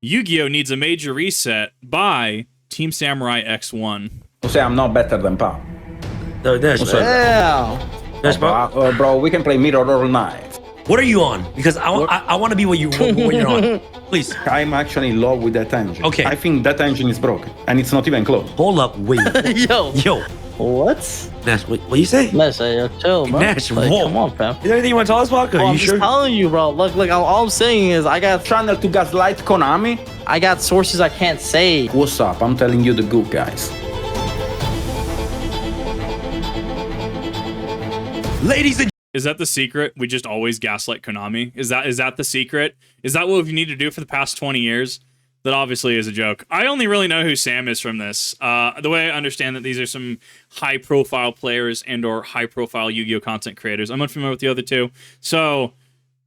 Yu-Gi-Oh needs a major reset by TeamSamuraiX1. Say I'm not better than PAK. No, Nesh, What's up? man. Nesh, bro. Bro, we can play mirror all night. What are you on? Because I want to be what you're on. Please. I'm actually in love with that engine. Okay. I think that engine is broken, and it's not even close. Hold up, wait. Yo. What? Nash, what you say? Nash, yo, chill, bro. Nash, like, whoa. come on, fam. Is there anything you want to tell us about? Bro, Are I'm you just sure? telling you, bro. Look, all I'm saying is I got Channel to gaslight Konami? sources I can't say. What's up? I'm telling you the good guys. Ladies and Is that the secret? We just always gaslight Konami? Is that the secret? Is that what we need to do for the past 20 years? That obviously is a joke. I only really know who Sam is from this. The way I understand that these are some high-profile players and or high-profile Yu-Gi-Oh! Content creators. I'm unfamiliar with the other two. So,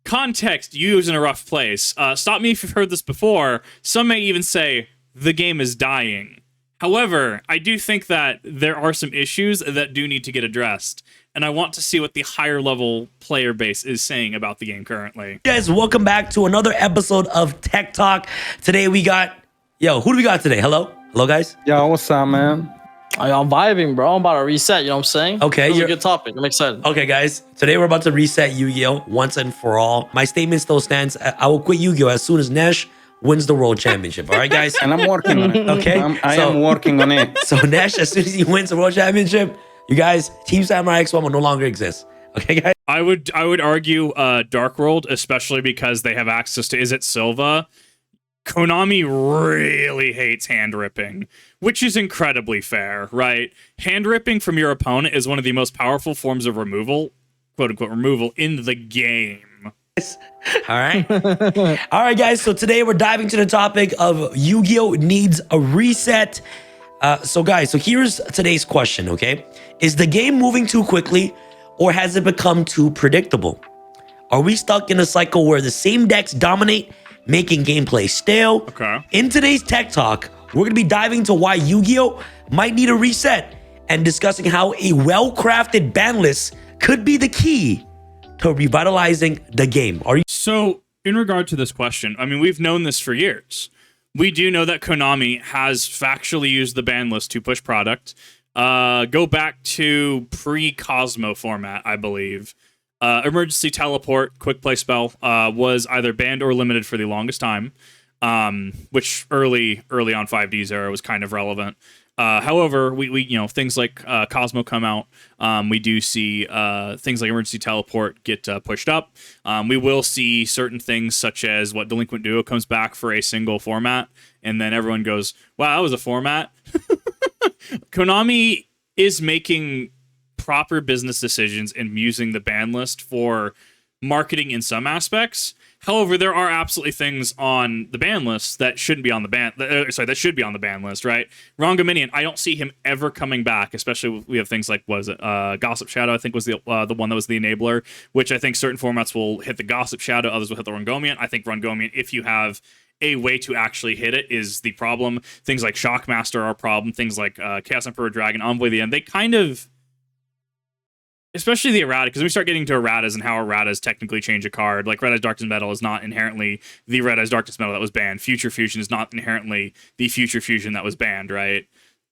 context, Yu-Gi-Oh's in a rough place. Stop me if you've heard this before. Some may even say, the game is dying. However, I do think that there are some issues that do need to get addressed. And I want to see what the higher level player base is saying about the game currently. guys, welcome back to another episode of Tech Talk. Today we got, who do we got today? Hello, guys. Yo, what's up, man? I'm vibing, bro. I'm about to reset. You know what I'm saying? Okay, This is a good topic. I'm excited. Okay, guys. Today we're about to reset Yu-Gi-Oh once and for all. My statement still stands. I will quit Yu-Gi-Oh as soon as Nash wins the world championship. All right, guys. And I'm working on it. Okay, I am working on it. So Nash, as soon as he wins the world championship, you guys, Team SamuraiX1 will no longer exist. Okay, guys. I would argue Dark World, especially because they have access to Is It Silva. Konami really hates hand ripping, which is incredibly fair, right? Hand ripping from your opponent is one of the most powerful forms of removal, quote unquote removal, in the game. All right. All right, guys. So today we're diving to the topic of Yu-Gi-Oh needs a reset. So guys, here's today's question, okay? Is the game moving too quickly or has it become too predictable? Are we stuck in a cycle where the same decks dominate, making gameplay stale? Okay. In today's Tech Talk, we're going to be diving to why Yu-Gi-Oh might need a reset and discussing how a well-crafted ban list could be the key to revitalizing the game. Are you? So, in regard to this question, I mean, we've known this for years. We do know that Konami has factually used the ban list to push product. Go back to pre-Cosmo format, I believe. Emergency Teleport, Quick Play Spell, was either banned or limited for the longest time, which early on 5D's era was kind of relevant. However, we things like Cosmo come out. We do see things like Emergency Teleport get pushed up. We will see certain things such as Delinquent Duo comes back for a single format, and then everyone goes, "Wow, that was a format." Konami is making proper business decisions and using the ban list for marketing in some aspects. However, there are absolutely things on the ban list that shouldn't be on the ban. That should be on the ban list, right? Rongominion, I don't see him ever coming back. Especially we have things like Gossip Shadow. I think was the one that was the enabler, which I think certain formats will hit the Gossip Shadow, others will hit the Rongomian. I think Rongomian, if you have a way to actually hit it, is the problem. Things like Shockmaster are a problem. Things like Chaos Emperor Dragon, Envoy the End, they kind of. Especially the errata, because we start getting to erratas and how erratas technically change a card. Like Red Eyes Darkness Metal is not inherently the Red Eyes Darkness Metal that was banned. Future Fusion is not inherently the Future Fusion that was banned, right?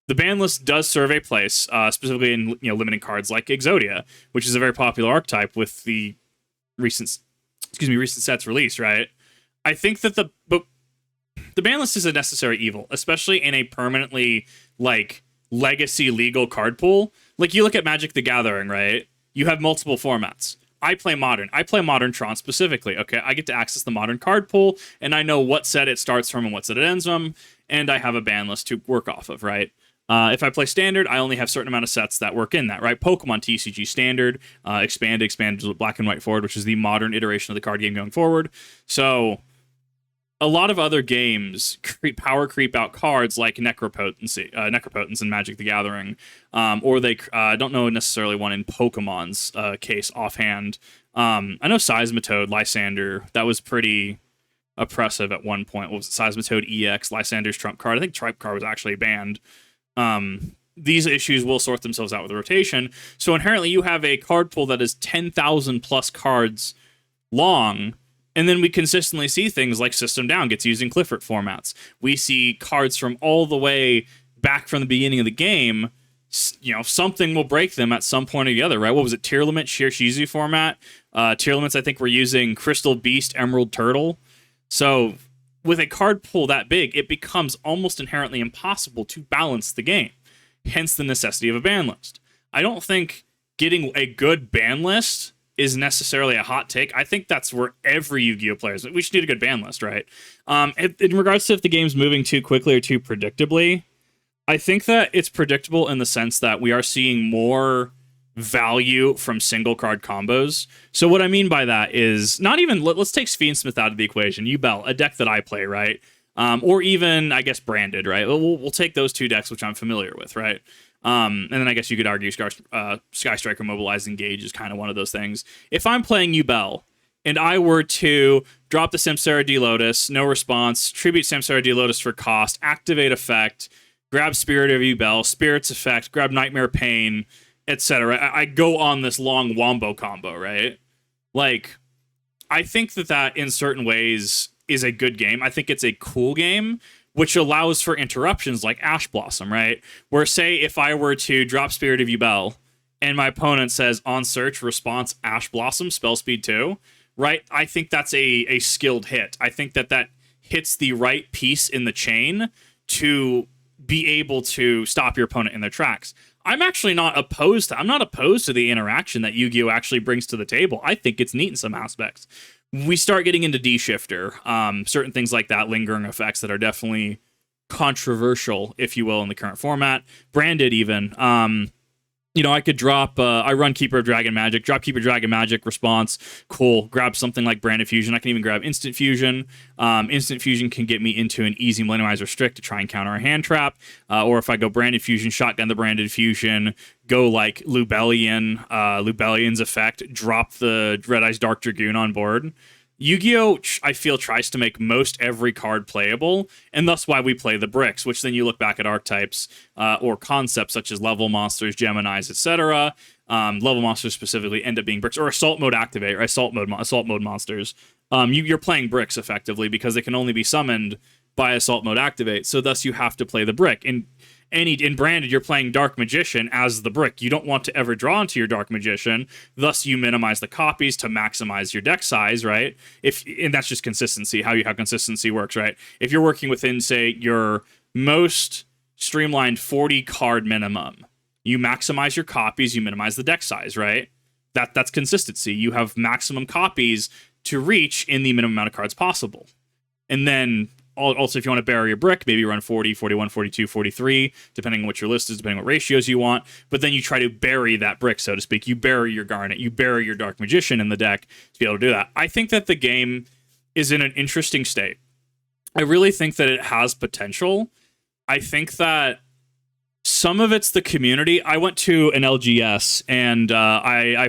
The ban list does serve a place, specifically in limiting cards like Exodia, which is a very popular archetype with the recent sets released, right? I think that the ban list is a necessary evil, especially in a permanently legacy legal card pool. Like you look at Magic the Gathering, right? You have multiple formats. I play Modern. I play Modern Tron specifically. Okay, I get to access the Modern card pool, and I know what set it starts from and what set it ends from, and I have a ban list to work off of, right? If I play Standard, I only have a certain amount of sets that work in that, right? Pokemon TCG Standard, Expanded Black and White Forward, which is the modern iteration of the card game going forward. So a lot of other games power creep out cards like Necropotence in Magic the Gathering, or they don't know necessarily one in Pokemon's case offhand. I know Seismitoad, Lysander, that was pretty oppressive at one point. What was it? Seismitoad EX, Lysander's trump card. I think Tripe card was actually banned. These issues will sort themselves out with the rotation. So inherently you have a card pool that is 10,000 plus cards long, And then we consistently see things like System Down gets used in Clifford formats. We see cards from all the way back from the beginning of the game. You know, something will break them at some point or the other, right? What was it? Tier Limit, Shirshizu format. Tier Limits, I think we're using Crystal Beast, Emerald Turtle. So with a card pool that big, it becomes almost inherently impossible to balance the game. Hence the necessity of a ban list. I don't think getting a good ban list is necessarily a hot take. I think that's where every Yu-Gi-Oh player is. We should need a good ban list, right? In regards to if the game's moving too quickly or too predictably, I think that it's predictable in the sense that we are seeing more value from single card combos. So what I mean by that is not even, let's take Fiendsmith out of the equation. Yubel, a deck that I play, right? Or even, I guess, Branded, right? We'll take those two decks, which I'm familiar with, right? And then I guess you could argue Sky Striker Mobilized Engage is kind of one of those things. If I'm playing Yubel and I were to drop the Samsara D Lotus, no response, tribute Samsara D Lotus for cost, activate effect, grab Spirit of Yubel, Spirit's effect, grab Nightmare Pain, etc. I go on this long wombo combo, right? Like, I think that in certain ways is a good game. I think it's a cool game, which allows for interruptions like Ash Blossom, right? Where, say, if I were to drop Spirit of Yubel and my opponent says on search, response, Ash Blossom, spell speed 2, right? I think that's a skilled hit. I think that hits the right piece in the chain to be able to stop your opponent in their tracks. I'm actually not opposed to the interaction that Yu-Gi-Oh actually brings to the table. I think it's neat in some aspects. We start getting into D-Shifter, certain things like that, lingering effects that are definitely controversial, if you will, in the current format. Branded even. You know, I could drop, I run Keeper of Dragon Magic, drop Keeper of Dragon Magic, response, cool. Grab something like Branded Fusion. I can even grab Instant Fusion. Instant Fusion can get me into an easy Millenniumizer Strict to try and counter a hand trap. Or if I go Branded Fusion, shotgun the Branded Fusion, go like Lubellion's effect, drop the Red Eyes Dark Dragoon on board. Yu-Gi-Oh, I feel, tries to make most every card playable, and thus why we play the bricks, which then you look back at archetypes or concepts such as level monsters, Geminis, etc. Level monsters specifically end up being bricks, or assault mode activate, or assault mode monsters. You're playing bricks effectively because they can only be summoned by assault mode activate, so thus you have to play the brick. In Branded, you're playing Dark Magician as the brick. You don't want to ever draw into your Dark Magician, thus you minimize the copies to maximize your deck size, right? And that's just consistency, how consistency works, right? If you're working within, say, your most streamlined 40 card minimum, you maximize your copies, you minimize the deck size, right? That's consistency. You have maximum copies to reach in the minimum amount of cards possible. And then also, if you want to bury a brick, maybe run 40, 41, 42, 43, depending on what your list is, depending on what ratios you want. But then you try to bury that brick, so to speak. You bury your Garnet, you bury your Dark Magician in the deck to be able to do that. I think that the game is in an interesting state. I really think that it has potential. I think that some of it's the community. I went to an LGS and I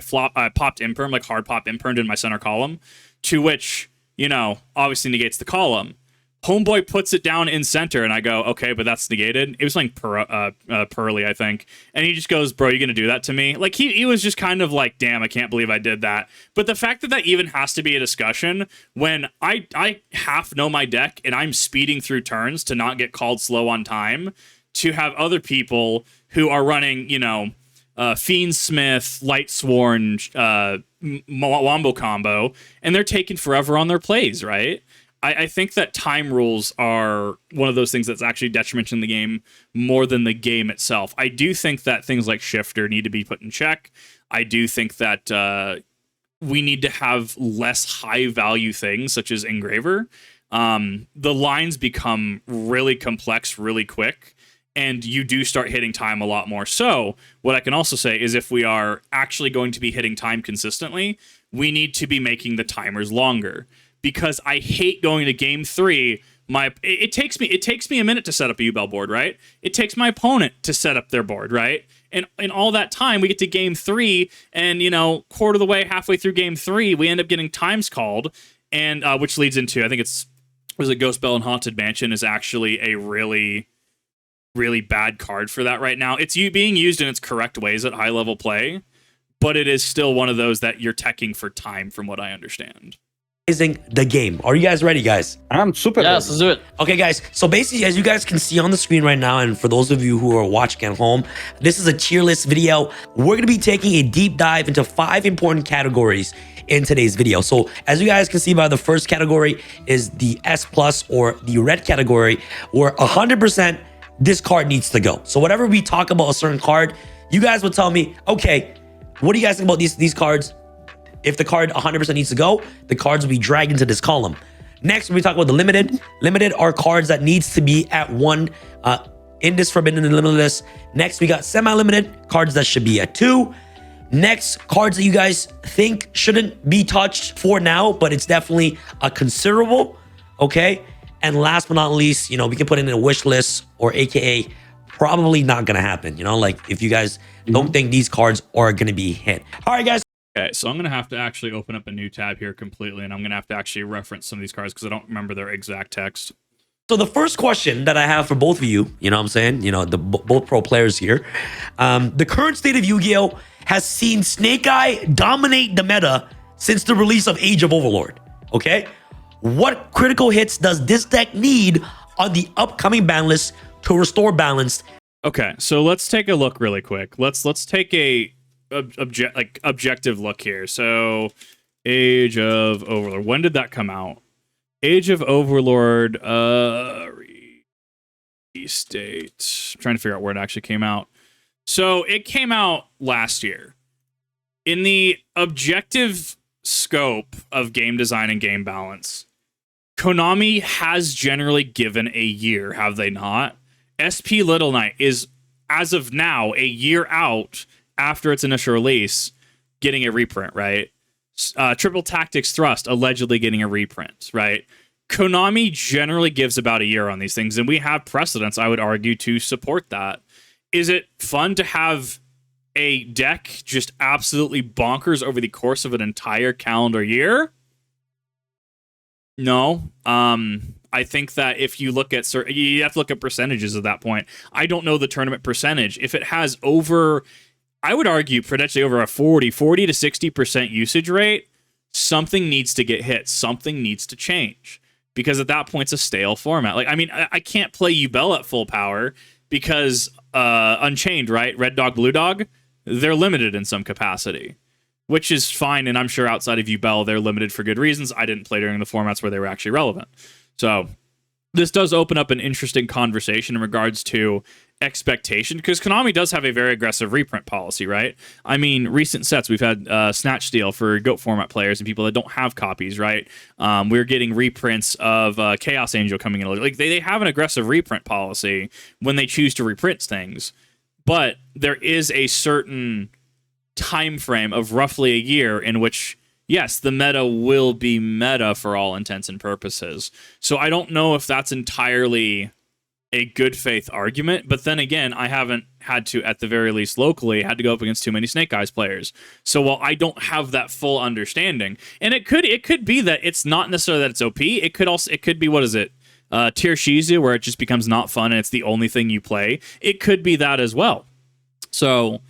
popped Imperm, like hard pop Impermed in my center column, to which, you know, obviously negates the column. Homeboy puts it down in center, and I go, okay, but that's negated. It was like Pearly, I think. And he just goes, bro, you gonna do that to me? Like, he was just kind of like, damn, I can't believe I did that. But the fact that even has to be a discussion when I half know my deck, and I'm speeding through turns to not get called slow on time, to have other people who are running, you know, Fiendsmith, Lightsworn, Wombo combo, and they're taking forever on their plays, right? I think that time rules are one of those things that's actually detrimental in the game more than the game itself. I do think that things like Shifter need to be put in check. I do think that we need to have less high-value things, such as Engraver. The lines become really complex really quick, and you do start hitting time a lot more. So what I can also say is if we are actually going to be hitting time consistently, we need to be making the timers longer. Because I hate going to game 3. It takes me a minute to set up a Yubel board, right? It takes my opponent to set up their board, right? And in all that time, we get to game 3, and, you know, quarter of the way, halfway through game 3, we end up getting times called, and which leads into, I think was it Ghost Bell and Haunted Mansion is actually a really, really bad card for that right now. It's being used in its correct ways at high level play, but it is still one of those that you're teching for time, from what I understand. the game. Are you guys ready, guys? I'm super Yes, ready. let's do it. Okay, guys. So basically, as you guys can see on the screen right now, and for those of you who are watching at home, this is a tier list video. We're going to be taking a deep dive into 5 important categories in today's video. So as you guys can see by the first category is the S plus or the red category, where 100% this card needs to go. So whatever we talk about a certain card, you guys will tell me, okay, what do you guys think about these cards? If the card 100% needs to go, the cards will be dragged into this column. Next, we talk about the limited. Limited are cards that needs to be at 1 in this forbidden and limited list. Next, we got semi-limited, cards that should be at 2. Next, cards that you guys think shouldn't be touched for now, but it's definitely a considerable, okay? And last but not least, you know, we can put it in a wish list or AKA probably not gonna happen, you know? Like if you guys don't think these cards are gonna be hit. All right, guys. Okay, so I'm going to have to actually open up a new tab here completely, and I'm going to have to actually reference some of these cards because I don't remember their exact text. So the first question that I have for both of you, you know what I'm saying? You know, both pro players here. The current state of Yu-Gi-Oh! Has seen Snake Eye dominate the meta since the release of Age of Overlord, okay? What critical hits does this deck need on the upcoming ban list to restore balance? Okay, so let's take a look really quick. Let's take a objective look here. So Age of Overlord, when did that come out? Age of Overlord restate. I'm trying to figure out where it actually came out. So it came out last year. In the objective scope of game design and game balance, Konami has generally given a year, have they not? SP Little Knight is, as of now, a year out after its initial release, getting a reprint, right? Triple Tactics Thrust allegedly getting a reprint, right? Konami generally gives about a year on these things, and we have precedents, I would argue, to support that. Is it fun to have a deck just absolutely bonkers over the course of an entire calendar year? No. I think that if you look at you have to look at percentages at that point. I don't know the tournament percentage. If it has over, I would argue potentially over a 40 to 60% usage rate, something needs to get hit. Something needs to change. Because at that point, it's a stale format. Like, I mean, I can't play Yubel at full power because Unchained, right? Red Dog, Blue Dog, they're limited in some capacity, which is fine. And I'm sure outside of Yubel, they're limited for good reasons. I didn't play during the formats where they were actually relevant. So this does open up an interesting conversation in regards to expectation, because Konami does have a very aggressive reprint policy, right? I mean, recent sets, we've had Snatch Steal for GOAT format players and people that don't have copies, right? We're getting reprints of Chaos Angel coming in. Like they have an aggressive reprint policy when they choose to reprint things, but there is a certain time frame of roughly a year in which, yes, the meta will be meta for all intents and purposes. So I don't know if that's entirely a good faith argument, but then again, I haven't had to, at the very least locally, had to go up against too many Snake Eyes players. So while I don't have that full understanding, and it could be that it's not necessarily that it's OP. It could be, what is it? Tier Shizu, where it just becomes not fun and it's the only thing you play. It could be that as well. So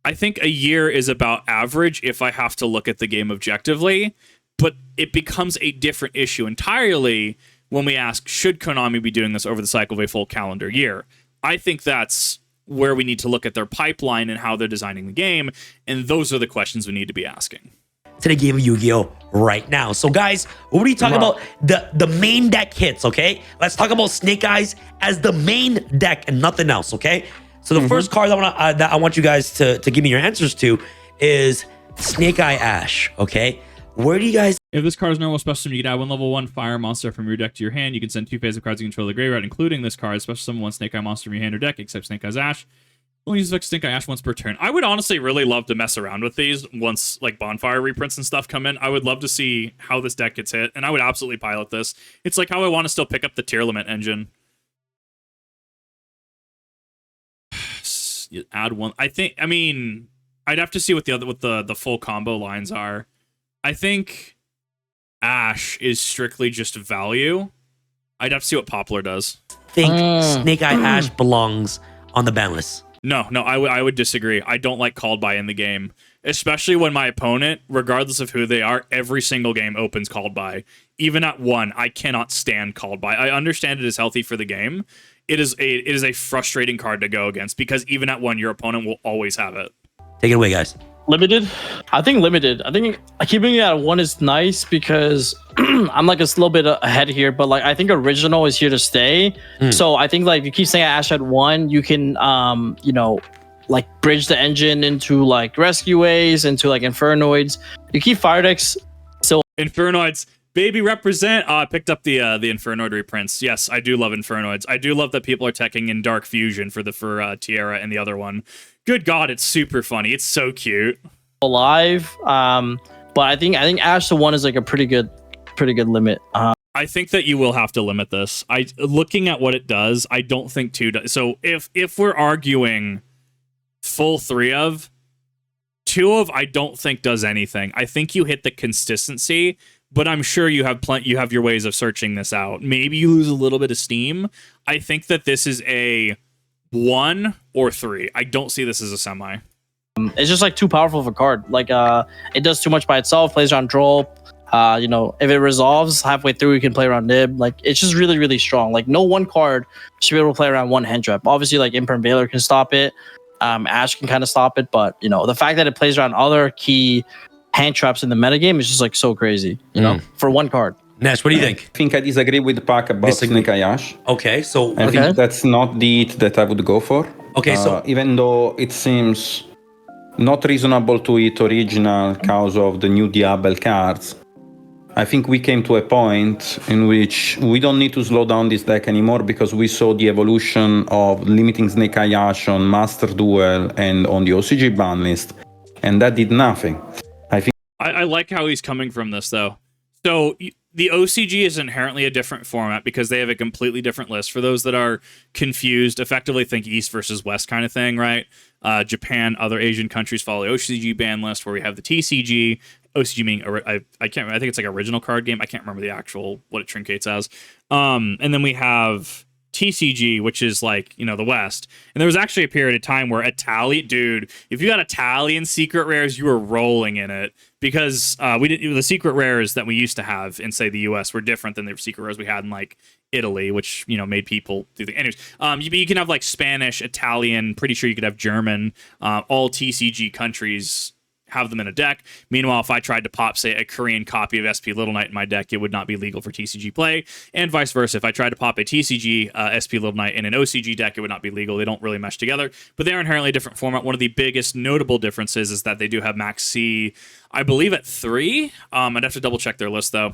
I think a year is about average if I have to look at the game objectively, but it becomes a different issue entirely when we ask, should Konami be doing this over the cycle of a full calendar year? I think that's where we need to look at their pipeline and how they're designing the game, and those are the questions we need to be asking. To the game of Yu-Gi-Oh! Right now. So guys, what are you talking about? The main deck hits, okay? Let's talk about Snake Eyes as the main deck and nothing else, okay? So the first card that I want you guys to give me your answers to is Snake Eye Ash, okay? Where do you guys... If this card is normal special summon, you can add one level 1 fire monster from your deck to your hand. You can send 2 phase of cards you control the graveyard, including this card. Special summon 1 Snake Eye monster from your hand or deck, except Snake Eye's Ash. Only use Snake Eye Ash once per turn. I would honestly really love to mess around with these once like Bonfire reprints and stuff come in. I would love to see how this deck gets hit, and I would absolutely pilot this. It's like how I want to still pick up the tier limit engine. You add one. I mean, I'd have to see what the full combo lines are. I think Ash is strictly just value. I'd have to see what Poplar does. think Snake Eye Ash belongs on the ban list? No, I would disagree. I don't like called by in the game. especially when my opponent, regardless of who they are, every single game opens called by. Even at 1, I cannot stand called by. I understand it is healthy for the game. It is a frustrating card to go against because even at 1, your opponent will always have it. Take it away, guys. Limited. I think limited. I think keeping it at 1 is nice because I'm like a little bit ahead here, but like I think original is here to stay. So I think like if you keep saying Ash at 1, you can you know, like bridge the engine into like rescue ways, into like Infernoids. You keep Fire Decks still. Infernoids, baby, represent. I picked up the Infernoid reprints. Yes, I do love Infernoids. I do love that people are teching in Dark Fusion for Tierra and the other one. Good God, it's super funny. It's so cute. Alive. But I think Ash to 1 is like a pretty good limit. I think that you will have to limit this. Looking at what it does, I don't think 2 does. So if we're arguing full 3 of, 2 of I don't think does anything. I think you hit the consistency, but I'm sure you have your ways of searching this out. Maybe you lose a little bit of steam. I think that this is a 1 or 3. I don't see this as a semi. It's just like too powerful of a card. Like it does too much by itself. Plays around Droll. You know, if it resolves halfway through, you can play around Nib. Like it's just really, really strong. Like no one card should be able to play around 1 hand trap. Obviously, like Imperm Baylor can stop it. Ash can kind of stop it, but you know the fact that it plays around other key hand traps in the metagame is just like so crazy. You know, for 1 card. Nesh, what do you think? I think I disagree with PAK about Snake Eye Ash. Okay, so I think that's not the hit that I would go for. Okay, so even though it seems not reasonable to hit original cause of the new Diablo cards, I think we came to a point in which we don't need to slow down this deck anymore because we saw the evolution of limiting Snake Eye Ash on Master Duel and on the OCG ban list, and that did nothing. I like how he's coming from this, though. So the OCG is inherently a different format because they have a completely different list. For those that are confused, effectively think East versus West kind of thing, right? Japan, other Asian countries follow the OCG ban list where we have the TCG. OCG meaning, I can't remember, I think it's like original card game. I can't remember the actual, what it truncates as. And then we have TCG, which is like, you know, the West. And there was actually a period of time where dude, if you got Italian secret rares, you were rolling in it because the secret rares that we used to have in, say, the US were different than the secret rares we had in like Italy, which, you know, made people do the, anyways. You can have like Spanish, Italian, pretty sure you could have German, all TCG countries have them in a deck. Meanwhile, if I tried to pop, say, a Korean copy of SP Little Knight in my deck, it would not be legal for TCG play, and vice versa. If I tried to pop a TCG SP Little Knight in an OCG deck, it would not be legal. They don't really mesh together, but they're inherently a different format. One of the biggest notable differences is that they do have Max C, I believe, at 3. I'd have to double check their list, though.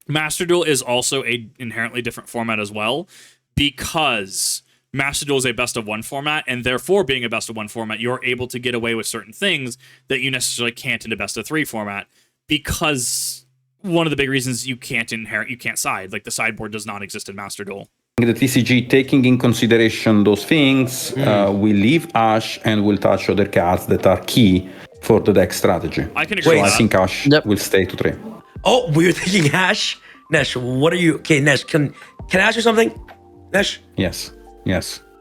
Master Duel is also a inherently different format as well, because Master Duel is a best of 1 format, and therefore being a best of 1 format, you're able to get away with certain things that you necessarily can't in a best of 3 format, because one of the big reasons you can't side, like the sideboard does not exist in Master Duel. The TCG, taking in consideration those things, will leave Ash and will touch other cards that are key for the deck strategy. I can agree with that. I think Ash will stay to 3. Oh, we're thinking Ash. Nesh, what are you? Okay, Nesh, can I ask you something? Nesh? Yes.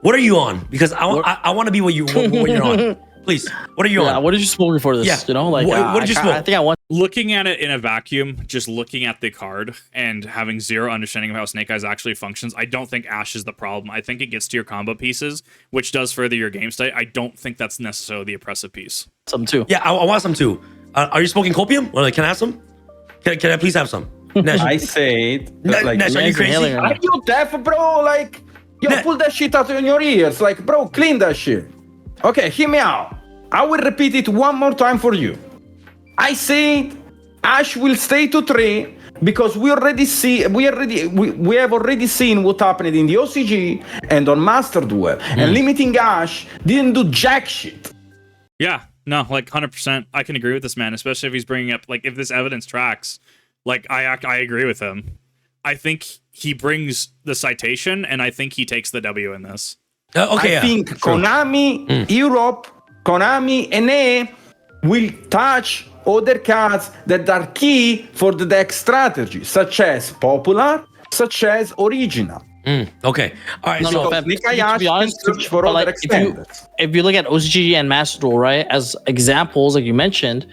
What are you on? Because I want to be what you're on. Please, what are you on? What did you smoke before this? Yeah. You know, like what did you smoke? I think I want. Looking at it in a vacuum, just looking at the card and having zero understanding of how Snake Eyes actually functions, I don't think Ash is the problem. I think it gets to your combo pieces, which does further your game state. I don't think that's necessarily the oppressive piece. Some too. Yeah, I want some too. Are you smoking copium? Or like, can I have some? Can I please have some? Nesh, I said, like, Nesh, are you crazy? are you deaf, bro? Like, yo, pull that shit out in your ears. Like, bro, clean that shit. Okay, hear me out. I will repeat it one more time for you. I said Ash will stay to 3 because we have already seen what happened in the OCG and on Master Duel, and limiting Ash didn't do jack shit. Yeah, no, like 100%. I can agree with this man, especially if he's bringing up, like, if this evidence tracks. Like, I agree with him. I think he brings the citation, and I think he takes the W in this. Okay, I think Konami, Europe, Konami, NA will touch other cards that are key for the deck strategy, such as popular, such as original. Okay. All right. No, so no, but Nikai to Ash be can honest, search for but, other like, extendeds. if you look at OCG and Master Duel, right, as examples, like you mentioned,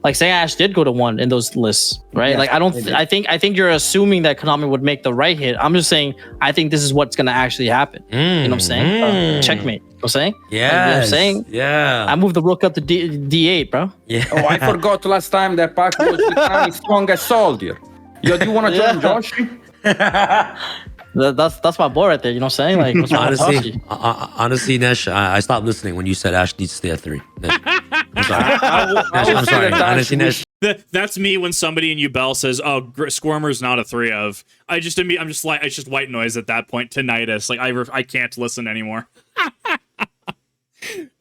like say Ash did go to 1 in those lists, right? Yeah, like I don't, maybe. I think you're assuming that Konami would make the right hit. I'm just saying I think this is what's gonna actually happen. You know what I'm saying? Checkmate. You know what I'm saying? Yeah. Like, you know what I'm saying? Yeah. I moved the rook up to D8, bro. Yeah. Oh, I forgot last time that PAK was the Konami's strongest soldier. Yo, do you want to join Yeah. Joshi? That's my boy right there. You know what I'm saying? Like, what's wrong with Honestly, Toshi? honestly, Nesh, I stopped listening when you said Ash needs to stay at 3. Nesh, I'm sorry. I Nesh, would I'm say sorry. that Ash Honestly, would- Nesh. That's me when somebody in Ubel says, "Oh, Squirmer's not a 3 of." I'm just like, it's just white noise at that point. Tinnitus. Like I can't listen anymore.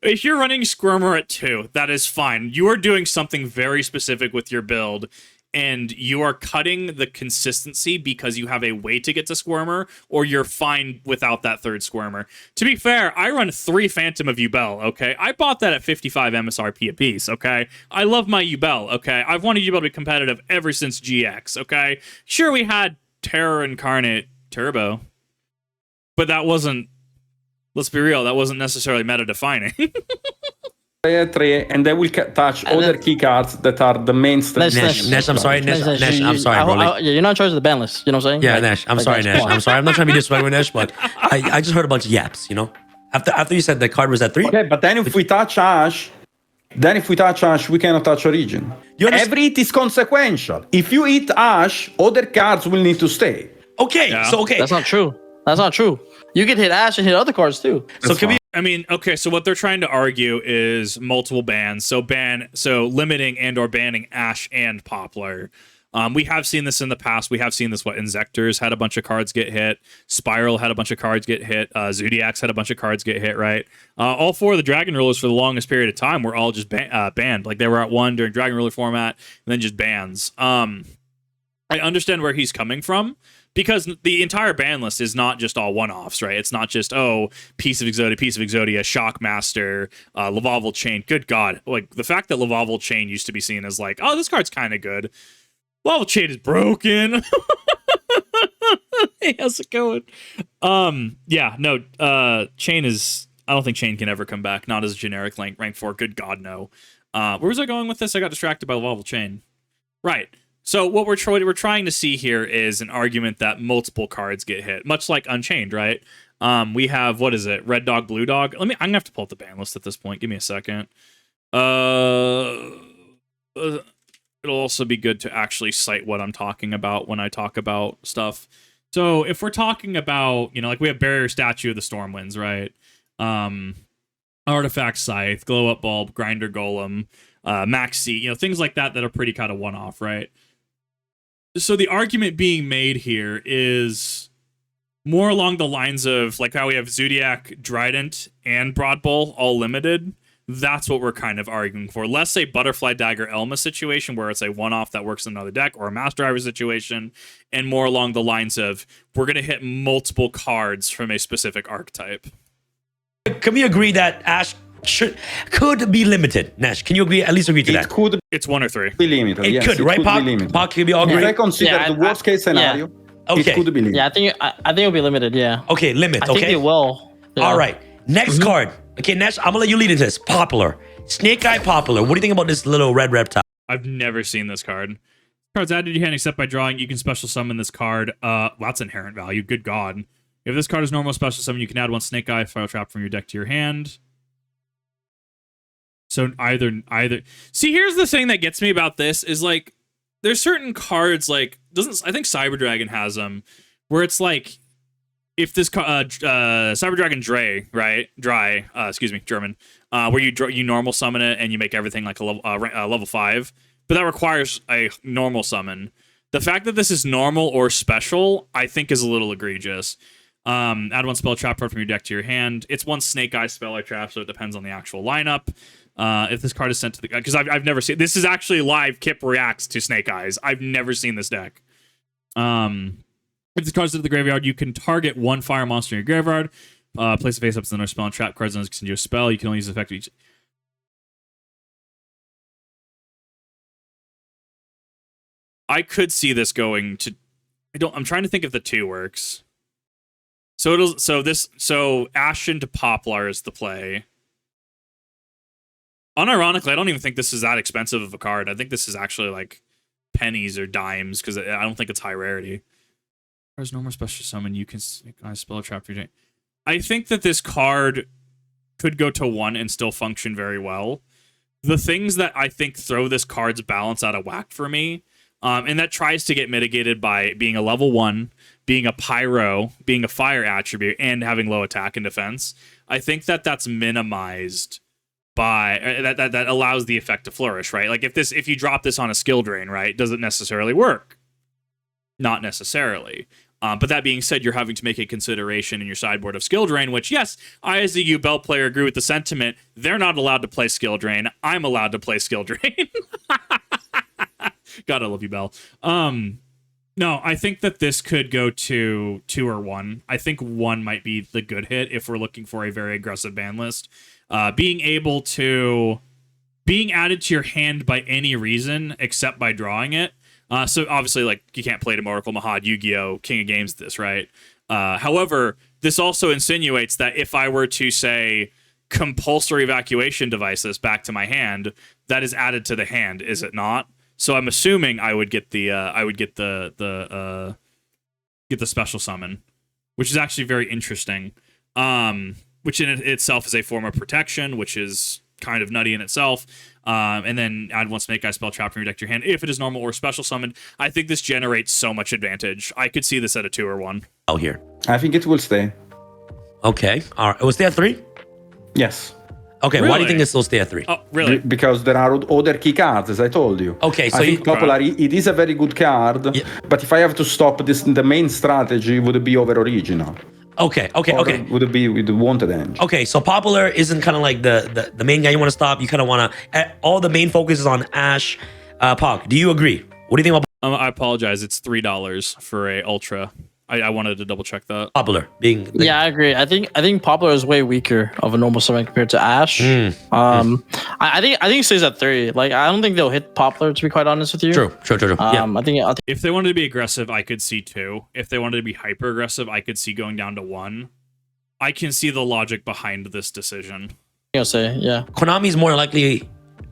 If you're running Squirmer at 2, that is fine. You are doing something very specific with your build, and you are cutting the consistency because you have a way to get to Squirmer, or you're fine without that 3rd Squirmer. To be fair, I run 3 Phantom of Ubel, okay? I bought that at 55 MSRP a piece, okay? I love my Ubel, okay? I've wanted Ubel to be competitive ever since GX, okay? Sure, we had Terror Incarnate Turbo, but that wasn't, let's be real, that wasn't necessarily meta-defining. Stay at 3, and they will touch other key cards that are the mainstream. Nesh, I'm sorry, Nesh, I'm sorry, bro. Like, you're not in charge of the ban list. You know what I'm saying? yeah, Like- Nesh, I'm like, sorry, guys, Nesh. come on. I'm sorry. I'm not trying to be disrespectful, Nesh, but I just heard a bunch of yaps, you know? After you said the card was at 3? Okay, but then if we touch Ash, we cannot touch Origin. You understand- Every hit is consequential. If you hit Ash, other cards will need to stay. Okay, Yeah. so okay. That's not true. That's not true. You can hit Ash and hit other cards too. So can we I mean, okay, so what they're trying to argue is multiple bans. So limiting and or banning Ash and Poplar. We have seen this in the past. We have seen this, Inzectors had a bunch of cards get hit. Spiral had a bunch of cards get hit. Zodiacs had a bunch of cards get hit, right? All 4 of the Dragon Rulers for the longest period of time were all just banned. Like, they were at 1 during Dragon Ruler format, and then just bans. I understand where he's coming from, because the entire ban list is not just all one-offs, right? It's not just, piece of Exodia, Shockmaster, Lavalval Chain. Good God. Like, the fact that Lavalval Chain used to be seen as like, oh, this card's kind of good. Lavalval Chain is broken. Hey, how's it going? Chain is, I don't think Chain can ever come back. Not as a generic rank 4. Good God, no. Where was I going with this? I got distracted by Lavalval Chain. Right. So what we're trying to see here is an argument that multiple cards get hit, much like Unchained, right? We have, what is it? Red Dog, Blue Dog. I'm gonna have to pull up the ban list at this point. Give me a second. It'll also be good to actually cite what I'm talking about when I talk about stuff. So if we're talking about, like we have Barrier Statue of the Stormwinds, right? Artifact Scythe, Glow Up Bulb, Grinder Golem, Maxi, things like that are pretty kind of one-off, right? So the argument being made here is more along the lines of like how we have Zodiac, Trident, and Broad Bowl all limited. That's what we're kind of arguing for. Less a Butterfly Dagger Elma situation where it's a one-off that works in another deck, or a Master Driver situation, and more along the lines of we're going to hit multiple cards from a specific archetype. can we agree that Ash could be limited? Nash, can you at least agree to It that? could It's 1 or 3. be limited. It Yes, could, it right, could Pak? be limited. Pak, can we all If agree? I consider Yeah, the worst case scenario, Okay. it could be limited. Yeah, I think it'll be limited. Yeah. Okay, limit, I think okay? it will. Yeah. All right. Next card. Okay, Nash, I'm gonna let you lead into this. Popular. Snake Eye Popular. What do you think about this little red reptile? I've never seen this card. Card's added to your hand except by drawing. You can special summon this card. That's inherent value. Good God. If this card is normal special summon, you can add 1 Snake Eye File Trap from your deck to your hand. So either. See, here's the thing that gets me about this is like, there's certain cards like I think Cyber Dragon has them where it's like, if this Cyber Dragon Dry, German, where you normal summon it and you make everything like a level 5, but that requires a normal summon. The fact that this is normal or special, I think, is a little egregious. Add 1 spell trap card from your deck to your hand. It's 1 Snake Eye spell or trap, so it depends on the actual lineup. If this card is sent to the, because I've never seen this is actually live. Kip reacts to Snake Eyes. I've never seen this deck. If this card is to the graveyard, you can target 1 fire monster in your graveyard. Place a face up to the north spell and trap cards and send you a spell. You can only use the effect of each. I could see this going to. I'm trying to think if the 2 works. So Ash into Poplar is the play. Unironically, I don't even think this is that expensive of a card. I think this is actually like pennies or dimes because I don't think it's high rarity. There's no more special summon. You can spell a trap for your. I think that this card could go to 1 and still function very well. The things that I think throw this card's balance out of whack for me, and that tries to get mitigated by being a level 1, being a pyro, being a fire attribute, and having low attack and defense. I think that that's minimized by that allows the effect to flourish, right? Like if you drop this on a skill drain, right, does it necessarily work? Not necessarily. But that being said, you're having to make a consideration in your sideboard of skill drain, which, yes, I as a U-Belt player agree with the sentiment. They're not allowed to play skill drain. I'm allowed to play skill drain. God, I love you, Bell. No, I think that this could go to 2 or 1. I think 1 might be the good hit if we're looking for a very aggressive ban list. Being added to your hand by any reason except by drawing it. So obviously, like, you can't play to Oracle, Mahad, Yu-Gi-Oh, King of Games this, right? However, this also insinuates that if I were to say compulsory evacuation devices back to my hand, that is added to the hand, is it not? So I'm assuming I would get the special summon, which is actually very interesting. Which in itself is a form of protection, which is kind of nutty in itself. And then add 1 Snake Eye spell trap from your deck to your hand if it is normal or special summoned. I think this generates so much advantage. I could see this at a 2 or 1. Oh, here. I think it will stay. Okay. All right. It will stay at 3? Yes. Okay. Really? Why do you think this will stay at 3? Oh, really? Because there are other key cards, as I told you. Okay, so I think Popular, it is a very good card, Yeah. but if I have to stop this, the main strategy would be over original. Okay. Or would it be with the wanted engine? Okay, so Popular isn't kind of like the main guy you want to stop. You kind of want to... all the main focus is on Ash. PAK, do you agree? What do you think about I apologize. It's $3 for a Ultra. I wanted to double check that. Popular being... Yeah, I agree. I think Popular is way weaker of a normal summon compared to Ash. I think it stays at 3. Like, I don't think they'll hit Popular, to be quite honest with you. True. Yeah. I think If they wanted to be aggressive, I could see 2. If they wanted to be hyper aggressive, I could see going down to 1. I can see the logic behind this decision. I'll say, yeah. Konami's more likely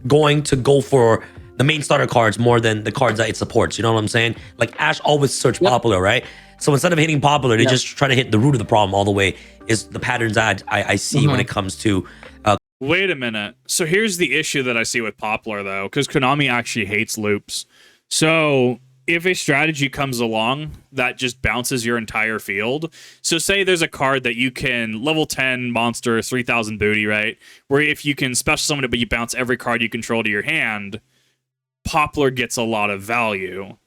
going to go for the main starter cards more than the cards that it supports. You know what I'm saying? Like, Ash always search Popular, right? So instead of hitting Popular, they just try to hit the root of the problem all the way. Is the patterns I see when it comes to... Wait a minute. So here's the issue that I see with Popular, though, because Konami actually hates loops. So if a strategy comes along that just bounces your entire field, so say there's a card that you can level 10 monster, 3000 booty, right? Where if you can special summon it, but you bounce every card you control to your hand, Poplar gets a lot of value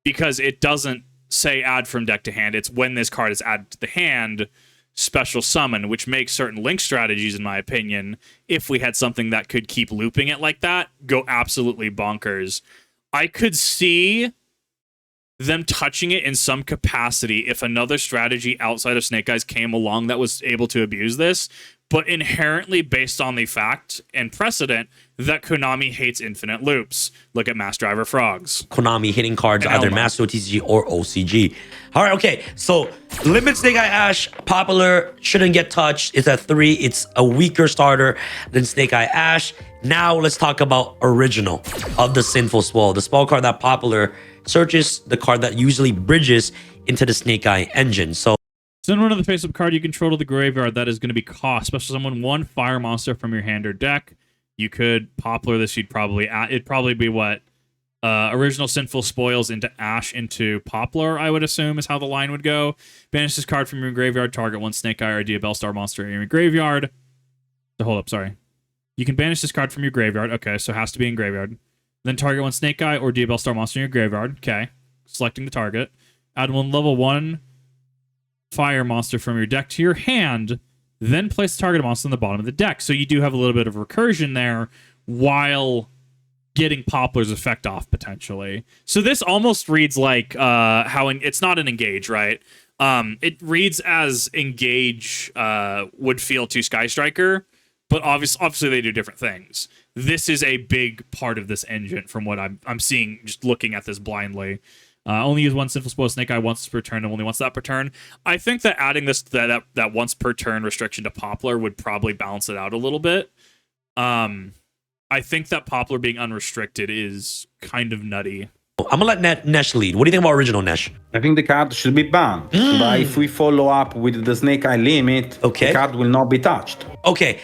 because it doesn't say add from deck to hand. It's when this card is added to the hand, special summon, which makes certain link strategies, in my opinion, if we had something that could keep looping it like that, go absolutely bonkers. I could see them touching it in some capacity if another strategy outside of Snake Eyes came along that was able to abuse this, but inherently based on the fact and precedent that Konami hates infinite loops. Look at Mass Driver Frogs. Konami hitting cards And either Elmo. Master OTG or OCG. All right, okay. So Limit Snake Eye Ash, Popular shouldn't get touched. It's at 3. It's a weaker starter than Snake Eye Ash. Now let's talk about Original of the Sinful Swell. The spell card that Popular searches, the card that usually bridges into the Snake Eye engine. So Send one of the face-up card you control to the graveyard. That is going to be cost. Special summon 1 fire monster from your hand or deck. You could Popular this. It'd probably be what? Original Sinful Spoils into Ash into Poplar, I would assume, is how the line would go. Banish this card from your graveyard. Target 1 Snake Eye or Diabell Star monster in your graveyard. So hold up, sorry. You can banish this card from your graveyard. Okay, so it has to be in graveyard. Then target 1 Snake Eye or Diabell Star monster in your graveyard. Okay, selecting the target. Add 1 level 1 fire monster from your deck to your hand. Then place the target monster on the bottom of the deck. So you do have a little bit of recursion there while getting Poplar's effect off potentially. So this almost reads like it's not an engage, right? It reads as engage would feel to Sky Striker, but obviously they do different things. This is a big part of this engine from what I'm seeing just looking at this blindly. Only use one Sinful Spoil Snake Eye once per turn and only once that per turn. I think that adding that once per turn restriction to Poplar would probably balance it out a little bit. I think that Poplar being unrestricted is kind of nutty. I'm gonna let Nesh lead. What do you think about original Nesh? I think the card should be banned. But if we follow up with the Snake Eye limit, Okay. the card will not be touched. Okay.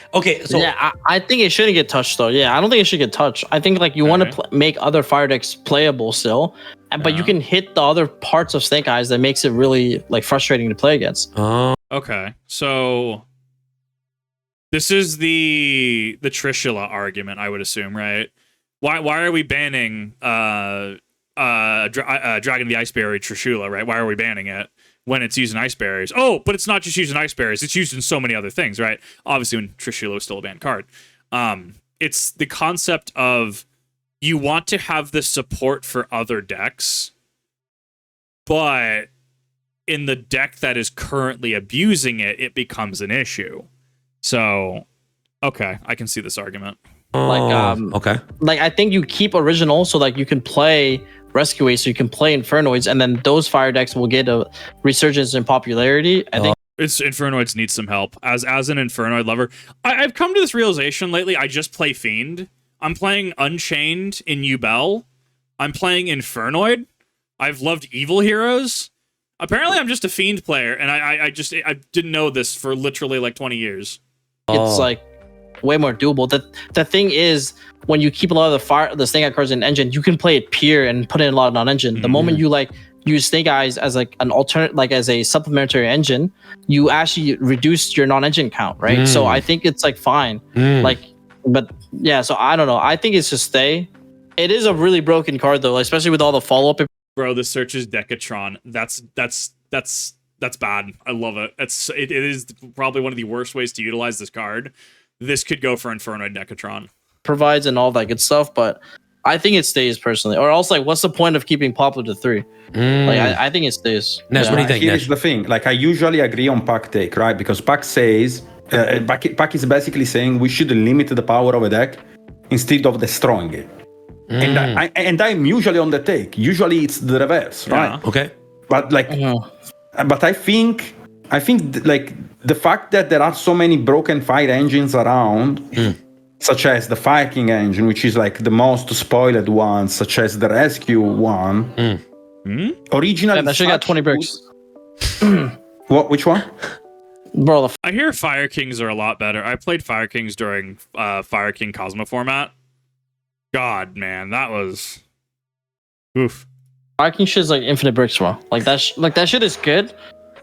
So yeah, I think it shouldn't get touched though. Yeah, I don't think it should get touched. I think like you want to make other fire decks playable still, but you can hit the other parts of Snake Eyes that makes it really like frustrating to play against. Okay, so this is the Trishula argument, I would assume, right? Why are we banning Dragon of the Ice Berry Trishula, right? Why are we banning it when it's using Ice Berries? Oh, but it's not just using Ice Berries. It's used in so many other things, right? Obviously, when Trishula was still a banned card. It's the concept of you want to have the support for other decks, but in the deck that is currently abusing it, it becomes an issue. So, okay, I can see this argument. okay. Like I think you keep original so like you can play Rescue Ace, so you can play Infernoids, and then those fire decks will get a resurgence in popularity. I think It's Infernoids need some help. As an Infernoid lover, I've come to this realization lately. I just play Fiend. I'm playing Unchained in Ubel. I'm playing Infernoid. I've loved Evil Heroes. Apparently, I'm just a Fiend player, and I didn't know this for literally like 20 years. it's like way more doable. The thing is, when you keep a lot of the Snake Eye cards in engine, you can play it pure and put in a lot of non-engine. The moment you like use Snake Eyes as like an alternate, like as a supplementary engine, you actually reduce your non-engine count, right? So I think it's like fine. Like, but yeah, so I don't know. I think it's just stay. It is a really broken card though, especially with all the follow-up. Bro, this searches Decatron. That's bad. I love it. It is probably one of the worst ways to utilize this card. This could go for Infernoid Decatron. Provides and all that good stuff, but I think it stays personally. Or else, like, what's the point of keeping Poplar to 3? Like, I think it stays. Nesh, what do you think, Here's Nesh? the thing. Like, I usually agree on PAK take, right? Because PAK says, PAK is basically saying we should limit the power of a deck instead of destroying it. And I'm usually on the take. Usually it's the reverse, right? Yeah. Okay. But like, but I think like the fact that there are so many broken fire engines around, such as the Fire King engine, which is like the most spoiled one, such as the Rescue one, originally. Yeah, that shit got 20 bricks. What? Which one? Bro, I hear Fire Kings are a lot better. I played Fire Kings during Fire King Cosmo format. God, man, that was oof. Fire King shit is like infinite bricks, bro. Like that shit is good,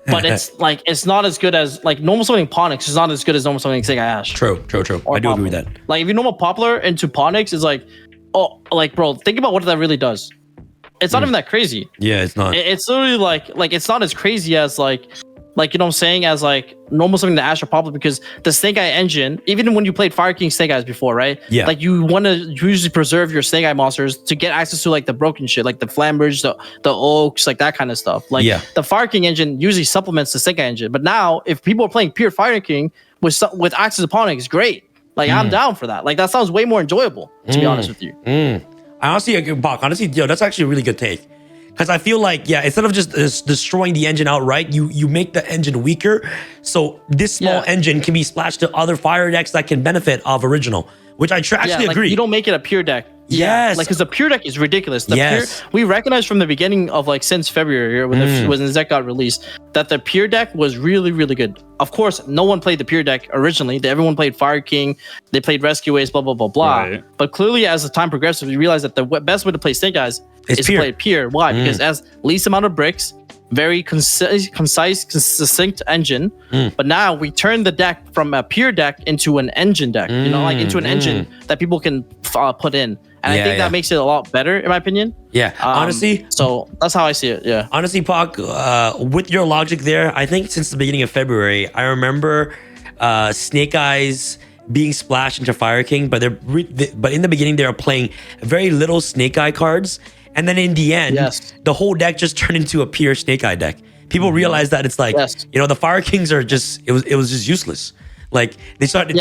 but it's like it's not as good as like normal summoning Ponix is not as good as normal summoning Snake Eye Ash. True. Or I do agree with Poplar. that. Like if you normal Poplar into Ponix is like, oh, like bro, think about what that really does. It's not even that crazy. Yeah, it's not. It's literally like it's not as crazy as like you know what I'm saying, as like normal something the Ash or Poplar, because the Snake Eye engine, even when you played Fire King Snake Eyes before, right? Yeah. Like you want to usually preserve your Snake Eye monsters to get access to like the broken shit, like the Flambridge, the Oaks, like that kind of stuff. Like the Fire King engine usually supplements the Snake Eye engine. But now if people are playing pure Fire King with access to Ponix, great. Like I'm down for that. Like that sounds way more enjoyable, to be honest with you. I honestly agree, Bach. Honestly, yo, that's actually a really good take. Because I feel like, instead of just destroying the engine outright, you make the engine weaker. So this small engine can be splashed to other fire decks that can benefit of original, which I actually agree. You don't make it a pure deck. Yes. Like, because the pure deck is ridiculous. Yes. We recognized from the beginning of, like, since February, when the deck got released, that the pure deck was really, really good. Of course, no one played the pure deck originally. Everyone played Fire King. They played Rescue Ace, blah, blah, blah, blah. Right. But clearly, as the time progresses, we realized that the best way to play Snake Eyes is to play pure. Why? Because it has least amount of bricks, very concise, succinct engine. But now we turn the deck from a pure deck into an engine deck, you know, like into an engine that people can put in. And I think that makes it a lot better, in my opinion. Yeah, honestly. So that's how I see it, yeah. Honestly, Pak, with your logic there, I think since the beginning of February, I remember Snake Eyes being splashed into Fire King, but in the beginning, they were playing very little Snake Eye cards. And then in the end, the whole deck just turned into a pure Snake Eye deck. People realized that it's like, you know, the Fire Kings are just, it was just useless. Like they started.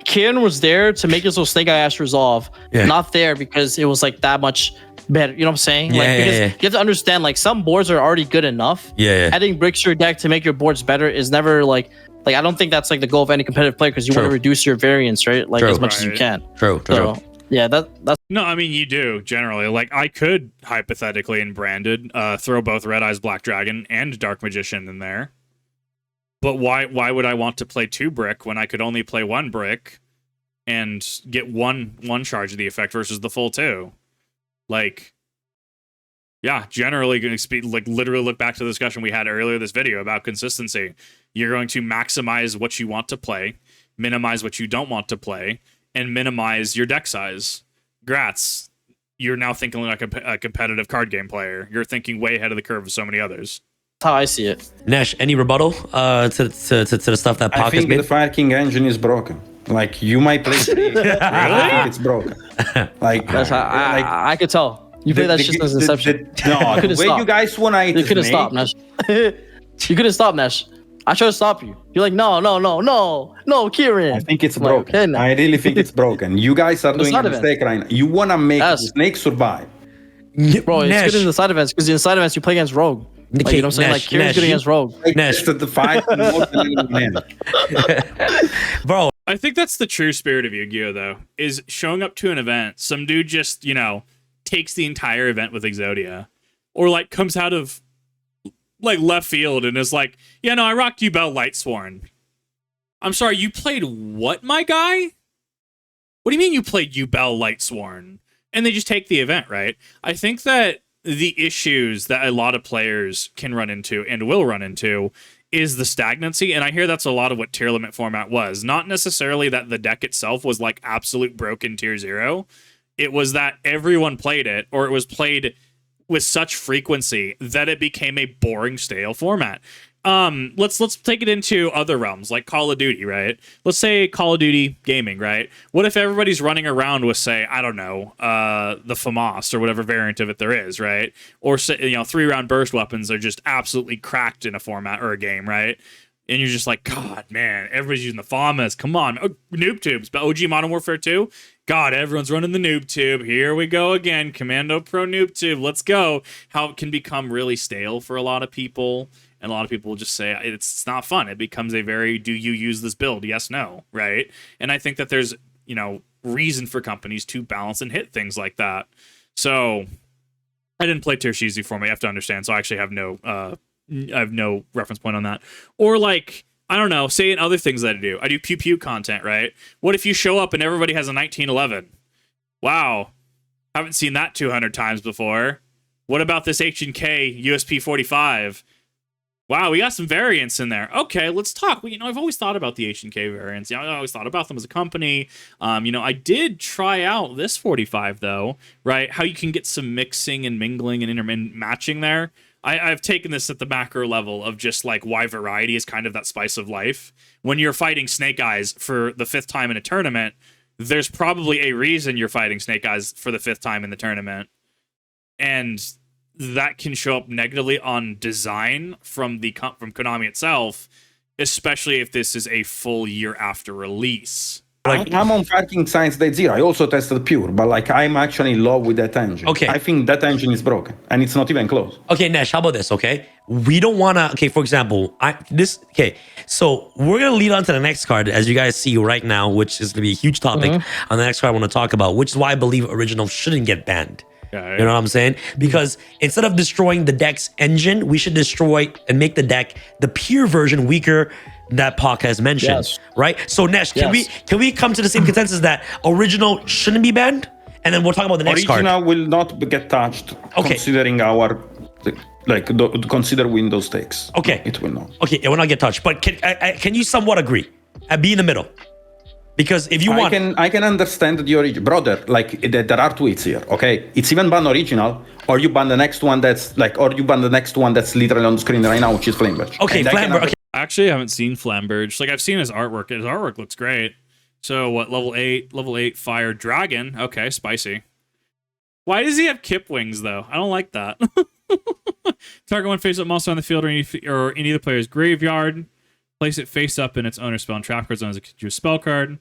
Kieran was there to make it so Snake Eye Ash resolve. Not there because it was like that much better. You know what I'm saying? Yeah, Like, because yeah. you have to understand, like, some boards are already good enough. Yeah. Adding bricks to your deck to make your boards better is never like I don't think that's like the goal of any competitive player, because you want True. to reduce your variance, right? Like True. as much as you Right. can. True. So yeah, that's No, I mean you do generally. Like I could hypothetically in branded throw both Red Eyes Black Dragon and Dark Magician in there. But why would I want to play 2 brick when I could only play 1 brick and get one charge of the effect versus the full 2? Like, yeah, generally going to like literally look back to the discussion we had earlier this video about consistency. You're going to maximize what you want to play, minimize what you don't want to play, and minimize your deck size. Grats, you're now thinking like a competitive card game player. You're thinking way ahead of the curve of so many others. how I see it. Nesh, any rebuttal to the stuff that I PAK has think the made? Fire King engine is broken. Like you might play. I think it's broken. Like I could tell. You played that shit since inception. No, the couldn't way stop. you guys wanna eat You couldn't snake, stop, Nesh. You couldn't stop, Nesh. I tried to stop you. You're like, no, Kieran. I think it's I'm like, broken. okay, now. I really think it's broken. You guys are doing a side event. mistake right now. You wanna make the Yes. snake survive. Bro, it's Nesh, good in the side events, because in the side events you play against Rogue. Like, you know what I'm saying? Like Nesh, Kieran's good Nesh, against Rogue. I Nesh. tested the fight more than any man. bro. I think that's the true spirit of Yu-Gi-Oh! Though, is showing up to an event. Some dude just, takes the entire event with Exodia. Or like comes out of like left field and is like, yeah, no, I rocked you Bell Lightsworn. I'm sorry, you played what, my guy? What do you mean you played Bell Lightsworn? And they just take the event, right? I think that the issues that a lot of players can run into and will run into is the stagnancy, and I hear that's a lot of what tier limit format was. Not necessarily that the deck itself was like absolute broken tier 0. It was that everyone played it, or it was played with such frequency that it became a boring, stale format. Let's take it into other realms, like Call of Duty, right? Let's say Call of Duty gaming, right? What if everybody's running around with, say, I don't know, the FAMAS or whatever variant of it there is, right? Or say, 3-round burst weapons are just absolutely cracked in a format or a game, right? And you're just like, God, man, everybody's using the FAMAS. Come on, noob tubes, but OG Modern Warfare 2. God, everyone's running the noob tube. Here we go again, Commando Pro noob tube. Let's go. How it can become really stale for a lot of people. And a lot of people will just say it's not fun. It becomes a very, do you use this build? Yes, no, right? And I think that there's, reason for companies to balance and hit things like that. So I didn't play Tershizi for me. You have to understand. So I actually have no reference point on that. Or like, I don't know, say in other things that I do pew pew content, right? What if you show up and everybody has a 1911? Wow. Haven't seen that 200 times before. What about this H&K USP 45? Wow, we got some variants in there. Okay, let's talk. Well, I've always thought about the H&K variants. I always thought about them as a company. I did try out this 45 though, right? How you can get some mixing and mingling and intermittent matching there. I've taken this at the macro level of just like why variety is kind of that spice of life. When you're fighting Snake Eyes for the 5th time in a tournament, there's probably a reason you're fighting Snake Eyes for the 5th time in the tournament. And that can show up negatively on design from Konami itself, especially if this is a full year after release. I'm on Fire King Science Day 0. I also tested Pure, but like I'm actually in love with that engine. Okay. I think that engine is broken, and it's not even close. Okay, Nesh, how about this? Okay, we don't want to. Okay, for example, so we're gonna lead on to the next card, as you guys see right now, which is gonna be a huge topic on the next card I want to talk about, which is why I believe original shouldn't get banned. Okay. You know what I'm saying? Because instead of destroying the deck's engine, we should destroy and make the deck, the pure version, weaker that PAK has mentioned. Yes. Right? So Nesh, can we come to the same consensus that original shouldn't be banned? And then we'll talk about the next Original card. will not get touched, considering our consider Windows stakes. Okay. It will not. Okay, it will not get touched. But can you somewhat agree? Be in the middle. Because if you want, I can understand the origin, brother. Like there are tweets here. Okay, it's even ban original, or you ban the next one that's literally on the screen right now, which is Flameburge. okay, Flamber. Okay, Actually, I haven't seen Flamberge. Like I've seen his artwork. His artwork looks great. So what? Level 8 Fire Dragon. Okay, spicy. Why does he have Kip wings though? I don't like that. Target one face-up monster on the field or any of the player's graveyard. Place it face up in its owner's spell and trap card zone as a spell card.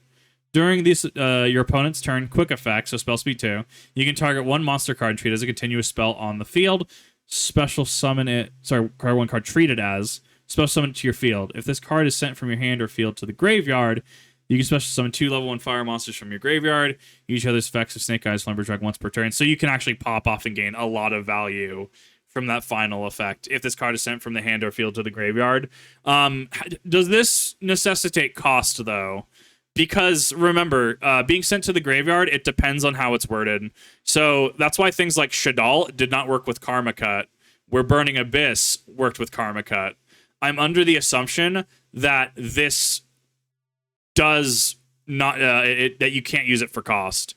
During this, your opponent's turn, quick effect, so spell speed 2, you can target one monster card and treat it as a continuous spell on the field. Special summon it. Sorry, card one card treated as. Special summon it to your field. If this card is sent from your hand or field to the graveyard, you can special summon 2 level 1 fire monsters from your graveyard. Use each other's effects of Snake Eyes, Flamber Dragon once per turn. So you can actually pop off and gain a lot of value from that final effect if this card is sent from the hand or field to the graveyard. Does this necessitate cost, though? Because remember, being sent to the graveyard, it depends on how it's worded. So that's why things like Shadal did not work with Karma Cut, where Burning Abyss worked with Karma Cut. I'm under the assumption that this does not that you can't use it for cost.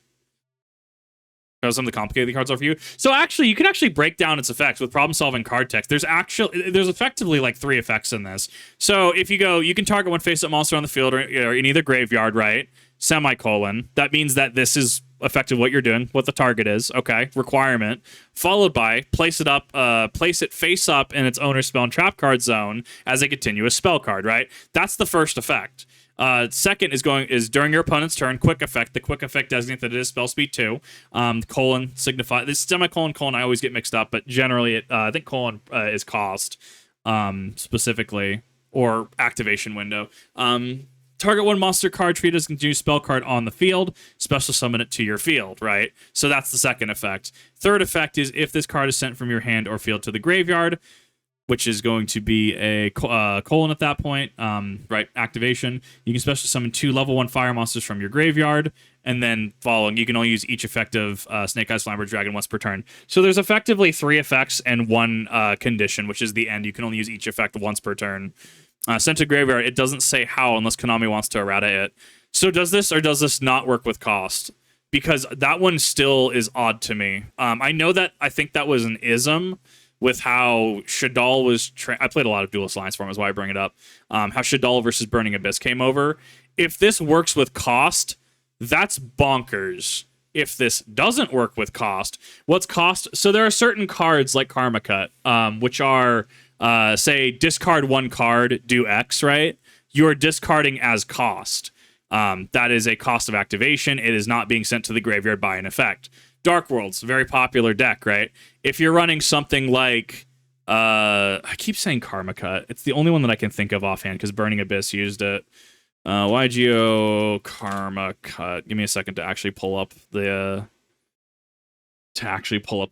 Because some of the complicated cards are for you. So actually, you can actually break down its effects with problem-solving card text. There's effectively like 3 effects in this. So if you go, you can target one face-up monster on the field or in either graveyard, right? Semicolon. That means that this is effectively what you're doing, what the target is. Okay, requirement. Followed by place it face up in its owner's spell and trap card zone as a continuous spell card, right? That's the first effect. Second is during your opponent's turn, quick effect. The quick effect designates that it is spell speed 2. Colon signify this semicolon colon. I always get mixed up, but generally, I think colon is cost specifically or activation window. Target one monster card, treat as a continuous spell card on the field, special summon it to your field, right? So that's the second effect. Third effect is if this card is sent from your hand or field to the graveyard, which is going to be a colon at that point, right? Activation. You can special summon 2 level 1 fire monsters from your graveyard, and then following, you can only use each effect of Snake Eyes, Flamber Dragon once per turn. So there's effectively 3 effects and 1 condition, which is the end. You can only use each effect once per turn. Sent to graveyard, it doesn't say how unless Konami wants to errata it. So does this or does this not work with cost? Because that one still is odd to me. I think that was an ism with how Shadal was... I played a lot of Duelist Alliance for him, is why I bring it up. How Shadal versus Burning Abyss came over. If this works with cost, that's bonkers. If this doesn't work with cost, what's cost? So there are certain cards like Karma Cut, which are, say, discard 1 card, do X, right? You're discarding as cost. That is a cost of activation. It is not being sent to the graveyard by an effect. Dark World's a very popular deck, right? If you're running something like, I keep saying Karma Cut. It's the only one that I can think of offhand because Burning Abyss used it. YGO Karma Cut. Give me a second to actually pull up the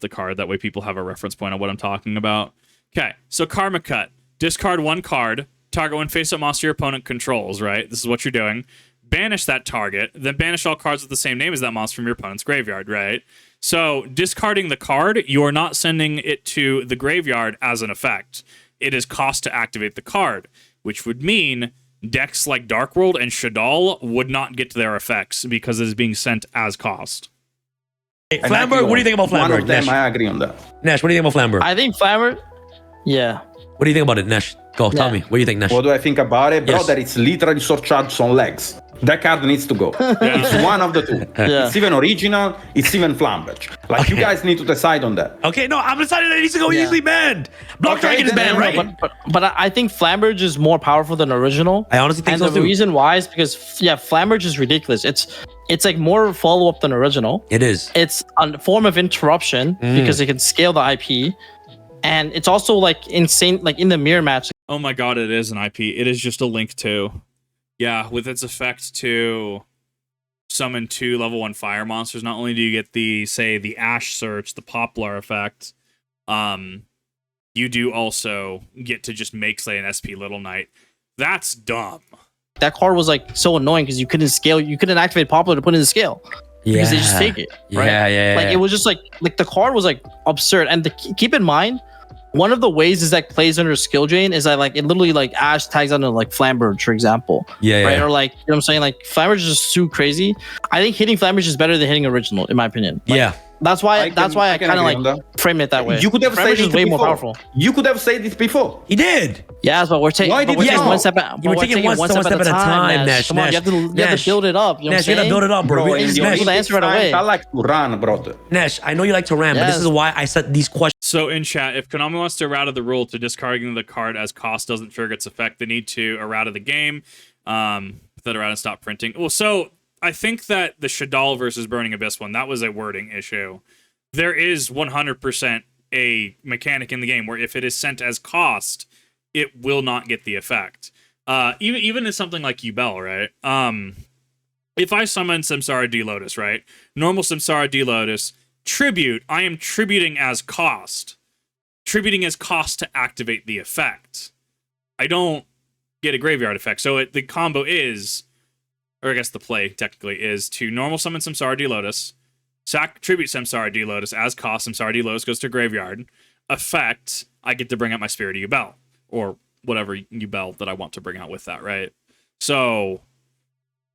card. That way people have a reference point on what I'm talking about. Okay, so Karma Cut. Discard 1 card. Target one face-up monster your opponent controls, right? This is what you're doing. Banish that target, then banish all cards with the same name as that monster from your opponent's graveyard, right? So discarding the card, you are not sending it to the graveyard as an effect. It is cost to activate the card, which would mean decks like Dark World and Shadal would not get to their effects because it is being sent as cost. Hey, Flamber, what do you think about Flamber? One of them, Nesh? I agree on that. Nesh, what do you think about Flamber? I think Flamber, yeah. What do you think about it, Nesh? Go, tell me. What do you think, Nesh? What do I think about it? Yes. Brother, it's literally surcharged on legs. That card needs to go. It's one of the two. Yeah. It's even original, it's even Flambage. Like, you guys need to decide on that. Okay, no, I'm deciding that it needs to go Yeah. easily banned. Block Okay, Dragon is then- banned, no, right? But I think Flamberge is more powerful than original. I honestly think and so the too. reason why is because Flamberge is ridiculous. It's like more follow up than original. It is. It's a form of interruption because it can scale the IP, and it's also like insane. Like in the mirror match, Oh my god, it is an IP. It is just a link to. Yeah, with its effect to summon 2 level 1 fire monsters, not only do you get the Ash Search, the Poplar effect, you do also get to just make, say, an SP Little Knight. That's dumb. that card was like so annoying because you couldn't activate Popular to put in the scale because they just take it. Right? Yeah. Like it was just like the card was like absurd. And keep in mind, one of the ways is that plays under skill drain is that like it literally like Ash tags onto like Flamberge, for example. Right? Or like, you know what I'm saying? Like Flamberge is just too crazy. I think hitting Flamberge is better than hitting original, in my opinion. Like, That's why I kind of like frame it that way. You could have said Flamberge is it way before. more powerful. You could have said it before. He did. Yes, but we're taking Why did you taking not? one step at You were taking one step at a time, Nash. Come on, you have to build it up. You know what I'm Nash, you gotta saying? build it up, bro. Bro, Nash, in the Nash, Olympics answer right times, away. I like to run, brother. Nash, I know you like to ram, but this Yes. is why I set these questions. So in chat, if Konami wants to errata the rule to discarding the card as cost doesn't trigger its effect, they need to errata the game. That errata stop printing. Well, so I think that the Shadal versus Burning Abyss one, that was a wording issue. There is 100% a mechanic in the game where if it is sent as cost, it will not get the effect. Even in something like Yubel, right? If I summon Samsara D Lotus, right? Normal Samsara D Lotus, tribute, I am tributing as cost. Tributing as cost to activate the effect. I don't get a graveyard effect. So the combo is, or I guess the play technically is to normal summon Samsara D Lotus, tribute Samsara D Lotus as cost. Samsara D Lotus goes to graveyard. Effect, I get to bring out my Spirit of Yubel, or whatever Yubel that I want to bring out with that, right? So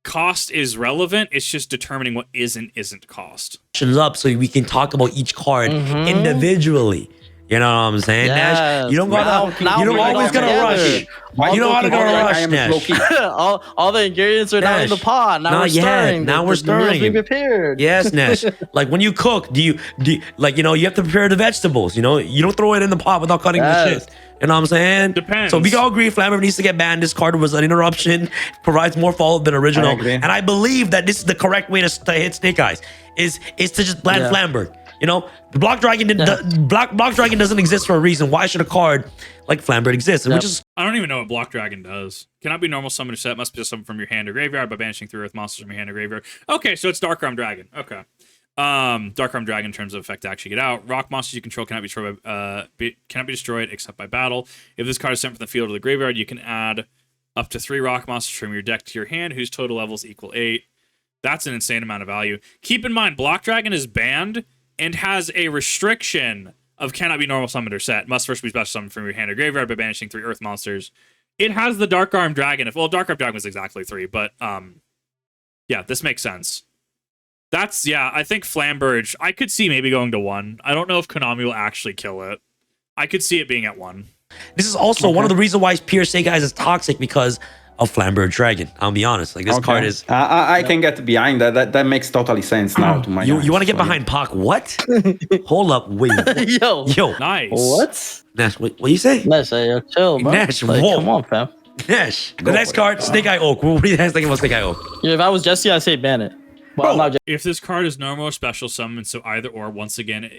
cost is relevant. It's just determining what isn't cost. Up so we can talk about each card individually. You know what I'm saying, Nash? You don't gotta. You don't always gotta rush. You don't gotta go rush, Nash. all the ingredients are now in the pot. Now we're stirring. Now we're stirring. Be prepared. Yes, Nash. Like when you cook, do you like you have to prepare the vegetables. You don't throw it in the pot without cutting the shit. You know what I'm saying? Depends. So we all agree Flamber needs to get banned. This card was an interruption. Provides more follow-up than original. And I believe that this is the correct way to hit Snake Eyes. Is to just ban Flamber. The Block Dragon Block Dragon doesn't exist for a reason. Why should a card like Flambert exist? And I don't even know what Block Dragon does. Cannot be normal summon or set. Must be summoned from your hand or graveyard by banishing 3 Earth monsters from your hand or graveyard. Okay, so it's Dark Arm Dragon. Okay. Dark Arm Dragon in terms of effect to actually get out. Rock monsters you control cannot be destroyed except by battle. If this card is sent from the field or the graveyard, you can add up to 3 rock monsters from your deck to your hand, whose total levels equal 8. That's an insane amount of value. Keep in mind, Block Dragon is banned and has a restriction of cannot be normal summoned or set. Must first be special summoned from your hand or graveyard by banishing 3 Earth monsters. It has the Dark Arm Dragon. Dark Arm Dragon was exactly 3, but yeah, this makes sense. I think Flamberge, I could see maybe going to 1. I don't know if Konami will actually kill it. I could see it being at 1. This is also one of the reasons why Pure Snake Eyes is toxic, because of Flamberge Dragon. I'll be honest. Like this card is. I can get behind that. That makes totally sense now to my. You want to get behind PAK? What? Hold up, wait. Yo, nice. What? Nash, what you say? Nash, yo, chill, bro. Nash, whoa. Come on, fam. Nash. The next card, Snake Eye Oak. What do you guys think about Snake Eye Oak? Yeah, if I was Jesse, I'd say ban it. But I'm not if this card is normal or special summon, so either or. Once again,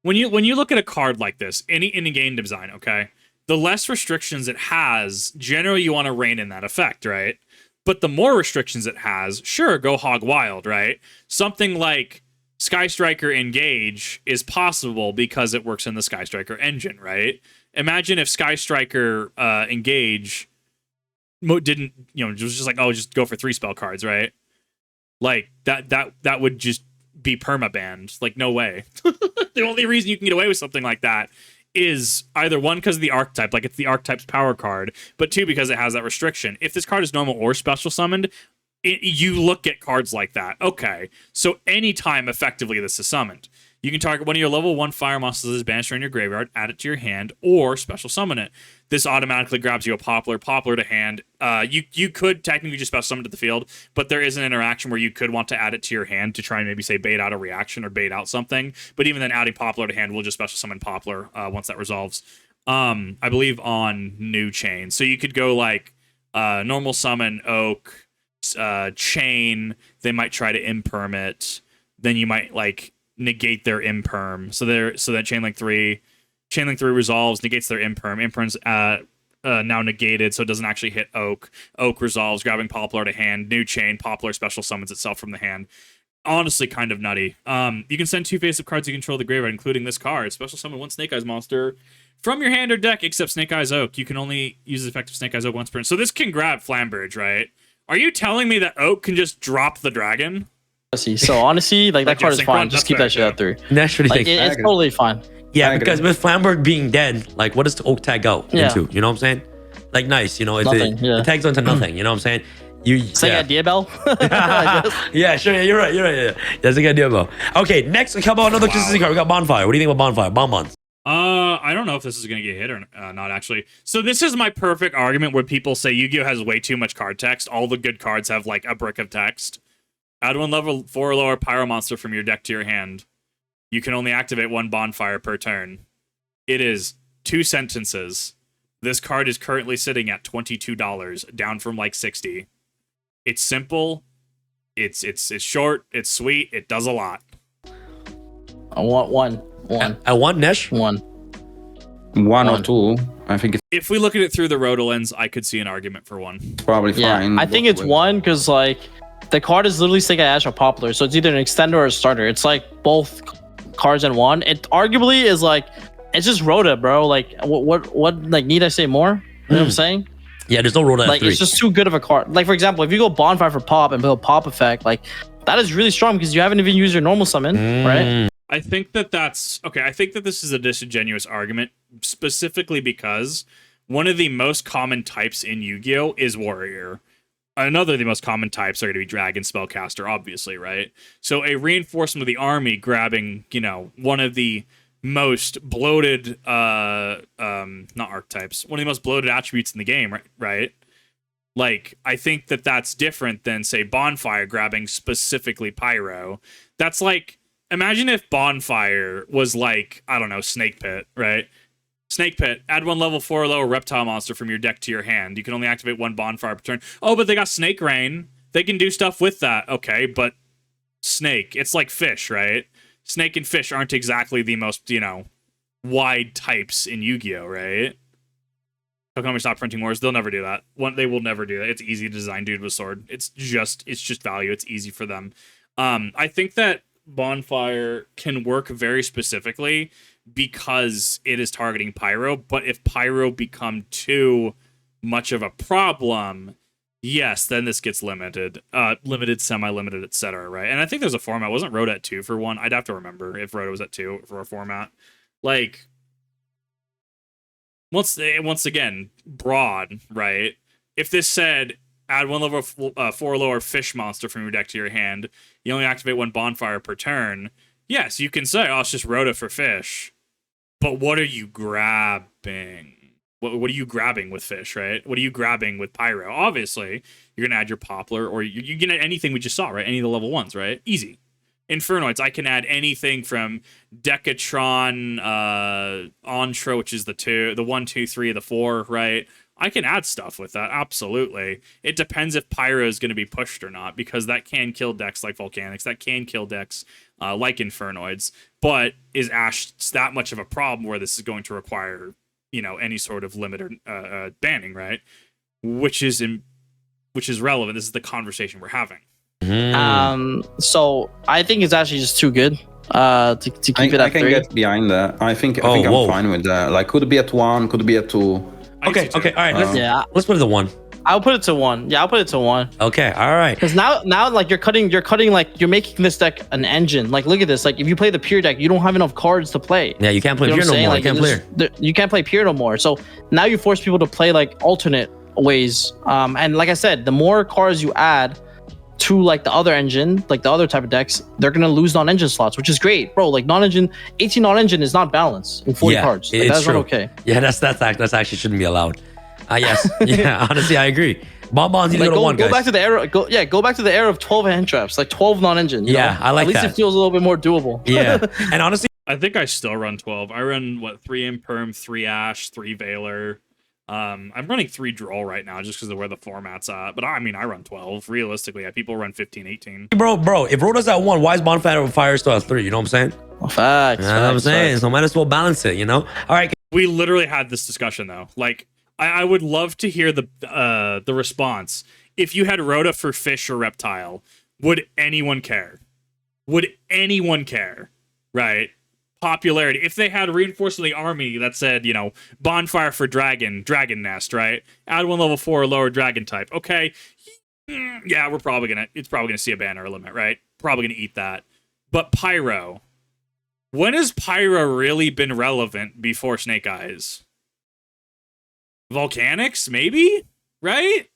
when you look at a card like this, any game design, okay. The less restrictions it has, generally you want to rein in that effect, right? But the more restrictions it has, sure, go hog wild, right? Something like Sky Striker Engage is possible because it works in the Sky Striker engine, right? Imagine if Sky Striker Engage didn't, was just like, oh, just go for 3 spell cards, right? Like that would just be perma-banned. Like, no way. The only reason you can get away with something like that is either 1, because of the archetype, like it's the archetype's power card, but 2, because it has that restriction. If this card is normal or special summoned, you look at cards like that. Okay, so anytime effectively this is summoned, you can target one of your level 1 fire monsters that is banished from your graveyard, add it to your hand, or special summon it. This automatically grabs you a Poplar to hand. You could technically just special summon it to the field, but there is an interaction where you could want to add it to your hand to try and maybe say bait out a reaction or bait out something. But even then, adding Poplar to hand will just special summon Poplar once that resolves. I believe on New Chain. So you could go like normal summon Oak, Chain. They might try to imperm it. Then you might like negate their imperm. So that Chainlink 3 resolves, negates their imperm. Imperm's now negated, so it doesn't actually hit Oak. Oak resolves, grabbing Poplar to hand. New Chain, Poplar special summons itself from the hand. Honestly, kind of nutty. You can send 2 face-up cards you control the graveyard, including this card. Special summon 1 Snake Eyes monster from your hand or deck, except Snake Eyes Oak. You can only use the effect of Snake Eyes Oak once per turn. So this can grab Flamberge, right? Are you telling me that Oak can just drop the dragon? So honestly, like that card is fine. Just keep that shit at 3. Nash, what do you think? It's totally fine. Yeah, because with Flamberg being dead, like what does the Oak tag out into? You know what I'm saying? Like nice, it tags onto nothing. You know what I'm saying? Say idea, Bell. Yeah, sure. Yeah, you're right. Yeah. That's a good idea, Bell. Okay, next, how about another consistency card? We got Bonfire. What do you think about Bonfire? Bonbons. I don't know if this is going to get hit or not, actually. So this is my perfect argument where people say Yu-Gi-Oh! Has way too much card text. All the good cards have like a brick of text. Add 1 level 4 or lower Pyro monster from your deck to your hand. You can only activate 1 Bonfire per turn. It is 2 sentences. This card is currently sitting at $22, down from like $60. It's simple. It's short, it's sweet, it does a lot. I want one. I want Nesh. One. One or two. I think it's If we look at it through the roto lens, I could see an argument for one. probably Yeah, fine. I think it's one because like the card is literally Snake Eye Ash or Popular, so it's either an extender or a starter. It's like both cards in one. It arguably is like it's just Rota, bro. Like what like need I say more? You know what I'm saying? Yeah, there's no Rota Like F3. it's just too good of a card. Like for example, if you go Bonfire for pop and build pop effect, like that is really strong because you haven't even used your normal summon, right? I think that's okay. I think that this is a disingenuous argument, specifically because one of the most common types in Yu-Gi-Oh! Is Warrior. Another of the most common types are going to be Dragon, Spellcaster, obviously, right? So a reinforcement of the army grabbing, one of the most bloated, not archetypes, one of the most bloated attributes in the game, right? Like, I think that that's different than, say, Bonfire grabbing specifically Pyro. That's like, imagine if Bonfire was like, I don't know, Snake Pit, right? Snake Pit, add 1 level 4 or lower reptile monster from your deck to your hand. You can only activate 1 Bonfire per turn. Oh, but they got Snake Rain. They can do stuff with that. Okay, but Snake, it's like fish, right? Snake and fish aren't exactly the most, wide types in Yu-Gi-Oh, right? How come we stop printing wars? They'll never do that. They will never do that. It's easy to design dude with sword. It's just value. It's easy for them. I think that Bonfire can work very specifically because it is targeting Pyro, but if Pyro become too much of a problem, yes, then this gets limited, semi-limited, etc. Right? And I think there's a format. Wasn't Rota at 2 for one? I'd have to remember if Rota was at 2 for a format. Like, once again, broad, right? If this said add 1 level 4 lower fish monster from your deck to your hand, you only activate 1 Bonfire per turn. Yes, you can say, oh, it's just Rota for fish. But what are you grabbing? What are you grabbing with fish, right? What are you grabbing with Pyro? Obviously, you're going to add your Poplar, or you can add anything we just saw, right? Any of the level 1s, right? Easy. Infernoids, I can add anything from Decatron, Ontra, which is the 1, 2, 3, the 4, right? I can add stuff with that, absolutely. It depends if Pyro is going to be pushed or not, because that can kill decks like Volcanics, that can kill decks like Infernoids, but is Ash that much of a problem where this is going to require, any sort of limit or banning, right? Which is relevant. This is the conversation we're having. So I think it's actually just too good to keep it at 3. I can get behind that. I think I'm fine with that. Like, could be at 1, could be at 2. Okay, all right. Let's put it to 1. I'll put it to 1. Yeah, I'll put it to 1. Okay, all right. Because now, like you're cutting, like you're making this deck an engine. Like, look at this. Like, if you play the pure deck, you don't have enough cards to play. Yeah, you can't play pure no more. Like, you can't play pure no more. So now you force people to play like alternate ways. And like I said, the more cards you add to like the other engine, like the other type of decks, they're gonna lose non-engine slots, which is great, bro. Like 18 non-engine is not balanced in 40 cards. Like, that's true. Not okay. Yeah, that's actually shouldn't be allowed. Yes, yeah. Honestly, I agree. Bonbons, you go to 1, guys. Go back to the era. Go back to the era of 12 hand traps, like 12 non-engine. Yeah, I like that. At least it feels a little bit more doable. Yeah, and honestly, I think I still run 12. I run 3 Imperm, 3 Ash, 3 Veiler. I'm running 3 Droll right now just because of where the format's at. But I run 12. Realistically, people run 15, 18. Bro, if Rota's at 1, why is Bonfire still at 3? You know what I'm saying? Facts. You know what I'm saying? So might as well balance it, All right. We literally had this discussion though. Like, I would love to hear the response. If you had Rota for fish or reptile, would anyone care? Would anyone care? Right? Popularity. If they had reinforcement of the army that said, Bonfire for dragon nest, right? Add 1 level 4 or lower dragon type. Okay. Yeah, it's probably gonna see a banner limit, right? Probably gonna eat that. But Pyro. When has Pyro really been relevant before Snake Eyes? Volcanics, maybe? Right?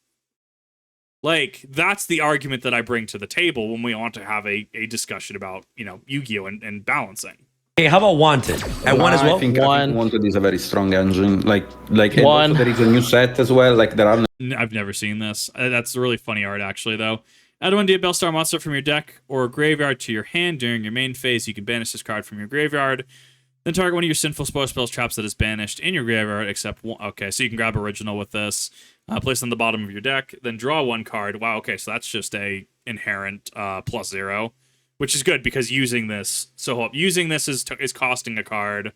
Like, that's the argument that I bring to the table when we want to have a discussion about, Yu-Gi-Oh! and balancing. Hey, how about Wanted? At 1 as well? I think Wanted is a very strong engine. Like 1. There is a new set as well. Like, there are... I've never seen this. That's really funny art, actually, though. Add 1 Diabellstar monster from your deck or graveyard to your hand during your main phase. You can banish this card from your graveyard. Then target one of your sinful spells traps that is banished in your graveyard, except one. Okay, so you can grab original with this. Place on the bottom of your deck, then draw 1 card. Wow, okay, so that's just a inherent +0, which is good because using this. So using this is costing a card.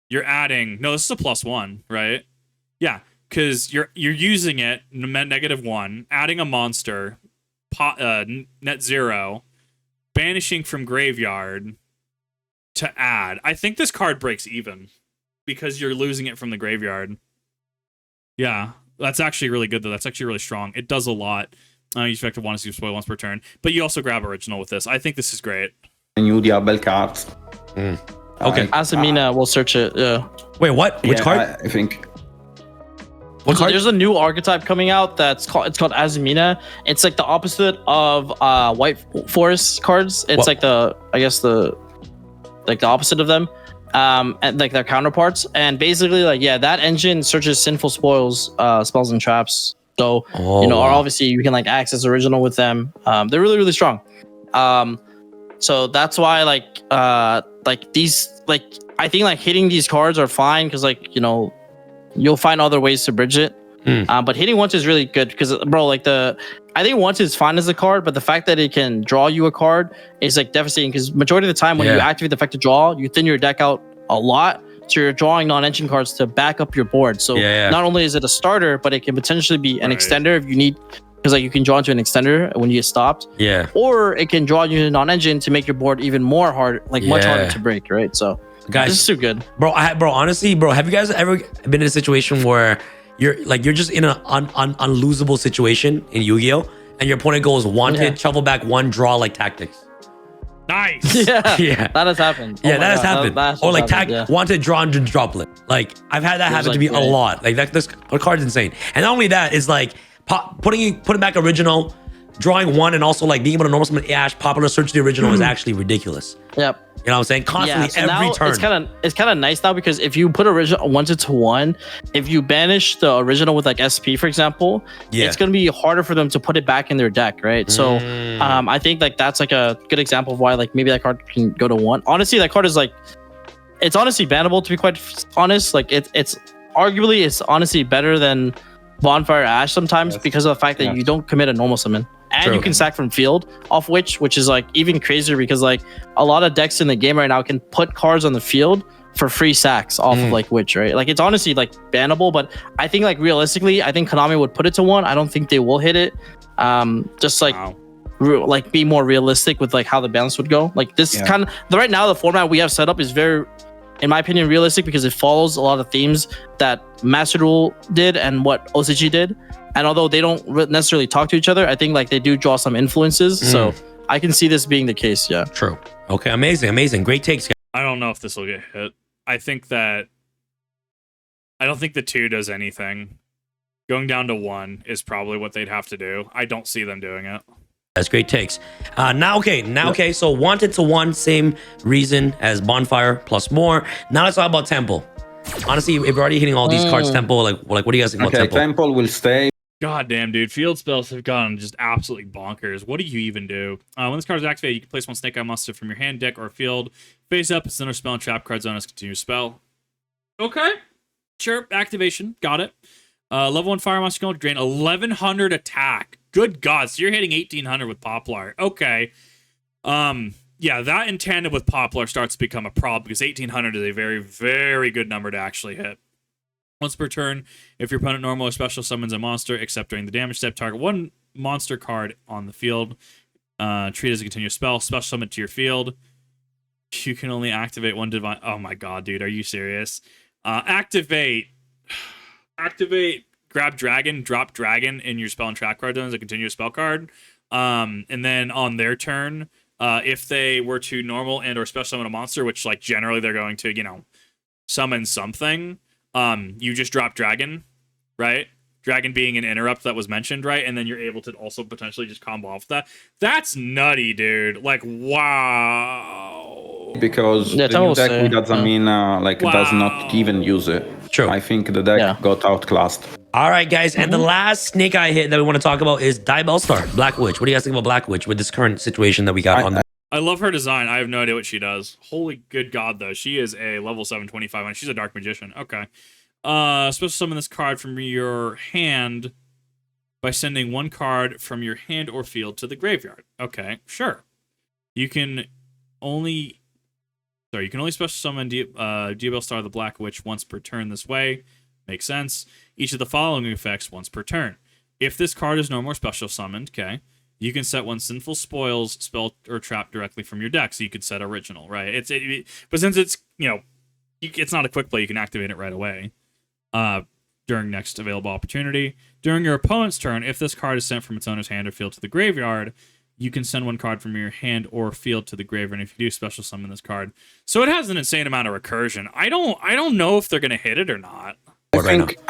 You're adding this is a +1, right? Yeah, because you're using it -1, adding a monster, net 0, banishing from graveyard to add. I think this card breaks even because you're losing it from the graveyard. Yeah, that's actually really good though. That's actually really strong. It does a lot. You expect to want to see spoil once per turn, but you also grab original with this. I think this is great. New Diablo cards. Okay. Asamina will search it. Yeah. Wait, what? Which card? I think. What So card? there's a new archetype coming out it's called Azumina. It's like the opposite of White Forest cards. It's like the opposite of them. And like their counterparts. And basically that engine searches sinful spells and traps. So obviously you can like access original with them. They're really, really strong. So that's why I think like hitting these cards are fine because you'll find other ways to bridge it. But hitting once is really good because I think once is fine as a card, but the fact that it can draw you a card is like devastating because majority of the time when you activate the effect to draw, you thin your deck out a lot. So you're drawing non-engine cards to back up your board. So not only is it a starter, but it can potentially be an extender if you need, because you can draw into an extender when you get stopped. Yeah. Or it can draw you a non-engine to make your board even more hard, much harder to break, right? So guys, this is too good. Honestly, have you guys ever been in a situation where you're just in an unlosable situation in Yu-Gi-Oh! And your opponent goes wanted, shuffle back 1, draw like tactics? Nice. Yeah. That has happened. That has happened. Or wanted, drawn to droplet. Like I've had that happen to me a lot. Like this card's insane. And not only that, is like putting back original, drawing 1, and also like being able to normal summon Ash, popular search the original is actually ridiculous. Yep. You know what I'm saying? Constantly so every now turn. It's kind of nice now because if you put original 1/1, if you banish the original with like SP, for example, it's gonna be harder for them to put it back in their deck, right? So I think that's like a good example of why maybe that card can go to 1. Honestly, that card is it's honestly bannable to be quite honest. It's arguably honestly better than Bonfire Ash sometimes because of the fact that you don't commit a normal summon. And you can sack from field, off which is even crazier because a lot of decks in the game right now can put cards on the field for free sacks off of Witch, right? It's honestly bannable, but I think realistically, I think Konami would put it to 1. I don't think they will hit it. Be more realistic with how the balance would go. This kind of right now the format we have set up is very, in my opinion, realistic because it follows a lot of themes that Master Duel did and what OCG did. And although they don't necessarily talk to each other, I think they do draw some influences. So I can see this being the case. Yeah. True. Okay. Amazing. Great takes, guys. I don't know if this will get hit. I don't think the 2 does anything. Going down to 1 is probably what they'd have to do. I don't see them doing it. That's great takes. Okay. So wanted to 1, same reason as Bonfire plus more. Now let's talk about Temple. Honestly, if we're already hitting all these cards, Temple, what do you guys think about Temple? Temple will stay. God damn, dude. Field spells have gone just absolutely bonkers. What do you even do? When this card is activated, you can place 1 Snake Eye Monster from your hand, deck, or field. Face up, it's another spell and trap card zone as continuous spell. Okay. Sure. Activation. Got it. Level 1 Fire Monster going to drain 1100 attack. Good God. So you're hitting 1800 with Poplar. Okay. Yeah, that in tandem with Poplar starts to become a problem because 1800 is a very, very good number to actually hit. Once per turn, if your opponent normal or special summons a monster, except during the damage step, target 1 monster card on the field. Treat it as a continuous spell. Special summon to your field. You can only activate 1 divine. Oh my God, dude, are you serious? Activate. Grab dragon, drop dragon in your spell and trap card zone as a continuous spell card. And then on their turn, if they were to normal and or special summon a monster, which generally they're going to, summon something. You just drop dragon, right? Dragon being an interrupt that was mentioned, right? And then you're able to also potentially just combo off that. That's nutty, dude. Wow. Because the new deck with Azamina does not even use it. True. I think the deck got outclassed. All right, guys. And the last Snake Eye hit that we want to talk about is Diabellstar, Black Witch. What do you guys think about Black Witch with this current situation that we got on? I love her design. I have no idea what she does. Holy good God, though. She is a level 725, and she's a Dark Magician. Okay. Special summon this card from your hand. by sending one card from your hand or field to the graveyard. Okay, sure. You can only special summon Diabell Star the Black Witch once per turn this way. Makes sense. Each of the following effects once per turn. If this card is no more special summoned, okay, you can set one Sinful Spoils spell or trap directly from your deck. So you could set original, right? But since it's, it's not a quick play, you can activate it right away. During next available opportunity. During your opponent's turn, if this card is sent from its owner's hand or field to the graveyard, you can send one card from your hand or field to the graveyard. And if you do, special summon this card. So it has an insane amount of recursion. I don't know if they're gonna hit it or not.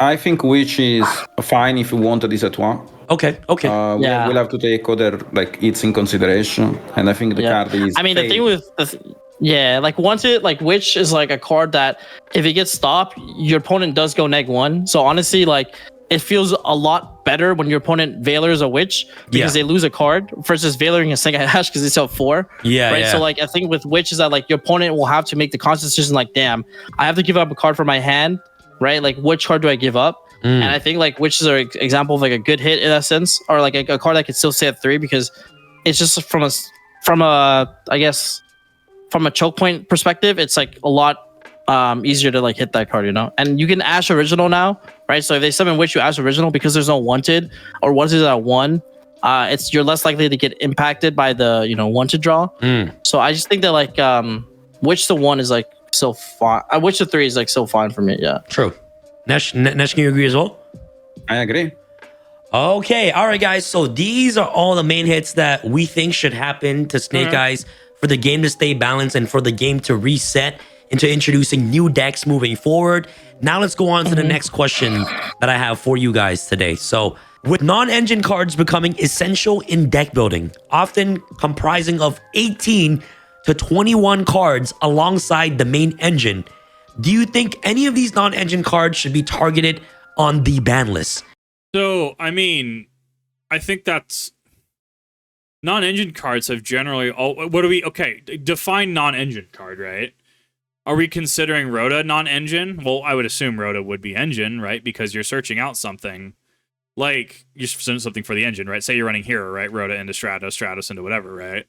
I think Witch is fine if you wanted this at one. Okay. Yeah. We'll have to take other hits in consideration, and I think the card is. I mean, the thing with Witch is like a card that if it gets stopped, your opponent does go -1. So honestly, it feels a lot better when your opponent Valors a Witch because they lose a card versus Valoring a Sega Hash because it's out 4. Yeah. Right. Yeah. So I think with Witch is that your opponent will have to make the conscious decision damn, I have to give up a card from my hand. Right, which card do I give up? And I think Witch is an example of a good hit in that sense, or a card that could still stay at 3 because it's just from a choke point perspective, it's a lot easier to hit that card, And you can Ash Original now, right? So if they summon Witch, you Ash Original because there's no Wanted or Wanted at 1. You're less likely to get impacted by the Wanted draw. So I just think that Witch to 1 is so fine. Witch to 3 is so fine for me. Yeah. True. Nesh, can you agree as well? I agree. Okay. All right, guys. So these are all the main hits that we think should happen to Snake Eyes for the game to stay balanced and for the game to reset into introducing new decks moving forward. Now let's go on to the next question that I have for you guys today. So with non-engine cards becoming essential in deck building, often comprising of 18 to 21 cards alongside the main engine, do you think any of these non-engine cards should be targeted on the ban list? So, I mean, I think that's... Non-engine cards have generally... define non-engine card, right? Are we considering Rhoda non-engine? Well, I would assume Rhoda would be engine, right? Because you're searching out something. You're searching something for the engine, right? Say you're running Hero, right? Rhoda into Stratos, Stratos into whatever, right?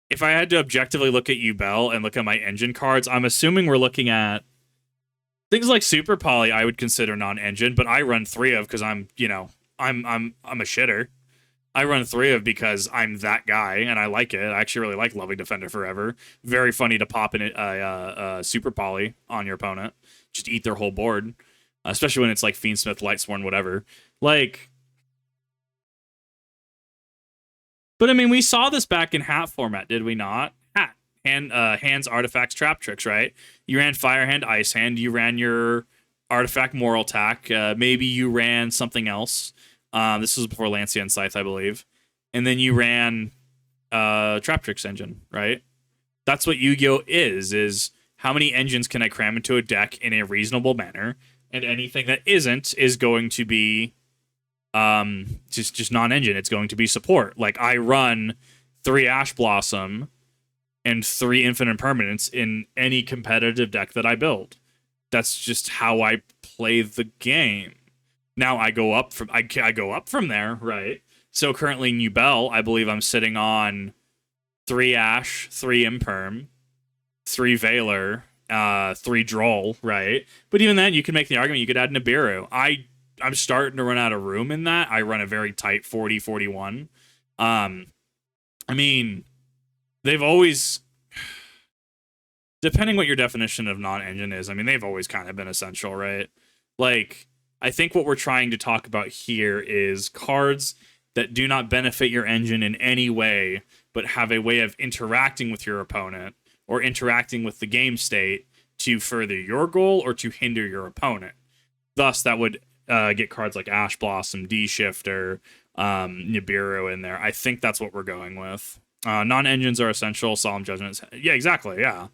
If I had to objectively look at Yubel and look at my engine cards, I'm assuming we're looking at things like Super Poly. I would consider non-engine, but I run 3 of because I'm a shitter. I run 3 of because I'm that guy and I like it. I actually really like Loving Defender Forever. Very funny to pop in Super Poly on your opponent, just eat their whole board, especially when it's Fiendsmith, Lightsworn, whatever. But I mean, we saw this back in Hat format, did we not? Hat. Hands, Artifacts, Trap Tricks, right? You ran Fire Hand, Ice Hand. You ran your Artifact, Moral Attack. Maybe you ran something else. This was before Lancia and Scythe, I believe. And then you ran Trap Tricks engine, right? That's what Yu-Gi-Oh! is how many engines can I cram into a deck in a reasonable manner? And anything that isn't is going to be... just non-engine. It's going to be support. I run 3 Ash Blossom and 3 Infinite Permanents in any competitive deck that I build. That's just how I play the game. Now I go up from there, right? So currently in Yubel, I believe I'm sitting on 3 Ash, 3 Imperm, 3 Valor, 3 Droll, right? But even then, you can make the argument you could add Nibiru. I'm starting to run out of room in that. I run a very tight 40-41. I mean, they've always, depending what your definition of non-engine is, I mean, they've always kind of been essential, right? I think what we're trying to talk about here is cards that do not benefit your engine in any way, but have a way of interacting with your opponent or interacting with the game state to further your goal or to hinder your opponent. Thus, that would get cards like Ash Blossom, D-Shifter, Nibiru in there. I think that's what we're going with. Non-engines are essential. Solemn Judgments. Yeah, exactly. Yeah.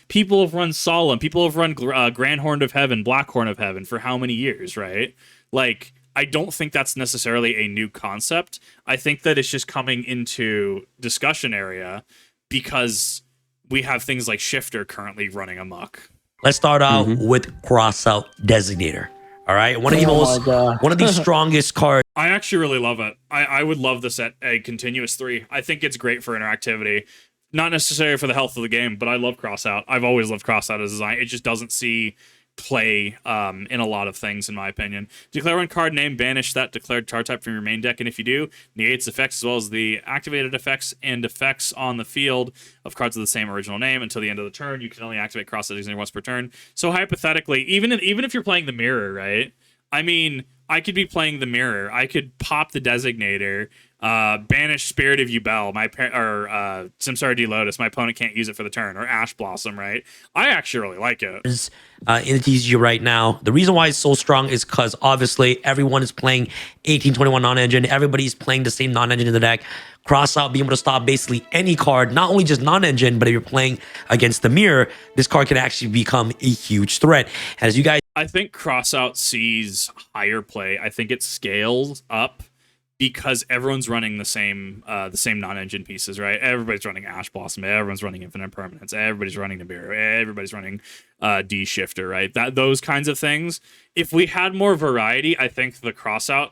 People have run Solemn. People have run Grand Horn of Heaven, Black Horn of Heaven for how many years, right? I don't think that's necessarily a new concept. I think that it's just coming into discussion area because we have things like Shifter currently running amok. Let's start out with Crossout Designator. All right, one of the Oh my God. one of the strongest cards. I actually really love it. I would love this at a continuous 3. I think it's great for interactivity. Not necessarily for the health of the game, but I love crossout. I've always loved crossout as design. It just doesn't see play in a lot of things, in my opinion. Declare one card name, banish that declared card type from your main deck, and if you do, negates effects as well as the activated effects and effects on the field of cards of the same original name until the end of the turn. You can only activate crossout designator once per turn. So hypothetically, even if you're playing the mirror, right? I mean, I could be playing the mirror. I could pop the designator, banish Spirit of Yubel, or Samsara D Lotus. My opponent can't use it for the turn, or Ash Blossom, right? I actually really like it. In TCG right now. The reason why it's so strong is because obviously everyone is playing 1821 non-engine. Everybody's playing the same non-engine in the deck. Crossout being able to stop basically any card, not only just non-engine, but if you're playing against the mirror, this card can actually become a huge threat. As you guys, I think crossout sees higher play. I think it scales up because everyone's running the same non-engine pieces, right? Everybody's running Ash Blossom, everyone's running Infinite Permanence, everybody's running Nibiru, everybody's running D Shifter, right? Those kinds of things. If we had more variety, I think the crossout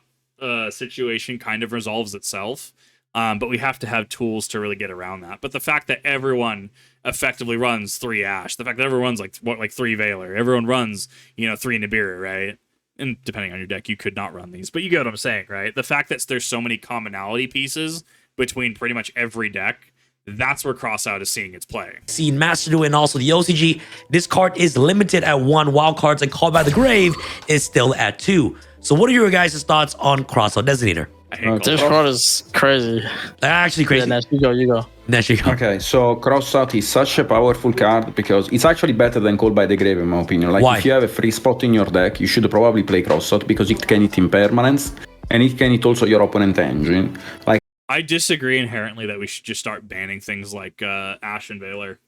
situation kind of resolves itself. But we have to have tools to really get around that. But the fact that everyone effectively runs 3 Ash, the fact that everyone runs like 3 Valor, everyone runs 3 Nibiru, right? And depending on your deck, you could not run these, but you get what I'm saying, right? The fact that there's so many commonality pieces between pretty much every deck, that's where crossout is seeing its play. seen Master Duel and also the OCG, this card is limited at 1, while cards like Call by the Grave is still at 2. So what are your guys' thoughts on Crossout Designator? I hate This card is crazy. Actually crazy. Yeah, Nash, you go. Nash, you go. Okay, so Crossout is such a powerful card because it's actually better than Call by the Grave in my opinion. Like Why? if you have a free spot in your deck, you should probably play Crossout because it can hit impermanence and it can hit also your opponent engine. Like I disagree inherently that we should just start banning things like Ash and Valor.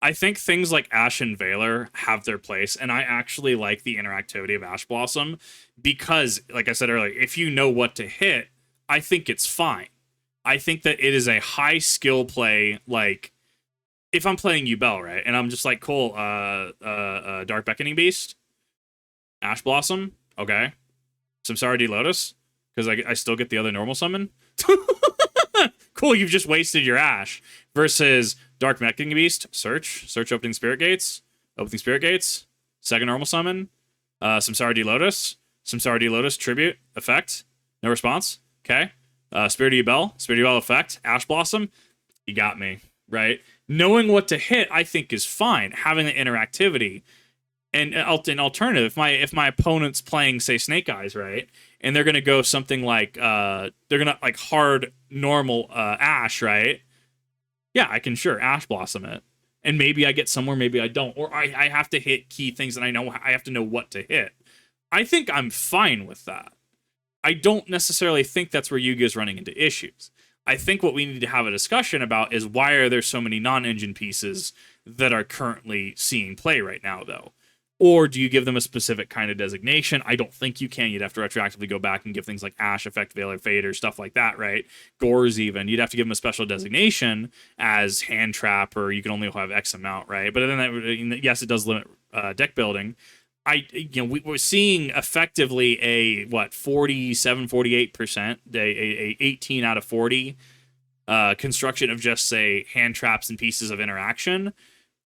I think things like Ash and Valor have their place, and I actually like the interactivity of Ash Blossom because, like I said earlier, if you know what to hit, I think it's fine. I think that it is a high skill play. Like, if I'm playing Yubel, right, and I'm just like, cool, Dark Beckoning Beast, Ash Blossom, okay, Samsara D Lotus, because I still get the other normal summon. Cool, you've just wasted your Ash. Versus Dark Beckoning Beast, search opening Spirit Gates, second normal summon, Samsara D Lotus, tribute, effect, no response. Okay. Spirit of Yubel effect, Ash Blossom, you got me, right? Knowing what to hit, I think, is fine. Having the interactivity. And an alternative, if my opponent's playing, say, Snake Eyes, right? And they're gonna go something like they're gonna like hard normal Ash, right? Yeah, I can sure Ash Blossom it. And maybe I get somewhere, maybe I don't. Or I have to hit key things and I have to know what to hit. I think I'm fine with that. I don't necessarily think that's where Yu-Gi-Oh! Is running into issues. I think what we need to have a discussion about is why are there so many non-engine pieces that are currently seeing play right now, though? Or do you give them a specific kind of designation? I don't think you can. You'd have to retroactively go back and give things like Ash, Effect, Valor, Fader, stuff like that, right? Gores even. You'd have to give them a special designation as Hand Trap, or you can only have X amount, right? But then yes, it does limit deck building. We're seeing effectively a 48%, a 18 out of 40 construction of just, say, hand traps and pieces of interaction.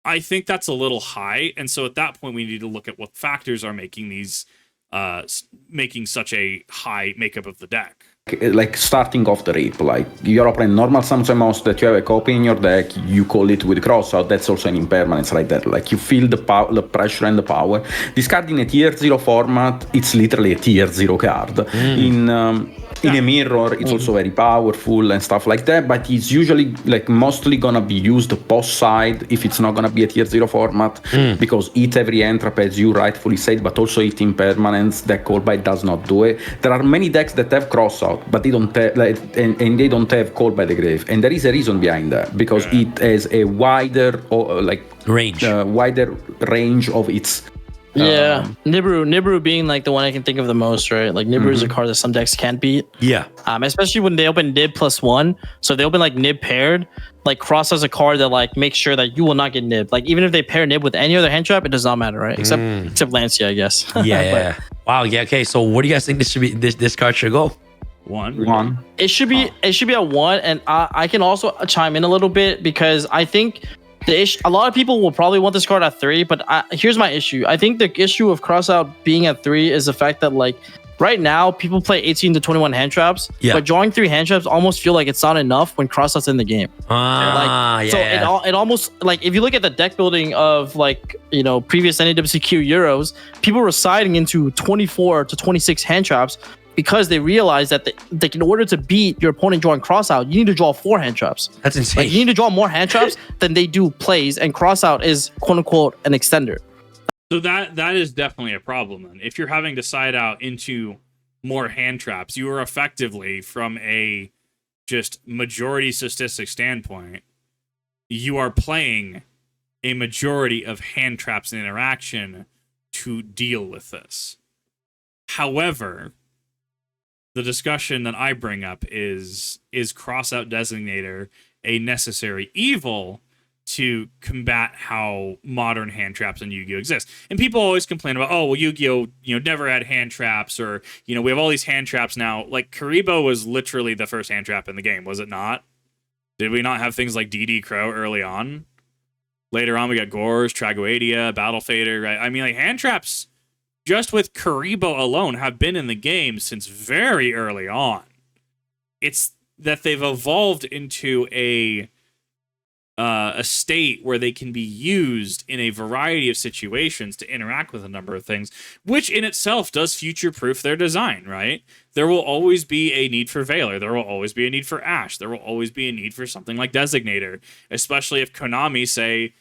I think that's a little high, and so at that point we need to look at what factors are making these making such a high makeup of the deck. Like starting off the rip, like you're playing normal Samurai Mouse that you have a copy in your deck, you call it with Crossout, that's also an impermanence right there. Like you feel the pressure and the power. This card in a tier 0 format, it's literally a tier 0 card. In a mirror, it's also very powerful and stuff like that, but it's usually like mostly gonna be used post side if it's not gonna be a tier 0 format, because eat every entrap, as you rightfully said, but also eat impermanence that Call by does not do it. There are many decks that have Crossout, but they don't have, and they don't have Call by the Grave, and there is a reason behind that, because it has a wider wider range of its. Yeah, Nibiru being like the one I can think of the most, right? Like Nibiru is a card that some decks can't beat. Yeah. Especially when they open Nib +1. So if they open like Nib paired, like Cross has a card that like makes sure that you will not get Nib. Like even if they pair Nib with any other hand trap, it does not matter, right? Except Lancia, I guess. Yeah. Wow. Yeah. Okay. So what do you guys think this should be? This card should go? One. It should be a 1, and I can also chime in a little bit because I think a lot of people will probably want this card at 3, but here's my issue. I think the issue of Crossout being at 3 is the fact that like right now people play 18 to 21 hand traps, but drawing 3 hand traps almost feel like it's not enough when Crossout's in the game. It almost like if you look at the deck building of like previous NAWCQ Euros, people were siding into 24 to 26 hand traps because they realized that in order to beat your opponent drawing Crossout, you need to draw 4 hand traps. That's insane. Like you need to draw more hand traps than they do plays, and Crossout is quote unquote an extender. So that is definitely a problem. Then, if you're having to side out into more hand traps, you are effectively, from a just majority statistic standpoint, you are playing a majority of hand traps in interaction to deal with this. However, the discussion that I bring up is Crossout Designator a necessary evil to combat how modern hand traps in Yu-Gi-Oh exist? And people always complain about, oh, well, Yu-Gi-Oh, never had hand traps, or, we have all these hand traps now. Like, Karibo was literally the first hand trap in the game, was it not? Did we not have things like DD Crow early on? Later on, we got Gores, Tragoedia, Battle Fader, right? I mean, like, hand traps, just with Karibo alone, have been in the game since very early on. It's that they've evolved into a state where they can be used in a variety of situations to interact with a number of things, which in itself does future-proof their design, right? There will always be a need for Valor. There will always be a need for Ash. There will always be a need for something like Designator, especially if Konami, say,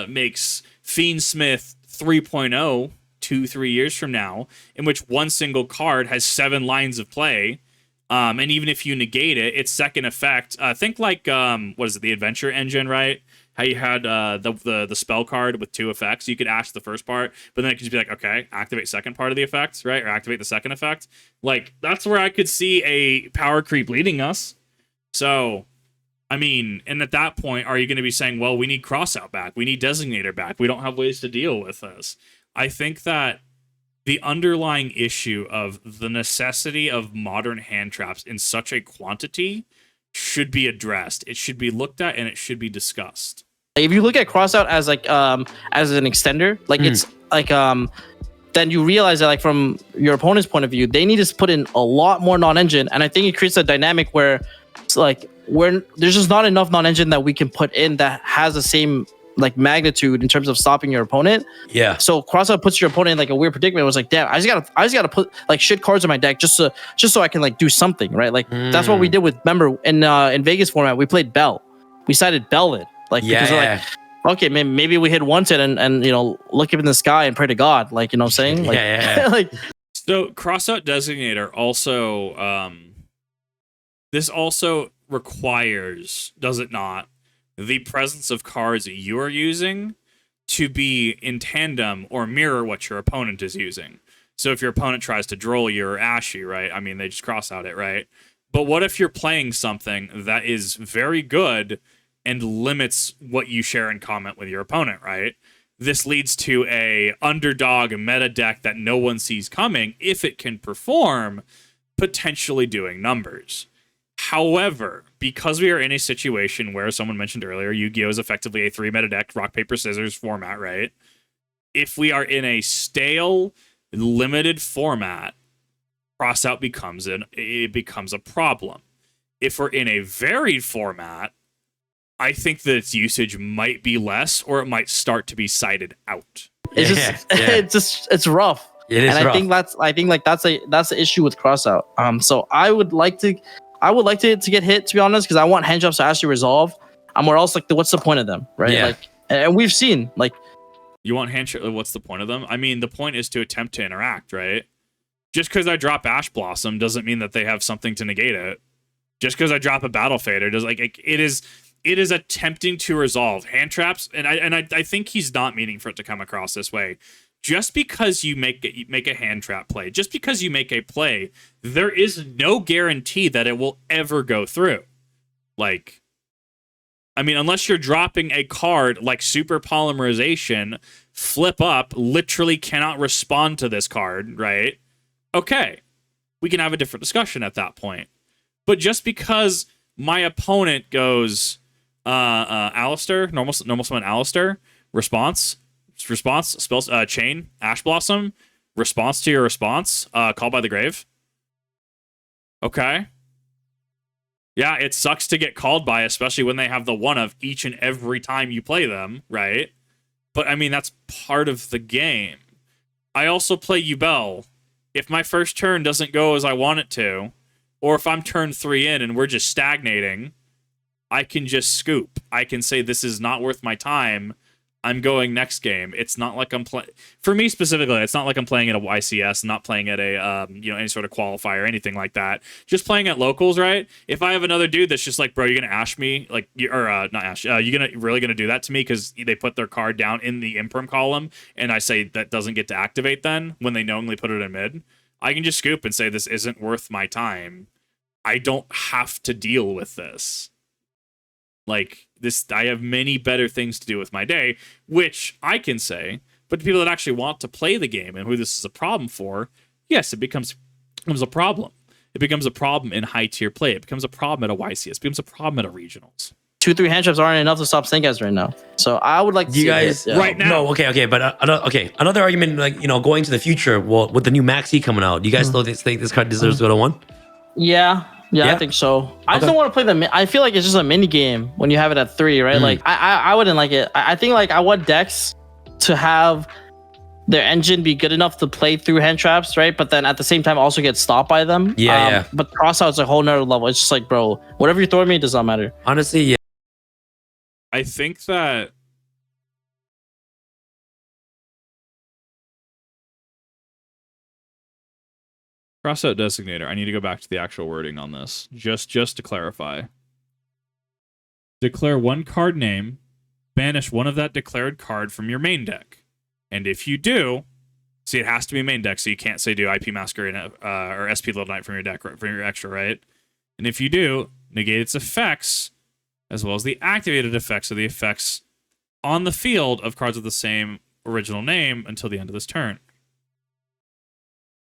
makes Fiendsmith 3.0 2-3 years from now, in which one single card has 7 lines of play. And even if you negate it, its second effect, think like, what is it, the Adventure Engine, right? How you had the spell card with 2 effects. You could ash the first part, but then it could just be like, okay, activate second part of the effect, right? Or activate the second effect. Like, that's where I could see a power creep leading us. So, I mean, and at that point, are you going to be saying, well, we need Crossout back, we need Designator back, we don't have ways to deal with this? I think that the underlying issue of the necessity of modern hand traps in such a quantity should be addressed. It should be looked at and it should be discussed. If you look at Crossout as like as an extender, like it's like then you realize that like from your opponent's point of view, they need to put in a lot more non-engine, and I think it creates a dynamic where it's like there's just not enough non-engine that we can put in that has the same like magnitude in terms of stopping your opponent. Yeah. So Crossout puts your opponent in like a weird predicament. It was like, damn, I just gotta put like shit cards in my deck just so I can like do something, right? Like that's what we did with, remember in Vegas format, we played Bell. We sided Bell in. Like because we're like, okay, maybe we hit once it and look up in the sky and pray to God. Like, you know what I'm saying? Like, like so Crossout Designator also this also requires, does it not, the presence of cards you are using to be in tandem or mirror what your opponent is using. So if your opponent tries to droll you or ash you, right? I mean, they just cross out it, right? But what if you're playing something that is very good and limits what you share in common with your opponent, right? This leads to a underdog meta deck that no one sees coming, if it can perform, potentially doing numbers. However, because we are in a situation where someone mentioned earlier, Yu-Gi-Oh! Is effectively a 3 meta deck, rock, paper, scissors format, right? If we are in a stale, limited format, Crossout becomes a problem. If we're in a varied format, I think that its usage might be less, or it might start to be sided out. It's rough. It is and rough. I think that's the issue with Crossout. So I would like to get hit, to be honest, because I want hand drops to actually resolve. Or else, like, what's the point of them, right? Yeah. Like, and we've seen, like, you want hand drops. What's the point of them? I mean, the point is to attempt to interact, right? Just because I drop Ash Blossom doesn't mean that they have something to negate it. Just because I drop a Battle Fader does, like, it is attempting to resolve hand traps, and I think he's not meaning for it to come across this way. Just because you make a hand trap play, just because you make a play, there is no guarantee that it will ever go through. Like, I mean, unless you're dropping a card like Super Polymerization flip up, literally cannot respond to this card, right? Okay, we can have a different discussion at that point. But just because my opponent goes Alistair, normal summon Alistair, response, spells chain, Ash Blossom, response to your response, Call by the Grave. Okay. Yeah, it sucks to get called by, especially when they have the one of each and every time you play them, right? But I mean, that's part of the game. I also play Yubel. If my first turn doesn't go as I want it to, or if I'm turn 3 in and we're just stagnating, I can just scoop. I can say this is not worth my time. I'm going next game. It's not like I'm playing. For me specifically, it's not like I'm playing at a YCS, not playing at a any sort of qualifier or anything like that. Just playing at locals, right? If I have another dude that's just like, bro, you're gonna ash me, like, or not ash, you're really gonna do that to me because they put their card down in the imperm column, and I say that doesn't get to activate then when they knowingly put it in mid. I can just scoop and say this isn't worth my time. I don't have to deal with this. Like, this, I have many better things to do with my day, which I can say, but the people that actually want to play the game and who this is a problem for, yes, it becomes a problem. It becomes a problem in high tier play. It becomes a problem at a YCS. It becomes a problem at a regionals. 2-3 hand traps aren't enough to stop Snake Eyes right now. So I would like to see guys it, right now. No, okay, but another argument, like, you know, going to the future. Well, with the new Maxi coming out, do you guys still think this card deserves to go to 1? Yeah, I think so. I just don't want to play I feel like it's just a mini game when you have it at 3, right? Like I wouldn't like it. I think like I want decks to have their engine be good enough to play through hand traps, right? But then at the same time also get stopped by them. Yeah. But crossout's a whole nother level. It's just like, bro, whatever you throw at me does not matter. Honestly, yeah. I think that crossout designator. I need to go back to the actual wording on this. Just to clarify. Declare one card name, banish one of that declared card from your main deck. And if you do, see, it has to be main deck, so you can't say do IP Masquerade or SP Little Knight from your deck, from your extra, right? And if you do, negate its effects, as well as the activated effects of the effects on the field of cards with the same original name until the end of this turn.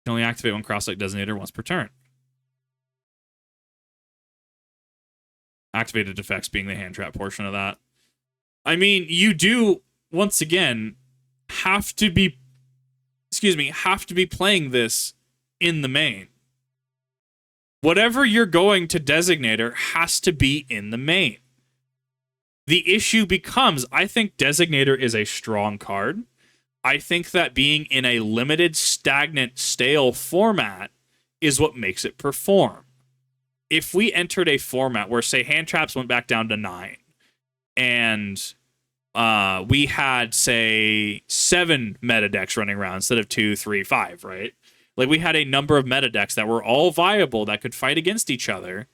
You can only activate one cross-site designator once per turn. Activated effects being the hand trap portion of that. I mean, you do, once again, have to be playing this in the main. Whatever you're going to designator has to be in the main. The issue becomes, I think designator is a strong card. I think that being in a limited, stagnant, stale format is what makes it perform. If we entered a format where, say, hand traps went back down to 9, and we had, say, 7 meta decks running around instead of 2, 3, 5, right? Like, we had a number of meta decks that were all viable that could fight against each other.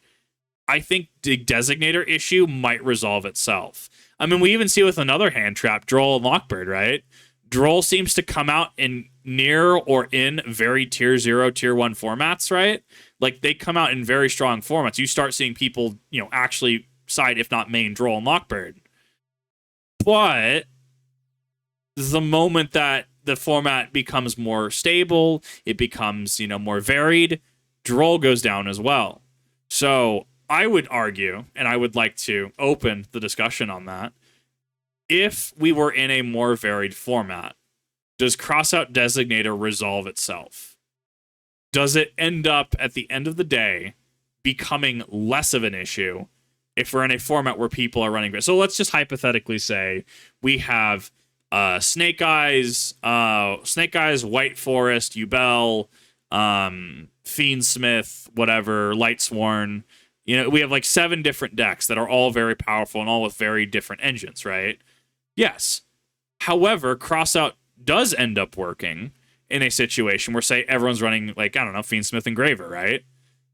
I think the designator issue might resolve itself. I mean, we even see with another hand trap, Droll and Lockbird, right? Droll seems to come out in near or in very tier 0, tier 1 formats, right? Like, they come out in very strong formats. You start seeing people, actually side, if not main, Droll and Lockbird. But the moment that the format becomes more stable, it becomes, more varied, Droll goes down as well. So I would argue, and I would like to open the discussion on that, if we were in a more varied format, does crossout designator resolve itself? Does it end up, at the end of the day, becoming less of an issue if we're in a format where people are running? So let's just hypothetically say we have Snake Eyes, White Forest, Yubel, Fiendsmith, whatever, Lightsworn. We have like 7 different decks that are all very powerful and all with very different engines, right? Yes. However, crossout does end up working in a situation where, say, everyone's running, like, I don't know, Fiendsmith Engraver, right?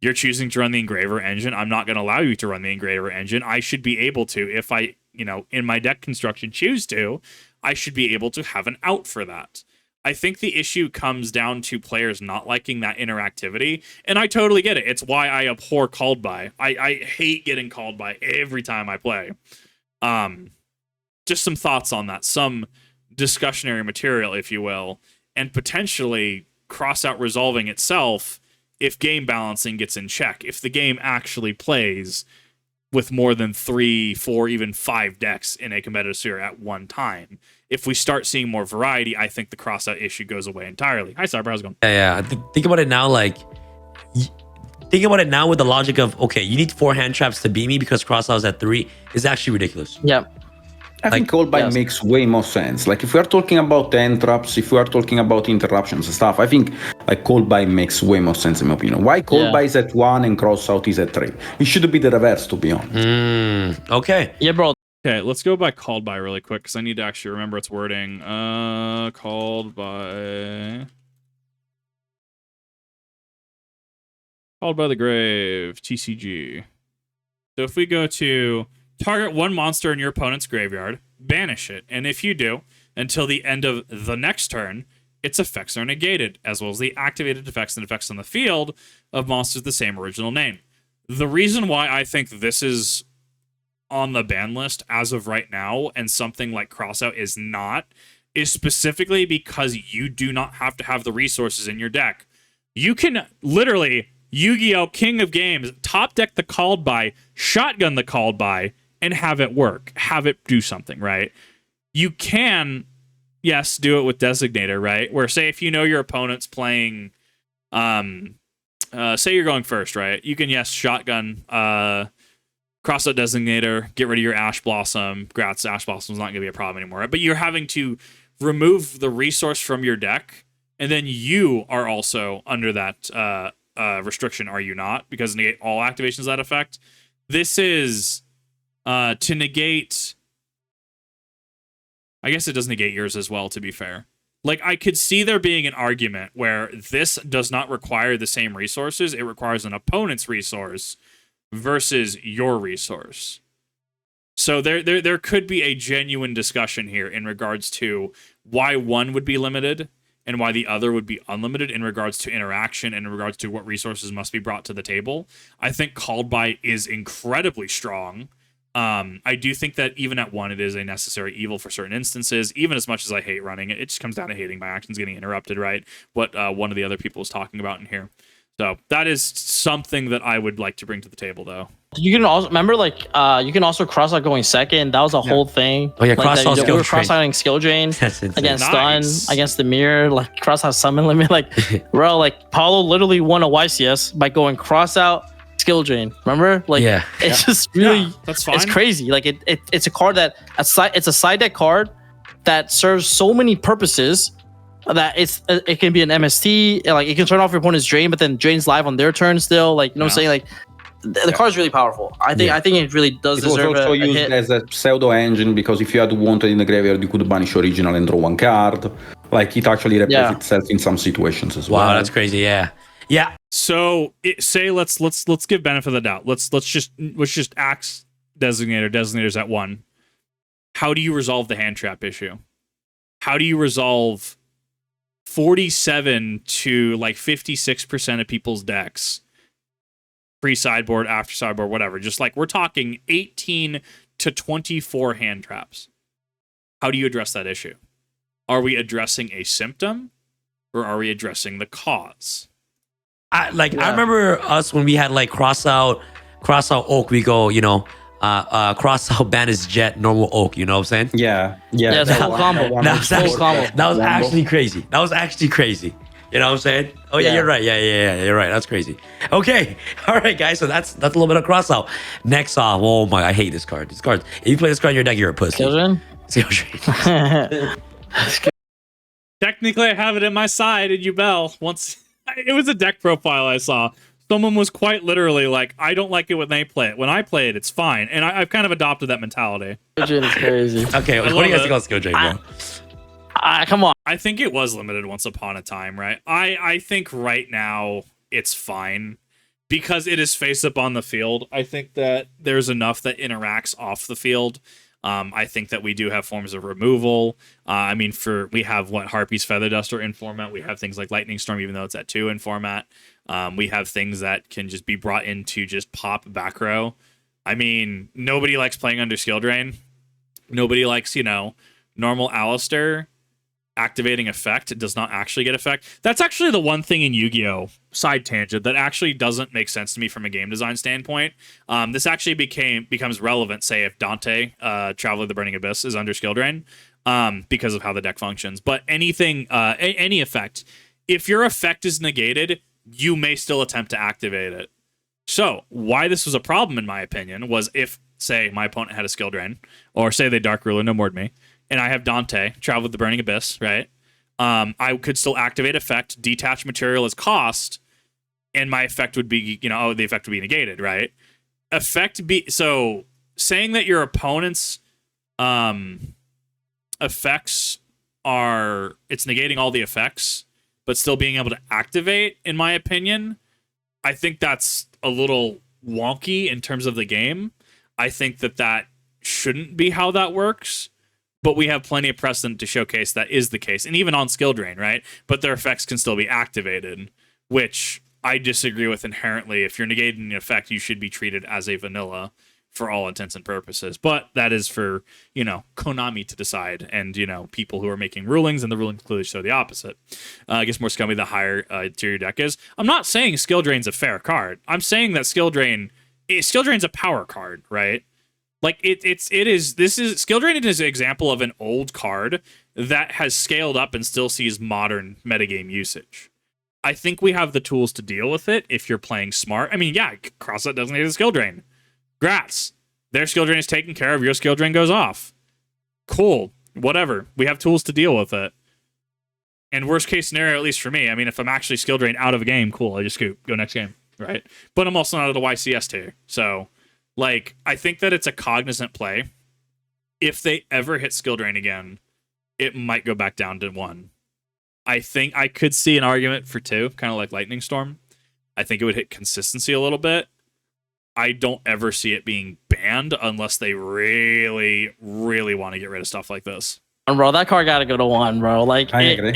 You're choosing to run the Engraver engine. I'm not going to allow you to run the Engraver engine. I should be able to, if I, in my deck construction choose to, I should be able to have an out for that. I think the issue comes down to players not liking that interactivity, and I totally get it. It's why I abhor called by. I hate getting called by every time I play. Just some thoughts on that. Some discussionary material, if you will, and potentially cross out resolving itself if game balancing gets in check. If the game actually plays with more than 3, 4, even 5 decks in a competitive sphere at one time. If we start seeing more variety, I think the crossout issue goes away entirely. Hi, Cyber, how's it going? Yeah. Think about it now, like, think about it now with the logic of, okay, you need 4 hand traps to beat me because crossout is at 3 is actually ridiculous. Yeah. I think call by makes way more sense. Like if we are talking about end traps, if we are talking about interruptions and stuff, I think like call by makes way more sense in my opinion. Why call by is at 1 and cross out is at 3? It should be the reverse, to be honest. Okay. Yeah, bro. Okay, let's go by called by really quick because I need to actually remember its wording. Called by the grave, TCG. So if we go to target 1 monster in your opponent's graveyard, banish it, and if you do, until the end of the next turn, its effects are negated, as well as the activated effects and effects on the field of monsters with the same original name. The reason why I think this is on the ban list as of right now, and something like crossout is not, is specifically because you do not have to have the resources in your deck. You can literally Yu-Gi-Oh! King of Games top deck the called by, shotgun the called by, and have it work, have it do something, right? You can, yes, do it with Designator, right? Where say if you know your opponent's playing, say you're going first, right? You can, yes, shotgun, crossout Designator, get rid of your Ash Blossom. Grats, Ash Blossom's not going to be a problem anymore, right? But you're having to remove the resource from your deck, and then you are also under that restriction, are you not? Because negate all activations of that effect. This is to negate, I guess it does negate yours as well, to be fair. Like, I could see there being an argument where this does not require the same resources. It requires an opponent's resource versus your resource. So there could be a genuine discussion here in regards to why one would be limited and why the other would be unlimited in regards to interaction and in regards to what resources must be brought to the table. I think called by is incredibly strong. I do think that even at 1, it is a necessary evil for certain instances. Even as much as I hate running it, it just comes down to hating my actions getting interrupted, right? What one of the other people was talking about in here. So that is something that I would like to bring to the table, though. You can also remember, like, you can also cross out going second. That was a whole thing. Oh yeah, like cross out we skill were drain. cross outing skill drain That's insane. against Nice. stun, against the mirror, like cross out summon limit. Like, bro, like Paulo literally won a YCS by going cross out skill drain. Remember? Like, it's just really, that's fine. it's crazy. Like it's a card that it's a side deck card that serves so many purposes. That it can be an MST, like it can turn off your opponent's drain, but then drains live on their turn still. Like, you know what I'm saying? Like the card's really powerful. I think it really does It was deserve also a used hit. as a pseudo engine because if you had wanted in the graveyard, you could banish original and draw 1 card. Like it actually replaces itself in some situations as well. Wow, that's crazy. Yeah. So let's give benefit of the doubt. Let's just axe designators at 1. How do you resolve the hand trap issue? How do you resolve 47 to like 56% of people's decks, pre-sideboard, after sideboard, whatever, just like we're talking 18 to 24 hand traps? How do you address that issue? Are we addressing a symptom or are we addressing the cause? I remember us when we had like cross out oak, we go, cross out Banis Jet, normal oak, you know what I'm saying? Yeah. It's a full combo. That was actually crazy. You know what I'm saying? Oh yeah, you're right. Yeah, you're right. That's crazy. Okay. All right, guys. So that's a little bit of cross out. Next off, oh my, I hate this card. This card. If you play this card in your deck, you're a pussy. Children? Technically, I have it in my side, and you bell. Once it was a deck profile I saw. Someone was quite literally like, I don't like it when they play it. When I play it, it's fine. And I've kind of adopted that mentality. Children is crazy. Okay, what do you guys think about skill drain, bro? Come on. I think it was limited once upon a time, right? I think right now it's fine because it is face up on the field. I think that there's enough that interacts off the field. I think that we do have forms of removal. We have Harpy's Feather Duster in format. We have things like Lightning Storm, even though it's at 2 in format. We have things that can just be brought in to just pop back row. I mean, nobody likes playing under skill drain. Nobody likes, normal Alistair activating effect does not actually get effect. That's actually the one thing in Yu-Gi-Oh! Side tangent that actually doesn't make sense to me from a game design standpoint. This actually becomes relevant, say, if Dante, Traveler of the Burning Abyss, is under skill drain, because of how the deck functions. But anything, any effect, if your effect is negated, you may still attempt to activate it. So why this was a problem, in my opinion, was if, say, my opponent had a skill drain, or say they Dark Ruler no more'd me, and I have Dante, Travel with the Burning Abyss, right? I could still activate effect, detach material as cost, and my effect would be, the effect would be negated, right? So saying that your opponent's effects it's negating all the effects, but still being able to activate, in my opinion, I think that's a little wonky in terms of the game. I think that shouldn't be how that works. But we have plenty of precedent to showcase that is the case. And even on skill drain, right? But their effects can still be activated, which I disagree with inherently. If you're negating an effect, you should be treated as a vanilla for all intents and purposes. But that is for, Konami to decide, and, people who are making rulings, and the rulings clearly show the opposite. I guess more scummy the higher tier your deck is. I'm not saying skill drain's a fair card. I'm saying that skill drain's a power card, right? Like skill drain is an example of an old card that has scaled up and still sees modern metagame usage. I think we have the tools to deal with it if you're playing smart. I mean, yeah, Crossout doesn't need a skill drain. Grats. Their skill drain is taken care of, your skill drain goes off. Cool. Whatever. We have tools to deal with it. And worst case scenario, at least for me, I mean, if I'm actually skill drained out of a game, cool, I just scoop, go next game. Right? But I'm also not at a YCS tier. So I think that it's a cognizant play. If they ever hit skill drain again, it might go back down to 1. I think I could see an argument for 2, kind of like Lightning Storm. I think it would hit consistency a little bit. I don't ever see it being banned unless they really, really want to get rid of stuff like this. Bro, that card gotta go to 1, bro. Like, I agree.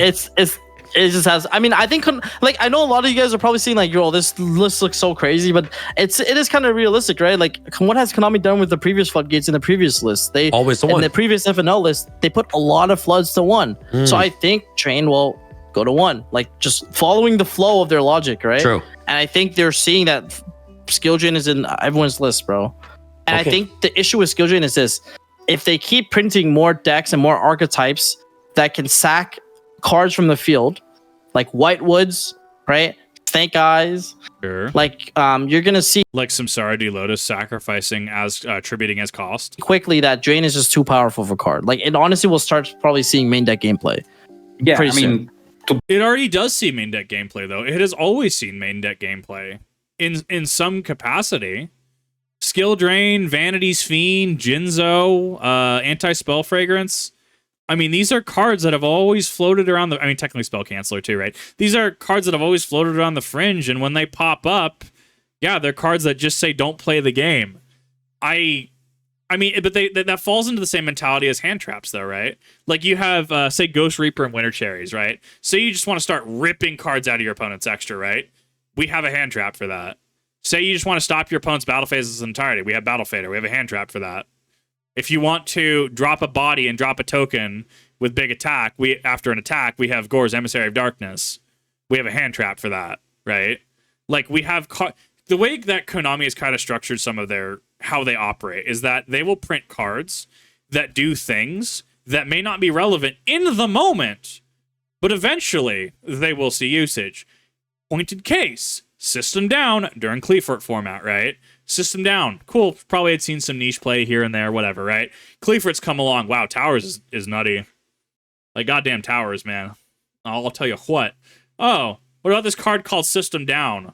It just has. I mean, I think I know a lot of you guys are probably saying like, "Yo, this list looks so crazy," but it is kind of realistic, right? Like, what has Konami done with the previous floodgates in the previous list? They always to 1. In the previous FNL list, they put a lot of floods to 1. So I think Train will go to 1, like just following the flow of their logic, right? True. And I think they're seeing that skill drain is in everyone's list, bro. And I think the issue with skill drain is this: if they keep printing more decks and more archetypes that can sack cards from the field, like White Woods, right? Snake Eyes. Sure. Like, you're gonna see Like Samsara D Lotus sacrificing as attributing as cost. quickly that Drain is just too powerful of a card. Like, it honestly will start probably seeing main deck gameplay. Yeah, pretty I mean, It already does see main deck gameplay, though. It has always seen main deck gameplay in some capacity. Skill Drain, Vanity's Fiend, Jinzo, Anti-Spell Fragrance. I mean, these are cards that have always floated around the... I mean, technically Spell Canceller too, right? These are cards that have always floated around the fringe, and when they pop up, yeah, they're cards that just say, don't play the game. I mean, but that falls into the same mentality as hand traps, though, right? Like, you have, say, Ghost Reaper and Winter Cherries, right? Say you just want to start ripping cards out of your opponent's extra, right? We have a hand trap for that. Say you just want to stop your opponent's battle phases entirely. We have Battle Fader. We have a hand trap for that. If you want to drop a body and drop a token with big attack, after an attack, we have Gore's Emissary of Darkness. We have a hand trap for that, right? Like, we have... the way that Konami has kind of structured some of how they operate is that they will print cards that do things that may not be relevant in the moment, but eventually they will see usage. Pointed case, System Down during Cleefort format, right? System Down, cool. Probably had seen some niche play here and there, whatever, right? Cleefort's come along. Wow, Towers is nutty. Like, goddamn Towers, man. I'll tell you what. Oh, what about this card called System Down?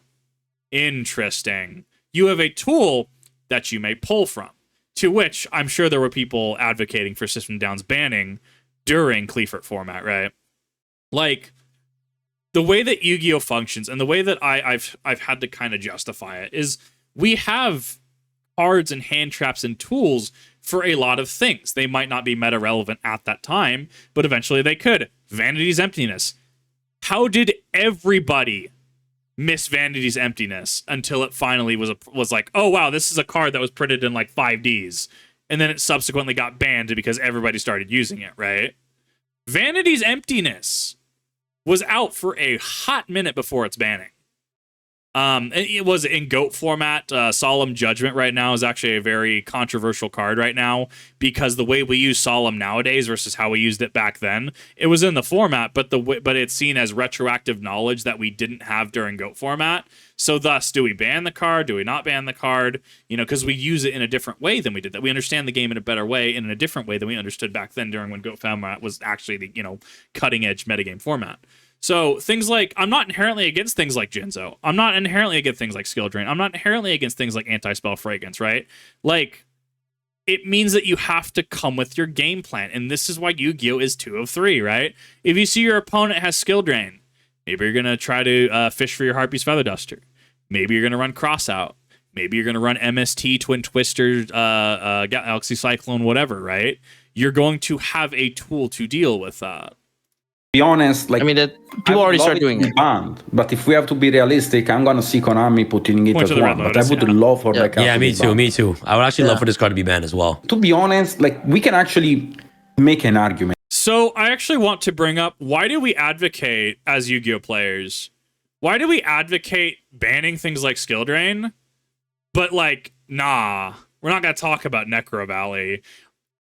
Interesting. You have a tool that you may pull from, to which I'm sure there were people advocating for System Down's banning during Cleefort format, right? Like, the way that Yu-Gi-Oh! Functions and the way that I've had to kind of justify it is we have cards and hand traps and tools for a lot of things. They might not be meta relevant at that time, but eventually they could. Vanity's Emptiness. How did everybody miss Vanity's Emptiness until it finally was like, oh wow, this is a card that was printed in like 5Ds and then it subsequently got banned because everybody started using it, right? Vanity's Emptiness was out for a hot minute before its banning. It was in GOAT format. Solemn Judgment right now is actually a very controversial card right now because the way we use Solemn nowadays versus how we used it back then, it was in the format, but it's seen as retroactive knowledge that we didn't have during GOAT format. So thus, do we ban the card? Do we not ban the card? You know, because we use it in a different way than we did that. We understand the game in a better way and in a different way than we understood back then during when GOAT format was actually the, you know, cutting edge metagame format. So things like, I'm not inherently against things like Jinzo. I'm not inherently against things like Skill Drain. I'm not inherently against things like Anti-Spell Fragrance, right? Like, it means that you have to come with your game plan. And this is why Yu-Gi-Oh! Is 2 of 3, right? If you see your opponent has Skill Drain, maybe you're going to try to fish for your Harpy's Feather Duster. Maybe you're going to run Cross Out. Maybe you're going to run MST, Twin Twister, Galaxy Cyclone, whatever, right? You're going to have a tool to deal with Be honest, like I mean, people already start doing it. Banned, but if we have to be realistic, I'm gonna see Konami putting it Point as to the one. Red But I Lotus, would yeah. love for that card Yeah, to me be too. banned. Me too. I would actually love for this card to be banned as well. To be honest, like we can actually make an argument. So I actually want to bring up, why do we advocate as Yu-Gi-Oh players? Why do we advocate banning things like Skill Drain? But like, nah, we're not gonna talk about Necro Valley.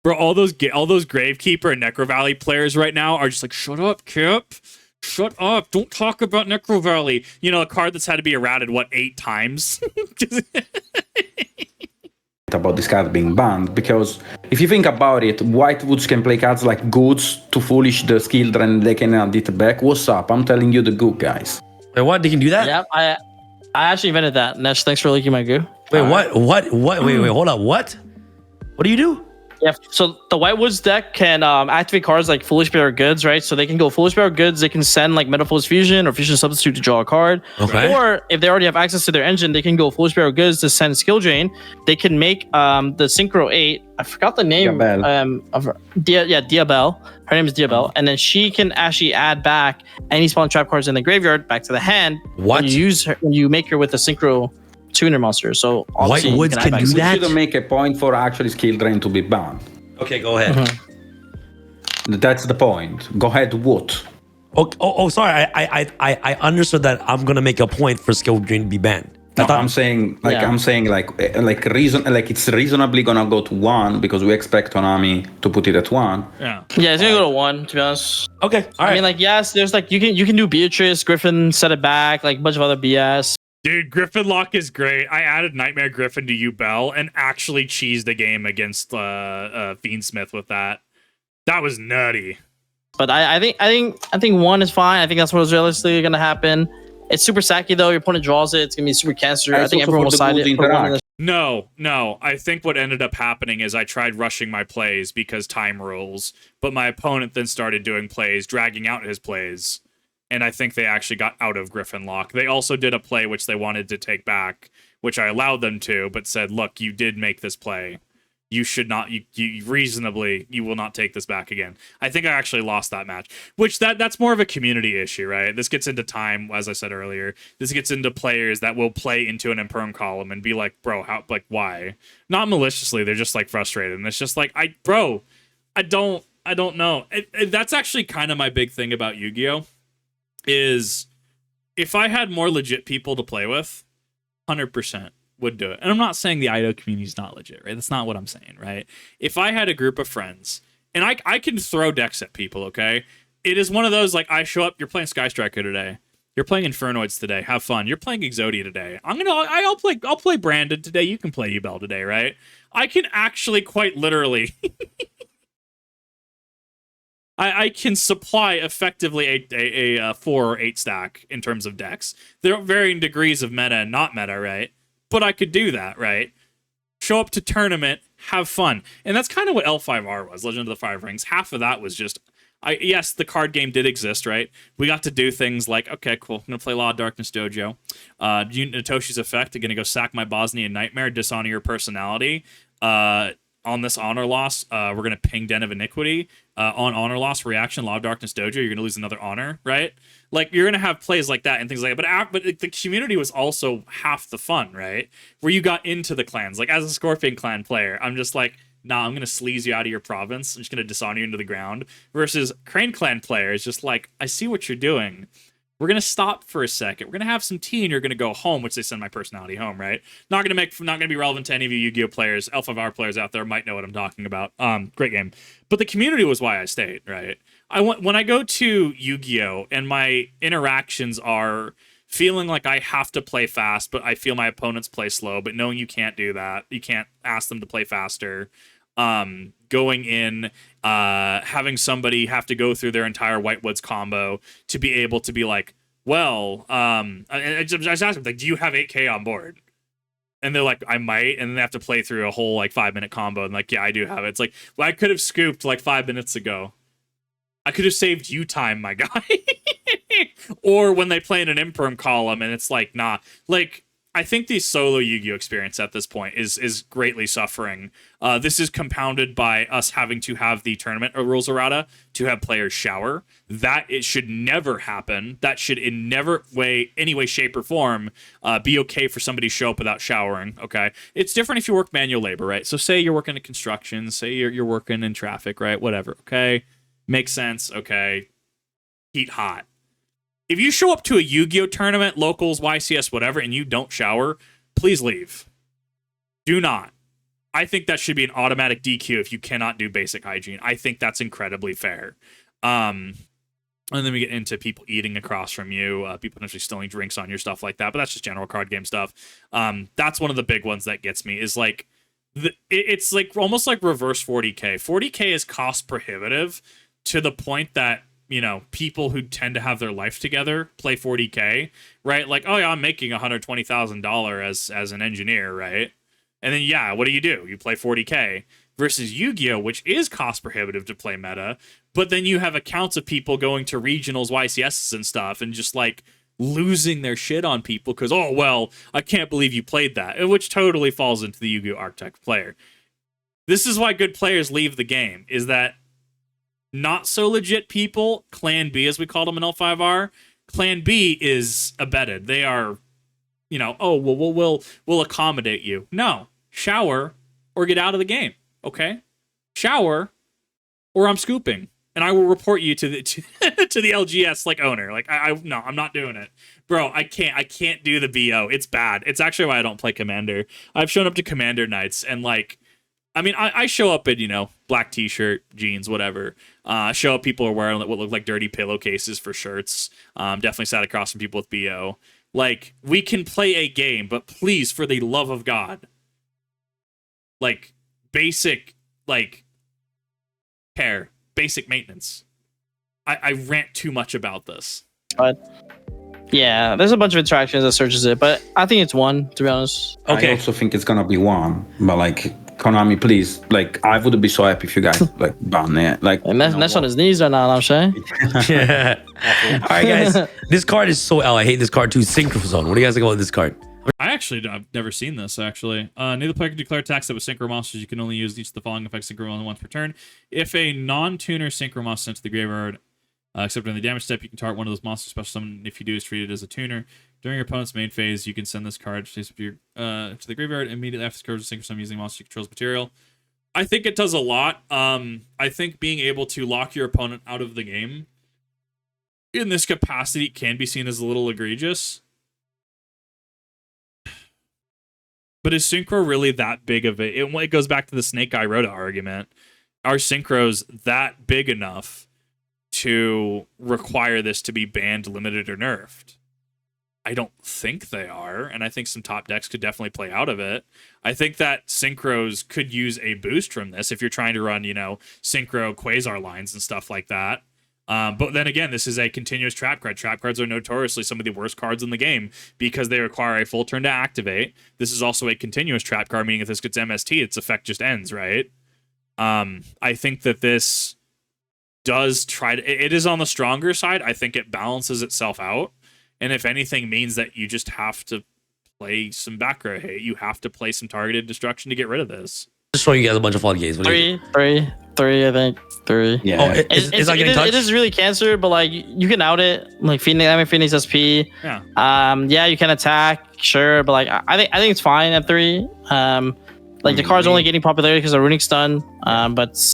Bro, all those Gravekeeper and Necro Valley players right now are just like, shut up, Kip. Shut up. Don't talk about Necro Valley. You know, a card that's had to be errated, 8 times? About this card being banned, because if you think about it, Whitewoods can play cards like Goods to foolish the skill drain, they can add it back. What's up? I'm telling you the good guys. Wait, what? They can do that? Yeah, I actually invented that. Nesh, thanks for leaking my goo. Wait, what? Wait, hold up. What? What do you do? Yeah, so the Whitewoods deck can activate cards like Foolish Bearer Goods, right? So they can go Foolish Bearer Goods, they can send like Metaphors Fusion or Fusion Substitute to draw a card. Okay. Or if they already have access to their engine, they can go Foolish Bearer Goods to send Skill Drain. They can make the Synchro 8, I forgot the name of her. Diabelle. Her name is Diabelle. And then she can actually add back any spawn trap cards in the graveyard back to the hand. What? When you use her, when you make her with a Synchro tuner monster. So obviously Whitewoods can do We that? should make a point for actually skill drain to be banned. Okay, go ahead. That's the point. Go ahead, what? Sorry. I understood that I'm gonna make a point for Skill Drain to be banned. No, I'm saying reason, like it's reasonably gonna go to 1 because we expect Konami to put it at 1. Yeah. Yeah, it's gonna go to 1, to be honest. Okay, all right. I mean, like, yes, there's like you can do Beatrice, Griffin, set it back, like a bunch of other BS. Dude, Griffin Lock is great. I added Nightmare Griffin to U-Bell and actually cheesed a game against Fiendsmith with that. That was nutty. But I think 1 is fine. I think that's what's realistically gonna happen. It's super sacky though. Your opponent draws it. It's gonna be super cancer. I think everyone will side it for 1 of the. No. I think what ended up happening is I tried rushing my plays because time rules, but my opponent then started doing plays, dragging out his plays. And I think they actually got out of Griffin Lock. They also did a play which they wanted to take back, which I allowed them to, but said, look, you did make this play. You should not, you reasonably, you will not take this back again. I think I actually lost that match, which that's more of a community issue, right? This gets into time, as I said earlier. This gets into players that will play into an imperm column and be like, bro, how, like, why? Not maliciously, they're just like frustrated. And it's just like, I don't know. That's actually kind of my big thing about Yu-Gi-Oh! Is if I had more legit people to play with, 100% would do it. And I'm not saying the IDO community is not legit, right? That's not what I'm saying, right? If I had a group of friends, and I can throw decks at people, okay? It is one of those, like, I show up, you're playing Sky Striker today. You're playing Infernoids today. Have fun. You're playing Exodia today. I'll play Brandon today. You can play U-Bell today, right? I can actually quite literally I can supply effectively a 4 or 8 stack in terms of decks. There are varying degrees of meta and not meta, right? But I could do that, right? Show up to tournament, have fun. And that's kind of what L5R was, Legend of the Five Rings. Half of that was just, yes, the card game did exist, right? We got to do things like, okay, cool, I'm going to play Law of Darkness Dojo. Natoshi's Effect, I'm going to go sack my Bosnian Nightmare, dishonor your personality. On this honor loss, we're going to ping Den of Iniquity. On honor loss reaction, Law of Darkness Dojo, you're going to lose another honor, right? Like, you're going to have plays like that and things like that. But the community was also half the fun, right? Where you got into the clans. Like, as a Scorpion clan player, I'm just like, nah, I'm gonna sleaze you out of your province. I'm just gonna dishonor you into the ground. Versus Crane Clan players, just like, I see what you're doing. We're gonna stop for a second. We're gonna have some tea, and you're gonna go home, which they send my personality home, right? Not gonna be relevant to any of you Yu-Gi-Oh players. L5R players out there might know what I'm talking about. Great game, but the community was why I stayed, right? When I go to Yu-Gi-Oh and my interactions are feeling like I have to play fast, but I feel my opponents play slow, but knowing you can't do that, you can't ask them to play faster. Going in, having somebody have to go through their entire Whitewoods combo to be able to be like, well, I just asked them, like, do you have 8K on board? And they're like, I might, and then they have to play through a whole like 5-minute combo, and like, yeah, I do have it. It's like, well, I could have scooped like 5 minutes ago. I could have saved you time, my guy. Or when they play in an imperm column, and it's like, nah, like. I think the solo Yu-Gi-Oh experience at this point is greatly suffering. This is compounded by us having to have the tournament rules errata to have players shower. That it should never happen. That should in any way, shape, or form be okay for somebody to show up without showering. Okay, it's different if you work manual labor, right? So say you're working in construction, say you're working in traffic, right? Whatever. Okay, makes sense. Okay, heat hot. If you show up to a Yu-Gi-Oh tournament, locals, YCS, whatever, and you don't shower, please leave. Do not. I think that should be an automatic DQ if you cannot do basic hygiene. I think that's incredibly fair. And then we get into people eating across from you, people potentially stealing drinks on your, stuff like that. But that's just general card game stuff. That's one of the big ones that gets me is like, it's like almost like reverse 40K. 40K is cost prohibitive to the point that, you know, people who tend to have their life together play 40K, right? Like, oh yeah, I'm making $120,000 as an engineer, right? And then yeah, what do? You play 40K versus Yu-Gi-Oh, which is cost prohibitive to play meta, but then you have accounts of people going to regionals, YCSs and stuff, and just like losing their shit on people because, oh well, I can't believe you played that, which totally falls into the Yu-Gi-Oh archetype player. This is why good players leave the game, is that not so legit people, Clan B as we called them in L5R, Clan B is abetted. They are, you know, oh well, we'll accommodate you. No, shower or get out of the game. Okay, shower or I'm scooping, and I will report you to the to the LGS like owner. Like no, I'm not doing it, bro. I can't do the BO. It's bad. It's actually why I don't play Commander. I've shown up to Commander nights and like. I mean, I show up in, you know, black t-shirt, jeans, whatever. Show up, people are wearing what look like dirty pillowcases for shirts. Definitely sat across from people with BO. Like, we can play a game, but please, for the love of God, like, basic, like, care, basic maintenance. I rant too much about this. But yeah, there's a bunch of interactions that searches it, but I think it's one, to be honest. Okay. I also think it's gonna be one, but like Konami, please, like I would be so happy if you guys like ban it. Like, and that's on his knees right now, I'm saying. Yeah. All right, guys. This card is so L. I hate this card too. Synchro Zone. What do you guys think about this card? I've never seen this actually. Neither player can declare attacks that with synchro monsters. You can only use each of the following effects synchro only once per turn. If a non-tuner synchro monster sent to the graveyard, except in the damage step, you can target one of those monsters special summon. If you do, is treated as a tuner. During your opponent's main phase, you can send this card to the graveyard immediately after this card is synchro summon using monster controls material. I think it does a lot. I think being able to lock your opponent out of the game in this capacity can be seen as a little egregious. But is synchro really that big of it goes back to the Snake Eye Rhoda argument. Are synchros that big enough to require this to be banned, limited, or nerfed? I don't think they are, and I think some top decks could definitely play out of it. I think that synchros could use a boost from this if you're trying to run, you know, synchro Quasar lines and stuff like that. But then again, this is a continuous trap card. Trap cards are notoriously some of the worst cards in the game because they require a full turn to activate. This is also a continuous trap card, meaning if this gets MST, its effect just ends, right? I think that this does it is on the stronger side. I think it balances itself out. And if anything means that you just have to play some back row hate, you have to play some targeted destruction to get rid of this. Just showing you guys a bunch of fun games. Three, I think. 3. Yeah. Oh, it is really cancer, but like you can out it. Like Phoenix SP. Yeah. Yeah, you can attack, sure, but like I think it's fine at 3. Like the card's only getting popularity because of Runic Stun. But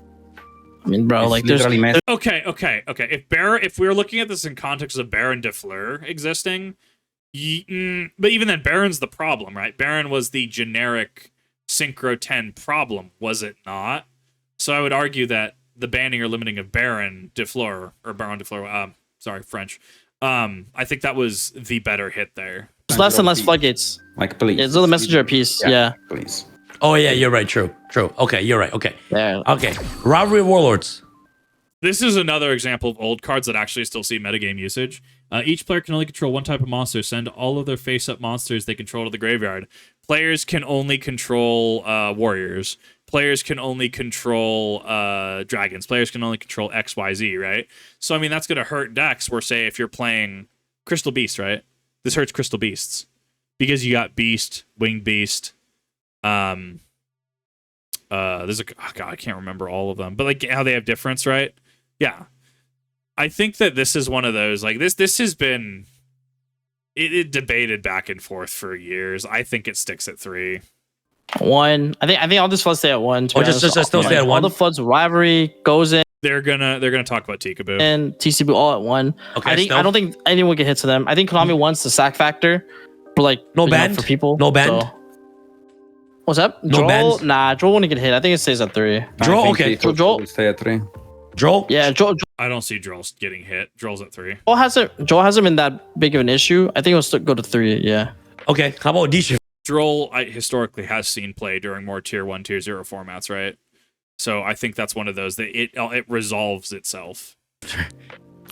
I mean, bro, It's like there's literally messy. Okay. If we were looking at this in context of Baron de Fleur existing, but even then, Baron's the problem, right? Baron was the generic Synchro 10 problem, was it not? So I would argue that the banning or limiting of Baron de Fleur, or Baron de Fleur, sorry, French, I think that was the better hit there. less and less floodgates. Like, please. Yeah, it's the messenger piece. Yeah. Please. Oh yeah, you're right. True. Okay, you're right. Okay. Yeah. Okay. Rivalry Warlords. This is another example of old cards that actually still see metagame usage. Each player can only control one type of monster. Send all of their face-up monsters they control to the graveyard. Players can only control warriors. Players can only control dragons. Players can only control XYZ, right? So, I mean, that's going to hurt decks where, say, if you're playing Crystal Beast, right? This hurts Crystal Beasts. Because you got Beast, Winged Beast, there's God, I can't remember all of them. But, like, how they have difference, right? Yeah. I think that this is one of those, like, this has been... It debated back and forth for years. I think it sticks at 3. 1. I think all this floods stay at 1. Oh, just still stay at 1? All the floods rivalry goes in. They're gonna talk about Tikaboo And TCB all at 1. Okay, I don't think anyone can hit to them. I think Konami wants the sack factor for like No band for people. No band. So. What's up? No Joel? bands? Nah, Joel won't get hit. I think it stays at 3. Joel, okay. Joel will stay at 3. Joel. Yeah, Joel I don't see Droll getting hit. Droll's at 3. hasn't been that big of an issue. I think it'll still go to 3. Yeah. Okay. How about D-Shift? Droll historically has seen play during more tier 1, tier 0 formats, right? So I think that's one of those that it resolves itself.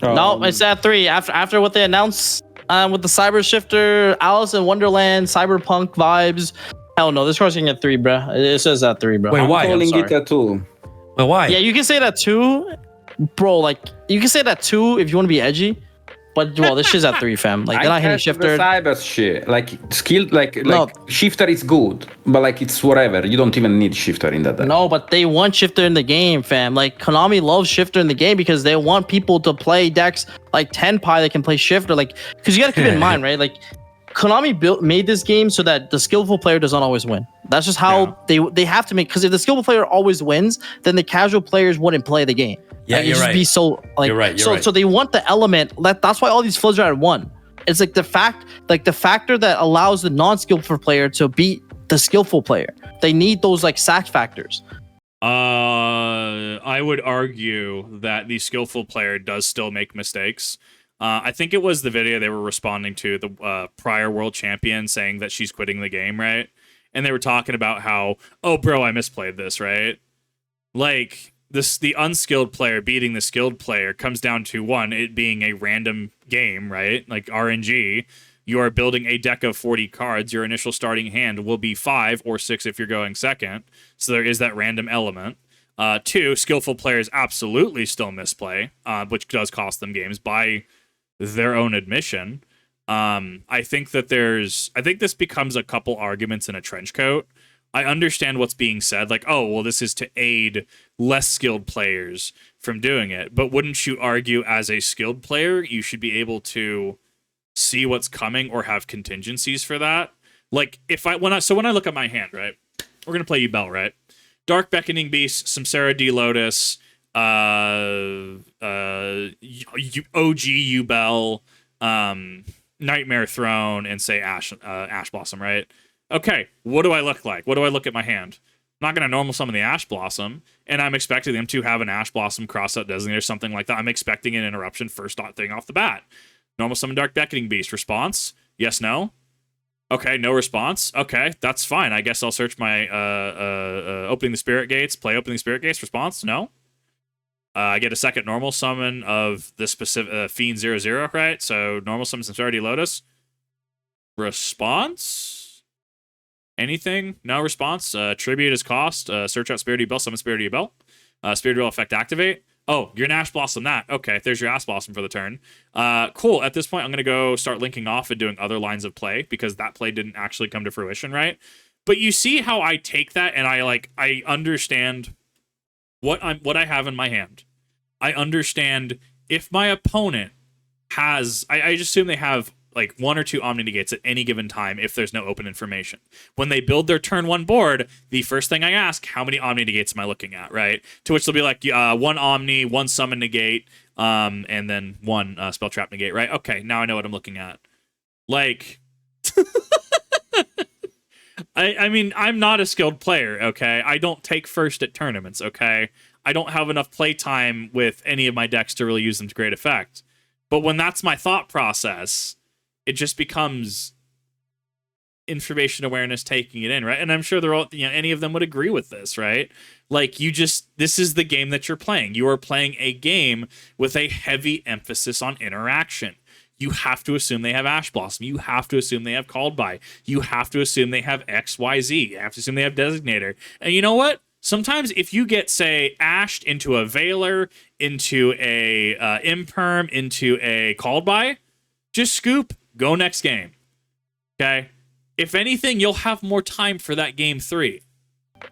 No, it's at 3. After what they announced with the Cyber Shifter, Alice in Wonderland, Cyberpunk vibes. Hell no, this card's getting at 3, bro. It says at 3, bro. Wait, I'm why? calling sorry. it a 2. Wait, why? Yeah, you can say that too, bro. Like you can say that too if you want to be edgy, but well, this shit's at 3, fam. Like they're not hitting Shifter. The cyber shit, like skilled, like No. Shifter is good, but like it's whatever. You don't even need Shifter in that deck. No, but they want Shifter in the game, fam. Like Konami loves Shifter in the game because they want people to play decks like Tenpai that can play Shifter. Like, because you got to keep in mind, right? Like Konami made this game so that the skillful player does not always win. That's just how they have to make. Because if the skillful player always wins, then the casual players wouldn't play the game. Yeah, like, you're it'd just right. be so like. You're right. So they want the element. That's why all these floods are at 1. It's like the factor that allows the non-skillful player to beat the skillful player. They need those like sack factors. I would argue that the skillful player does still make mistakes. I think it was the video they were responding to, the prior world champion saying that she's quitting the game, right? And they were talking about how, oh, bro, I misplayed this, right? Like, the unskilled player beating the skilled player comes down to, one, it being a random game, right? Like RNG. You are building a deck of 40 cards. Your initial starting hand will be 5 or 6 if you're going second. So there is that random element. 2, skillful players absolutely still misplay, which does cost them games by their own admission. I think this becomes a couple arguments in a trench coat. I understand what's being said, like, oh, well, this is to aid less skilled players from doing it. But wouldn't you argue as a skilled player, you should be able to see what's coming or have contingencies for that? Like, when I look at my hand, right, we're gonna play Yubel, right? Dark Beckoning Beast, Samsara D Lotus, OG Yubel, Nightmare Throne, and say Ash Blossom, right? Okay, what do I look like? What do I look at my hand? I'm not going to normal summon the Ash Blossom, and I'm expecting them to have an Ash Blossom cross-out designator or something like that. I'm expecting an interruption first thing off the bat. Normal summon Dark Beckoning Beast. Response? Yes, no? Okay, no response. Okay, that's fine. I guess I'll search my Opening the Spirit Gates, play Opening the Spirit Gates. Response? No? I get a second normal summon of the specific Fiend 00, right? So normal summon Samsara D Lotus. Response? Anything? No response. Tribute is cost. Search out Spirit Bell, summon Spirit Bell. Spirit Bell effect activate. Oh, you're an Ash Blossom that. Okay, there's your Ash Blossom for the turn. Cool. At this point, I'm going to go start linking off and doing other lines of play because that play didn't actually come to fruition, right? But you see how I take that and I understand what I have in my hand. I understand if my opponent has... I just assume they have like 1 or 2 Omni Negates at any given time if there's no open information. When they build their turn 1 board, the first thing I ask, how many Omni Negates am I looking at, right? To which they'll be like 1 Omni, 1 Summon Negate, and then 1 Spell Trap Negate, right? Okay, now I know what I'm looking at. Like, I mean, I'm not a skilled player, okay? I don't take first at tournaments, okay? I don't have enough playtime with any of my decks to really use them to great effect. But when that's my thought process, it just becomes information awareness taking it in, right? And I'm sure they're all, any of them would agree with this, right? Like, this is the game that you're playing. You are playing a game with a heavy emphasis on interaction. You have to assume they have Ash Blossom. You have to assume they have Called By. You have to assume they have XYZ. You have to assume they have Designator. And you know what? Sometimes if you get, say, ashed into a Veiler, into a Imperm, into a Called By, just scoop, go next game. Okay? If anything, you'll have more time for that game 3.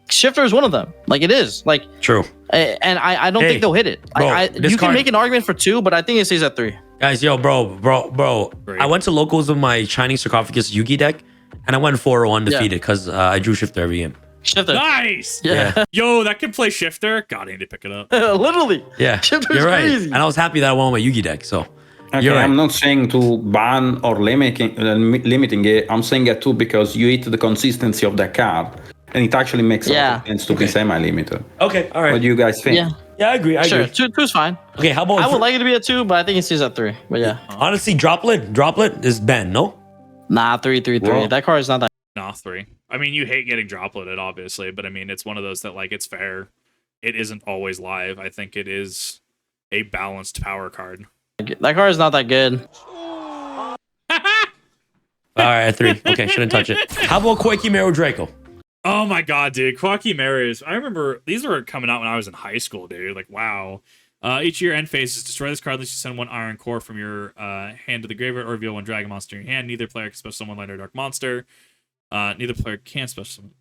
Shifter is one of them. Like, it is. Like, True. And I don't think they'll hit it. Bro, you can make an argument for 2, but I think it stays at 3. Guys, yo, bro. Great. I went to locals with my Shining Sarcophagus Yugi deck, and I went 4-1 defeated because I drew Shifter every game. Shifter. Nice! Yeah. Yo, that can play Shifter. God, I need to pick it up. Literally. Yeah, Shifter's you're right. crazy. And I was happy that I won my Yugi deck, so. Okay, You're right. I'm not saying to ban or limiting it. I'm saying it too because you hit the consistency of that card, and it actually makes a lot of sense to be semi-limited. Okay, all right. What do you guys think? Yeah, I agree. I Sure. agree. 2's fine. Okay, how about I would like it to be at 2, but I think it stays at 3. But yeah. honestly, Droplet is banned, no? Nah, 3. Whoa. That card is not that. Nah, 3. I mean, you hate getting dropleted, obviously, but I mean, it's one of those that, like, it's fair. It isn't always live. I think it is a balanced power card. That card is not that good. All right, 3. Okay, shouldn't touch it. How about Koikimero Draco? Oh my god, dude. Quakimeras. I remember these were coming out when I was in high school, dude. Like, wow. Each of your end phases, destroy this card unless you send 1 Iron Core from your hand to the graveyard or reveal 1 Dragon Monster in your hand. Neither player can special summon light or dark monster. Neither player can special summon.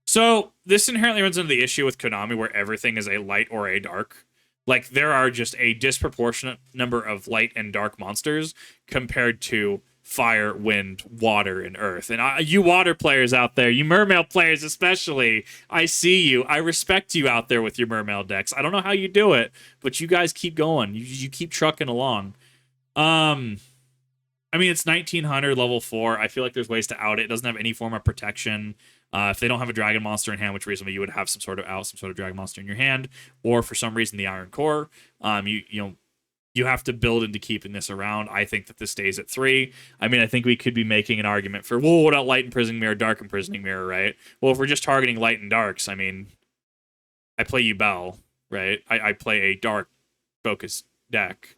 So, this inherently runs into the issue with Konami where everything is a light or a dark. Like, there are just a disproportionate number of light and dark monsters compared to fire, wind, water, and earth. And you water players out there, you mermail players especially, I see you. I respect you out there with your mermail decks. I don't know how you do it, but you guys keep going. You keep trucking along. I mean, it's 1900 level 4. I feel like there's ways to out it. It doesn't have any form of protection. If they don't have a dragon monster in hand, which reasonably you would have some sort of dragon monster in your hand, or for some reason the Iron Core, you have to build into keeping this around. I think that this stays at 3. I mean, I think we could be making an argument for, well, what about light imprisoning mirror, dark imprisoning mirror, right? Well, if we're just targeting light and darks, I mean, I play Yubel, right? I play a dark focused deck.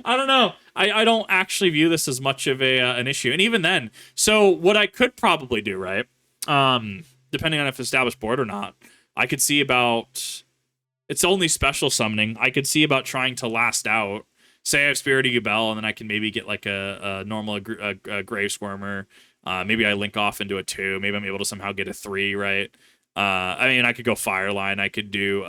I don't know. I don't actually view this as much of an issue. And even then, so what I could probably do, right? Depending on if it's established board or not, I could see about, it's only special summoning. I could see about trying to last out. Say I have Spirit of Yubel, and then I can maybe get like a normal Grave Squirmer. Maybe I link off into a 2. Maybe I'm able to somehow get a 3, right? I mean, I could go Fireline. I could do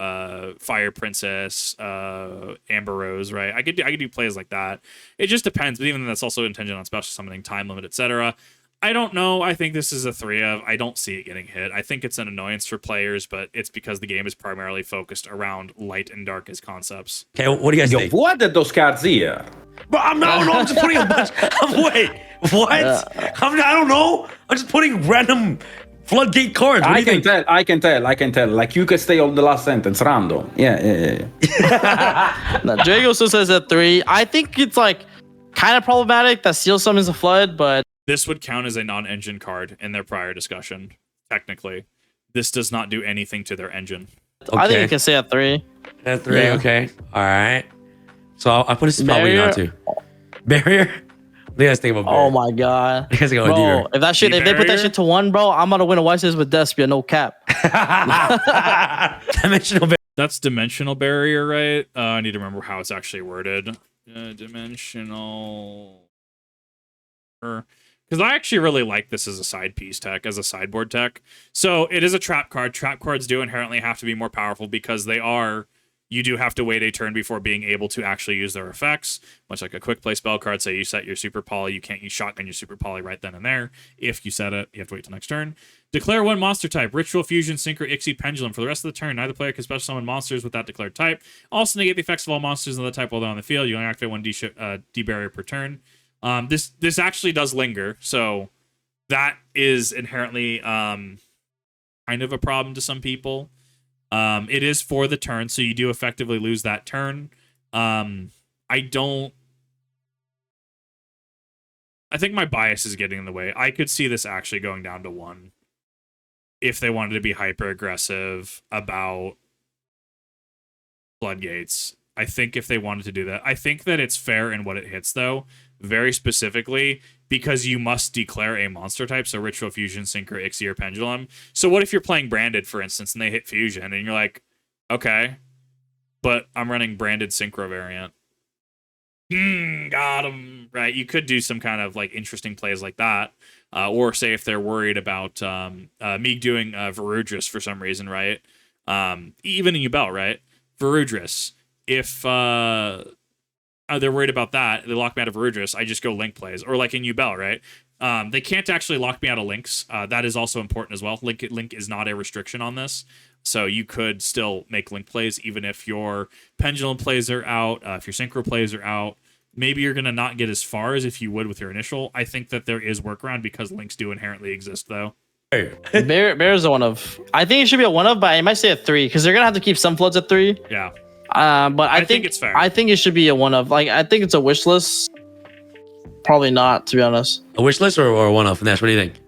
Fire Princess, Amber Rose, right? I could do plays like that. It just depends. But even then, that's also contingent on special summoning, time limit, etc. I don't know. I think this is a 3 of. I don't see it getting hit. I think it's an annoyance for players, but it's because the game is primarily focused around light and dark as concepts. Okay, what do you guys Yo, think? who added those cards here? Bro, I'm just putting a bunch. Wait, what? I don't know. I'm just putting random floodgate cards. What do you think? I can tell. Like, you can stay on the last sentence, random. Yeah. No, Drago still says at 3. I think it's like kind of problematic that Seal Summons a Flood, but This would count as a non-engine card in their prior discussion, technically. This does not do anything to their engine. I think it can stay at 3. At 3, Yeah. okay. All right. So I put this probably Barrier? not to. Barrier? What do you guys think about Barrier? Oh my god. You guys go Bro, deeper. if that shit, if they put that Barrier? shit to 1, bro, I'm gonna win a White with Despia, no cap. Dimensional Barrier. That's dimensional barrier, right? I need to remember how it's actually worded. Dimensional... Because I actually really like this as a side piece tech, as a sideboard tech. So it is a trap card. Trap cards do inherently have to be more powerful because they are you do have to wait a turn before being able to actually use their effects. Much like a quick play spell card, say you set your super poly, you can't use shotgun your super poly right then and there. If you set it, you have to wait till next turn. Declare one monster type, Ritual Fusion, Synchro, Ixie, Pendulum. For the rest of the turn, neither player can special summon monsters with that declared type. Also negate the effects of all monsters of the type while they're on the field. You only activate one D barrier per turn. This actually does linger, so that is inherently kind of a problem to some people. It is for the turn, so you do effectively lose that turn. I think my bias is getting in the way. I could see this actually going down to 1 if they wanted to be hyper aggressive about floodgates. I think if they wanted to do that, I think that it's fair in what it hits, though, very specifically, because you must declare a monster type, so Ritual Fusion, Synchro, Ixie, or Pendulum. So what if you're playing Branded, for instance, and they hit Fusion, and you're like, okay, but I'm running Branded Synchro variant. Got him. Right, you could do some kind of like interesting plays like that. Or say if they're worried about me doing Verudris for some reason, right? Even in Ubel, right? Verudris. If they're worried about that, they lock me out of Verudris, I just go Link plays. Or like in Ubel, right? They can't actually lock me out of Links. That is also important as well. Link is not a restriction on this. So you could still make Link plays even if your Pendulum plays are out, if your Synchro plays are out. Maybe you're going to not get as far as if you would with your initial. I think that there is workaround because links do inherently exist, though. Bear's a 1 of. I think it should be a 1 of, but I might say a 3 because they're going to have to keep some floods at 3. Yeah. But I think it's fair. I think it should be a 1 of. Like, I think it's a wish list. Probably not, to be honest. A wish list or a 1 of? Nash, what do you think?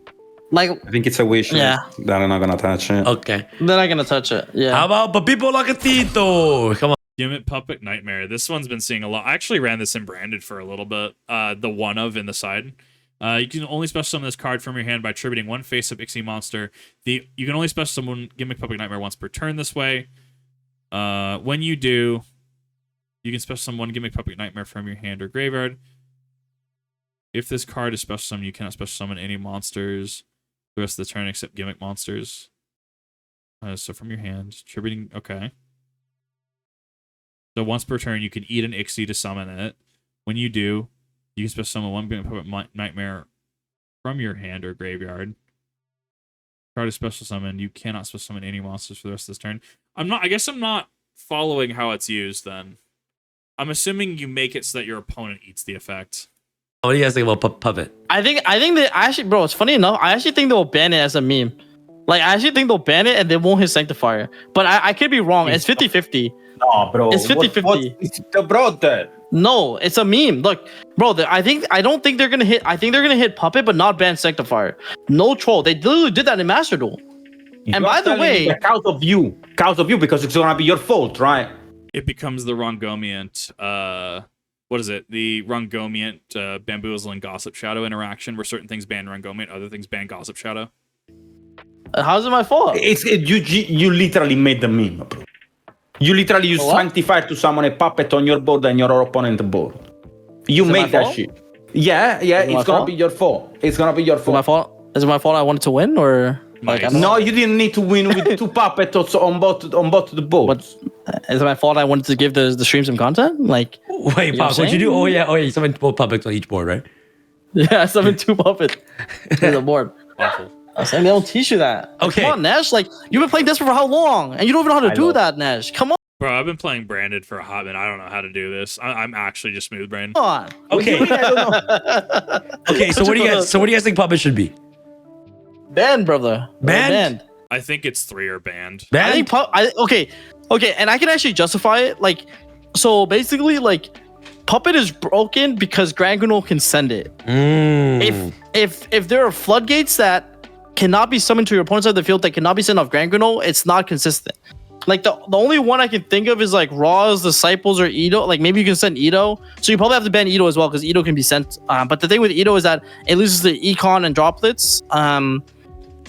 Like, I think it's a wish list. Yeah. They're not gonna touch it. Okay. they're not going to touch it. Yeah. How about Papipo Lacatito? Come on. Gimmick Puppet Nightmare. This one's been seeing a lot. I actually ran this in Branded for a little bit. The 1 of in the side. You can only special summon this card from your hand by attributing 1 face-up Ixie monster. You can only special summon Gimmick Puppet Nightmare once per turn this way. When you do, you can special summon 1 Gimmick Puppet Nightmare from your hand or graveyard. If this card is special summoned, you cannot special summon any monsters the rest of the turn except Gimmick monsters. So from your hand, attributing... Okay. So once per turn, you can eat an Ixie to summon it. When you do, you can special summon 1 Gimmick Puppet Nightmare from your hand or graveyard. Card is special summoned. You cannot special summon any monsters for the rest of this turn. I guess I'm not following how it's used then. I'm assuming you make it so that your opponent eats the effect. What do you guys think about Puppet? I think that actually, bro, it's funny enough. I actually think they'll ban it as a meme. Like, I actually think they'll ban it and they won't hit Sanctifier. But I could be wrong. It's 50-50. No, bro. It's 50-50. It's the brother. No, it's a meme. Look, bro, I don't think they're gonna hit. I think they're gonna hit Puppet, but not ban Sanctifier. No troll. They literally did that in Master Duel. And by the way, because of you, because it's gonna be your fault, right? It becomes the Rongomient, what is it? The Rongomient Bamboozle and Gossip Shadow interaction where certain things ban Rongomient, other things ban Gossip Shadow. how's it my fault? You literally made the meme, bro. You literally use Sanctifier to summon a puppet on your board and your opponent board. You made that shit. Yeah, it's gonna be your fault. It's gonna be your fault. My fault? Is it my fault I wanted to win, or like? Nice. No, you didn't need to win with 2 puppets on both the boards. Is it my fault I wanted to give the stream some content? Like, Wait, you know Pop, what'd you do? Oh yeah, you summoned 2 puppets on each board, right? yeah, I summoned 2 puppets to the board. Awful. I was saying they don't teach you that. Okay. Come on, Nash. Like, you've been playing this for how long, and you don't even know how to do that, Nash. Come on. Bro, I've been playing Branded for a hot minute. I don't know how to do this. I'm actually just smooth brain. Come on. Okay. Okay, so what do you guys think Puppet should be? Banned, brother. Banned? I think it's 3 or banned. I think okay, and I can actually justify it. Like, so basically, like, Puppet is broken because Granguno can send it. If there are floodgates that cannot be summoned to your opponent's side of the field that cannot be sent off Granguno, it's not consistent. Like, the only one I can think of is like Raw's Disciples or Ito. Like, maybe you can send Ito. So you probably have to ban Ito as well because Ito can be sent. But the thing with Ito is that it loses the econ and droplets.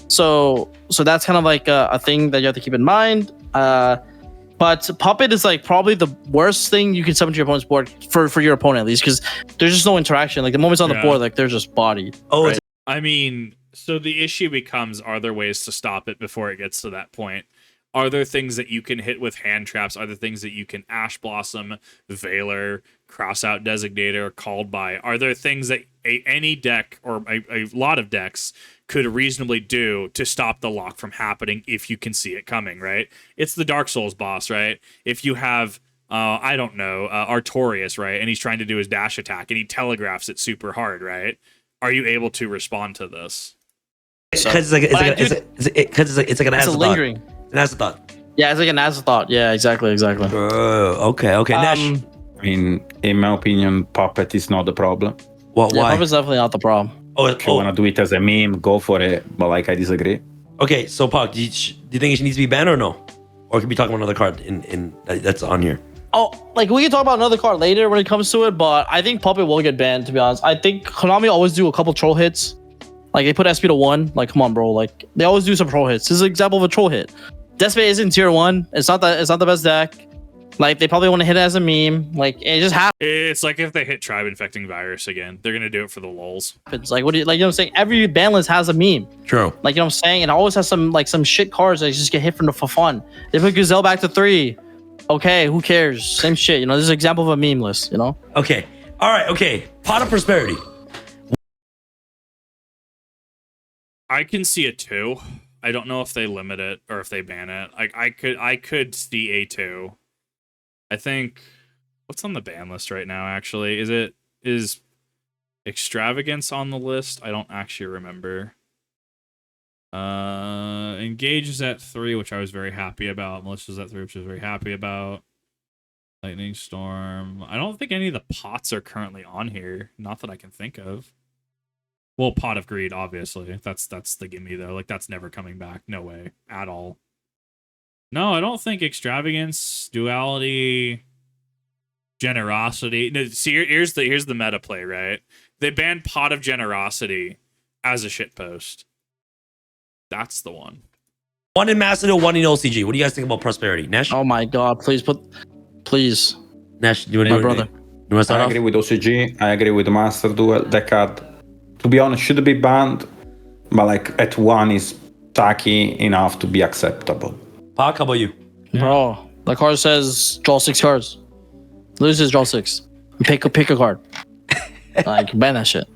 So that's kind of like a thing that you have to keep in mind. But Puppet is like probably the worst thing you can summon to your opponent's board for your opponent at least, because there's just no interaction. Like, the moment it's on the board, like, they're just bodied. Oh, right? I mean, so the issue becomes, are there ways to stop it before it gets to that point? Are there things that you can hit with hand traps? Are there things that you can Ash Blossom, Veiler, Cross Out Designator, Called By? Are there things that any deck or a lot of decks could reasonably do to stop the lock from happening if you can see it coming, right? It's the Dark Souls boss, right? If you have, I don't know, Artorias, right? And he's trying to do his dash attack and he telegraphs it super hard, right? Are you able to respond to this? Because it's like an It's a afterthought. lingering. An afterthought. Yeah, it's like an afterthought. Yeah, exactly. Okay. Nash. I mean, in my opinion, Puppet is not the problem. What? Yeah, Why? Puppet's definitely not the problem. If you want to do it as a meme, go for it. But like, I disagree. Okay, so Puck, do you think it needs to be banned or no? Or can we talk about another card in that's on here? Oh, like we can talk about another card later when it comes to it, but I think Puppet will get banned, to be honest. I think Konami always do a couple troll hits. Like they put SP to 1. Like, come on, bro. Like they always do some troll hits. This is an example of a troll hit. Despot isn't tier 1. It's not the best deck. Like they probably want to hit it as a meme. Like it just happens. It's like if they hit Tribe Infecting Virus again, they're gonna do it for the lulz. Like what do you like? You know what I'm saying? Every ban list has a meme. True. Like you know what I'm saying? It always has some shit cards that just get hit for fun. They put Gazelle back to 3. Okay, who cares? Same shit. You know, this is an example of a meme list. You know. Okay. All right. Okay. Pot of Prosperity. I can see a 2. I don't know if they limit it or if they ban it. Like I could see a 2. I think what's on the ban list right now actually? Is Extravagance on the list? I don't actually remember. Engage is at 3, which I was very happy about. Melissa's at 3, which I was very happy about. Lightning Storm. I don't think any of the pots are currently on here. Not that I can think of. Well, Pot of Greed, obviously. That's the gimme though. Like that's never coming back. No way. At all. No, I don't think Extravagance, Duality, Generosity. No, see, here's the meta play, right? They banned Pot of Generosity as a shitpost. That's the one. One in Macedon, one in OCG. What do you guys think about Prosperity? Nash? Oh my God! Please. Nash, do you want My to brother. You want to start I off? agree with OCG. I agree with Master Duel. That card, to be honest, should be banned. But like at 1 is tacky enough to be acceptable. Pac, how about you? Bro, the card says draw 6 cards. Loses, draw 6. Pick a card. Like ban that shit.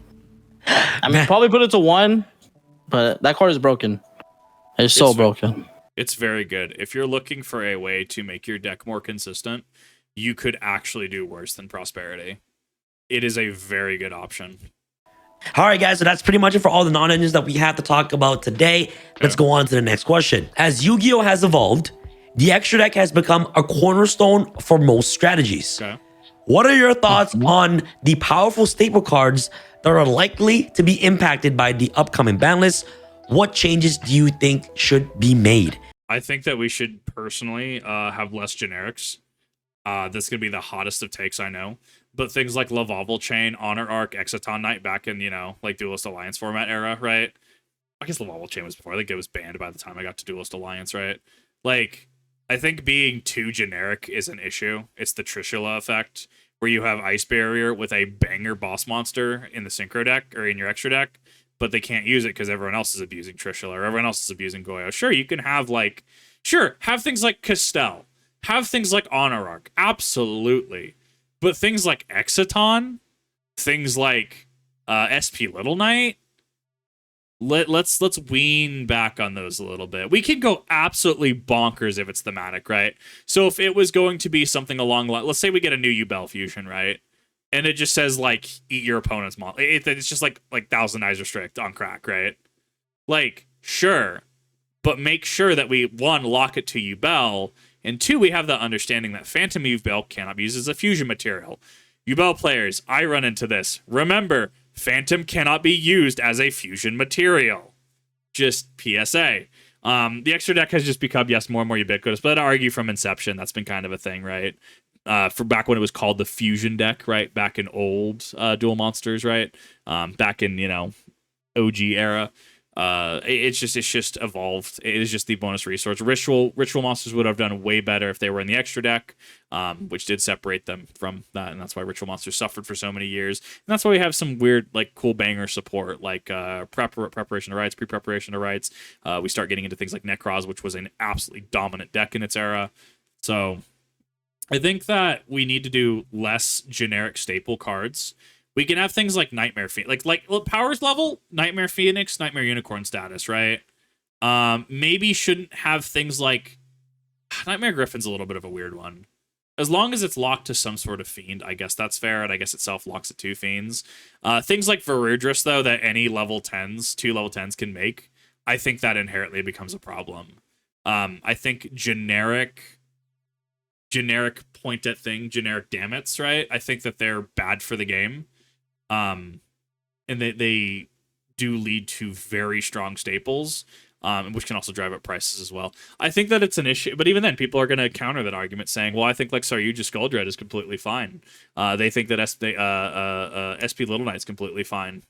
I mean, probably put it to 1, but that card is broken. It's so broken. It's very good. If you're looking for a way to make your deck more consistent, you could actually do worse than Prosperity. It is a very good option. All right, guys, so that's pretty much it for all the non-engines that we have to talk about today. Let's go on to the next question. As Yu-Gi-Oh! Has evolved, the extra deck has become a cornerstone for most strategies. Okay. What are your thoughts on the powerful staple cards that are likely to be impacted by the upcoming ban list? What changes do you think should be made? I think that we should personally have less generics. This could be the hottest of takes, I know. But things like Lavavel Chain, Honor Arc, Exciton Knight back in, like Duelist Alliance format era, right? I guess Lavavel Chain was before. I think it was banned by the time I got to Duelist Alliance, right? Like, I think being too generic is an issue. It's the Trishula effect, where you have Ice Barrier with a banger boss monster in the Synchro deck or in your extra deck, but they can't use it because everyone else is abusing Trishula or everyone else is abusing Goyo. Sure, you can have have things like Castell, have things like Honor Arc, absolutely. But things like Exciton, things like SP Little Knight, let's wean back on those a little bit. We can go absolutely bonkers if it's thematic, right? So if it was going to be something along, let's say we get a new Yubel fusion, right? And it just says like eat your opponent's model. It's just like Thousand Eyes Restrict on crack, right? Like sure, but make sure that we 1 lock it to Yubel. And 2, we have the understanding that Phantom Yubel cannot be used as a fusion material. Yubel players, I run into this. Remember, Phantom cannot be used as a fusion material. Just PSA. The extra deck has just become, yes, more and more ubiquitous, but I'd argue from inception, that's been kind of a thing, right? For back when it was called the fusion deck, right? Back in old Duel Monsters, right? Back in, OG era. It's just evolved. It is just the bonus resource. Ritual monsters would have done way better if they were in the extra deck, which did separate them from that, and that's why ritual monsters suffered for so many years. And that's why we have some weird, like, cool banger support, like preparation to rites, pre-preparation to rites. We start getting into things like Necros, which was an absolutely dominant deck in its era. So I think that we need to do less generic staple cards. We can have things like Nightmare Phoenix, like powers level, Nightmare Phoenix, Nightmare Unicorn status, right? Maybe shouldn't have things like Nightmare Griffin's a little bit of a weird one. As long as it's locked to some sort of fiend, I guess that's fair, and I guess itself locks it to fiends. Things like Verudris, though, that any level 10s, 2 level 10s can make, I think that inherently becomes a problem. I think generic point at thing, generic dammits, right? I think that they're bad for the game. And they do lead to very strong staples, which can also drive up prices as well. I think that it's an issue, but even then, people are going to counter that argument saying, well, I think like Saryuja Skuldred is completely fine. They think that SP Little Knight's completely fine.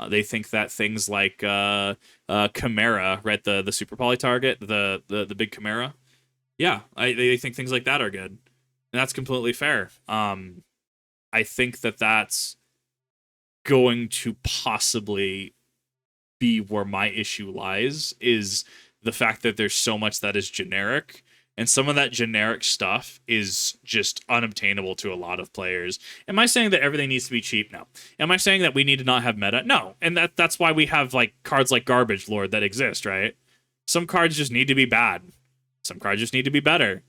They think that things like Chimera, right, the super poly target, the big Chimera, yeah, they think things like that are good. And that's completely fair. I think that that's going to possibly be where my issue lies, is the fact that there's so much that is generic, and some of that generic stuff is just unobtainable to a lot of players. Am I saying that everything needs to be cheap? No. Am I saying that we need to not have meta? No. And that's why we have like cards like Garbage Lord that exist, right? Some cards just need to be bad. Some cards just need to be better.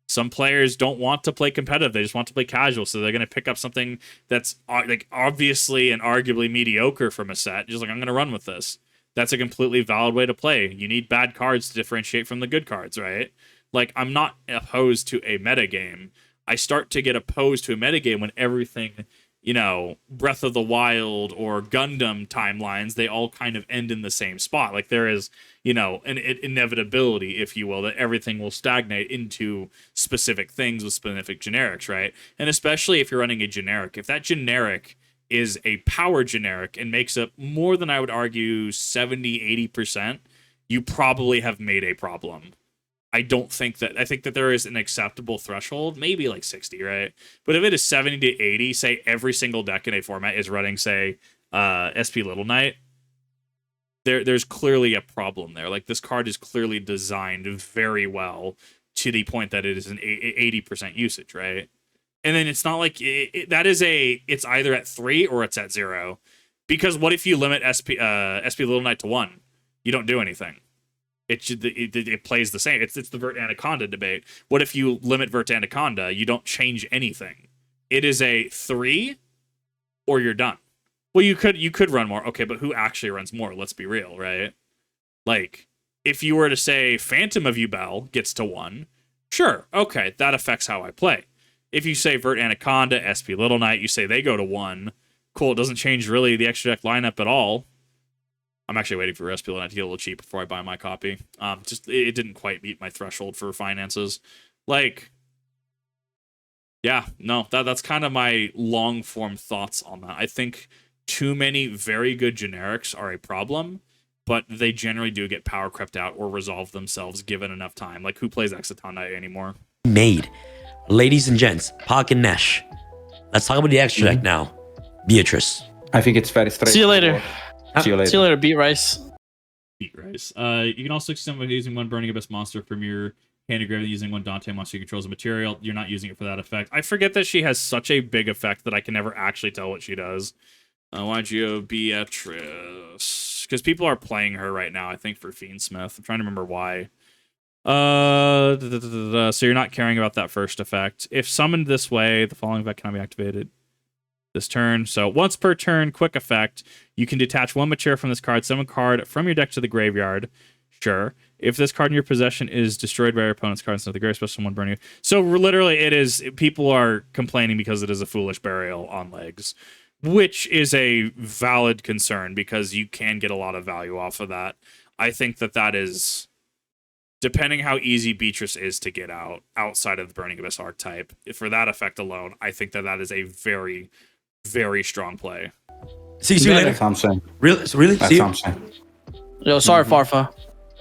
Some players don't want to play competitive. They just want to play casual. So they're going to pick up something that's like obviously and arguably mediocre from a set. Just like, I'm going to run with this. That's a completely valid way to play. You need bad cards to differentiate from the good cards, right? Like, I'm not opposed to a metagame. I start to get opposed to a metagame when everything, you know, Breath of the Wild or Gundam timelines, they all kind of end in the same spot. Like, there is, you know, an inevitability, if you will, that everything will stagnate into specific things with specific generics, right? And especially if you're running a generic, if that generic is a power generic and makes up more than, I would argue, 70-80%, you probably have made a problem. I think that there is an acceptable threshold, maybe like 60, right? But if it is 70 to 80, say every single deck in a format is running, say, SP Little Knight, there's clearly a problem there. Like, this card is clearly designed very well to the point that it is an 80% usage, right? And then it's not like it's either at 3 or it's at 0. Because what if you limit SP Little Knight to 1? You don't do anything. It plays the same. It's the Vert Anaconda debate. What if you limit Vert Anaconda? You don't change anything. It is a 3 or you're done. Well, you could run more. Okay, but who actually runs more? Let's be real, right? Like, if you were to say Phantom of Yubel gets to 1, sure, okay, that affects how I play. If you say Vert Anaconda, SP Little Knight, you say they go to 1, cool, it doesn't change really the extra deck lineup at all. I'm actually waiting for SP Little Knight to get a little cheap before I buy my copy. Just it didn't quite meet my threshold for finances. Like, yeah, no, that's kind of my long form thoughts on that. I think too many very good generics are a problem, but they generally do get power crept out or resolve themselves given enough time. Like, who plays Exciton Knight anymore? Made. Ladies and gents, PAK and N3sh. Let's talk about the extra deck now. Beatrice. I think it's very straightforward. See you later. See you later. See you later, Beat Rice. Beat Rice. You can also extend by using one Burning Abyss monster from your hand of gravity, using one Dante monster you control as a material. You're not using it for that effect. I forget that she has such a big effect that I can never actually tell what she does. Why'd you Beatrice? Because people are playing her right now, I think, for Fiendsmith. I'm trying to remember why. So you're not caring about that first effect. If summoned this way, the following effect cannot be activated this turn. So once per turn, quick effect, you can detach one material from this card, summon card from your deck to the graveyard. Sure. If this card in your possession is destroyed by your opponent's card instead of the grave, special one burning. So literally, it is, people are complaining because it is a foolish burial on legs, which is a valid concern because you can get a lot of value off of that. I think that is, depending how easy Beatrice is to get outside of the Burning Abyss archetype, for that effect alone, I think that is a very, very strong play. See you later. That's what I'm saying. Really? That's See what I'm saying. Yo, sorry, Farfa.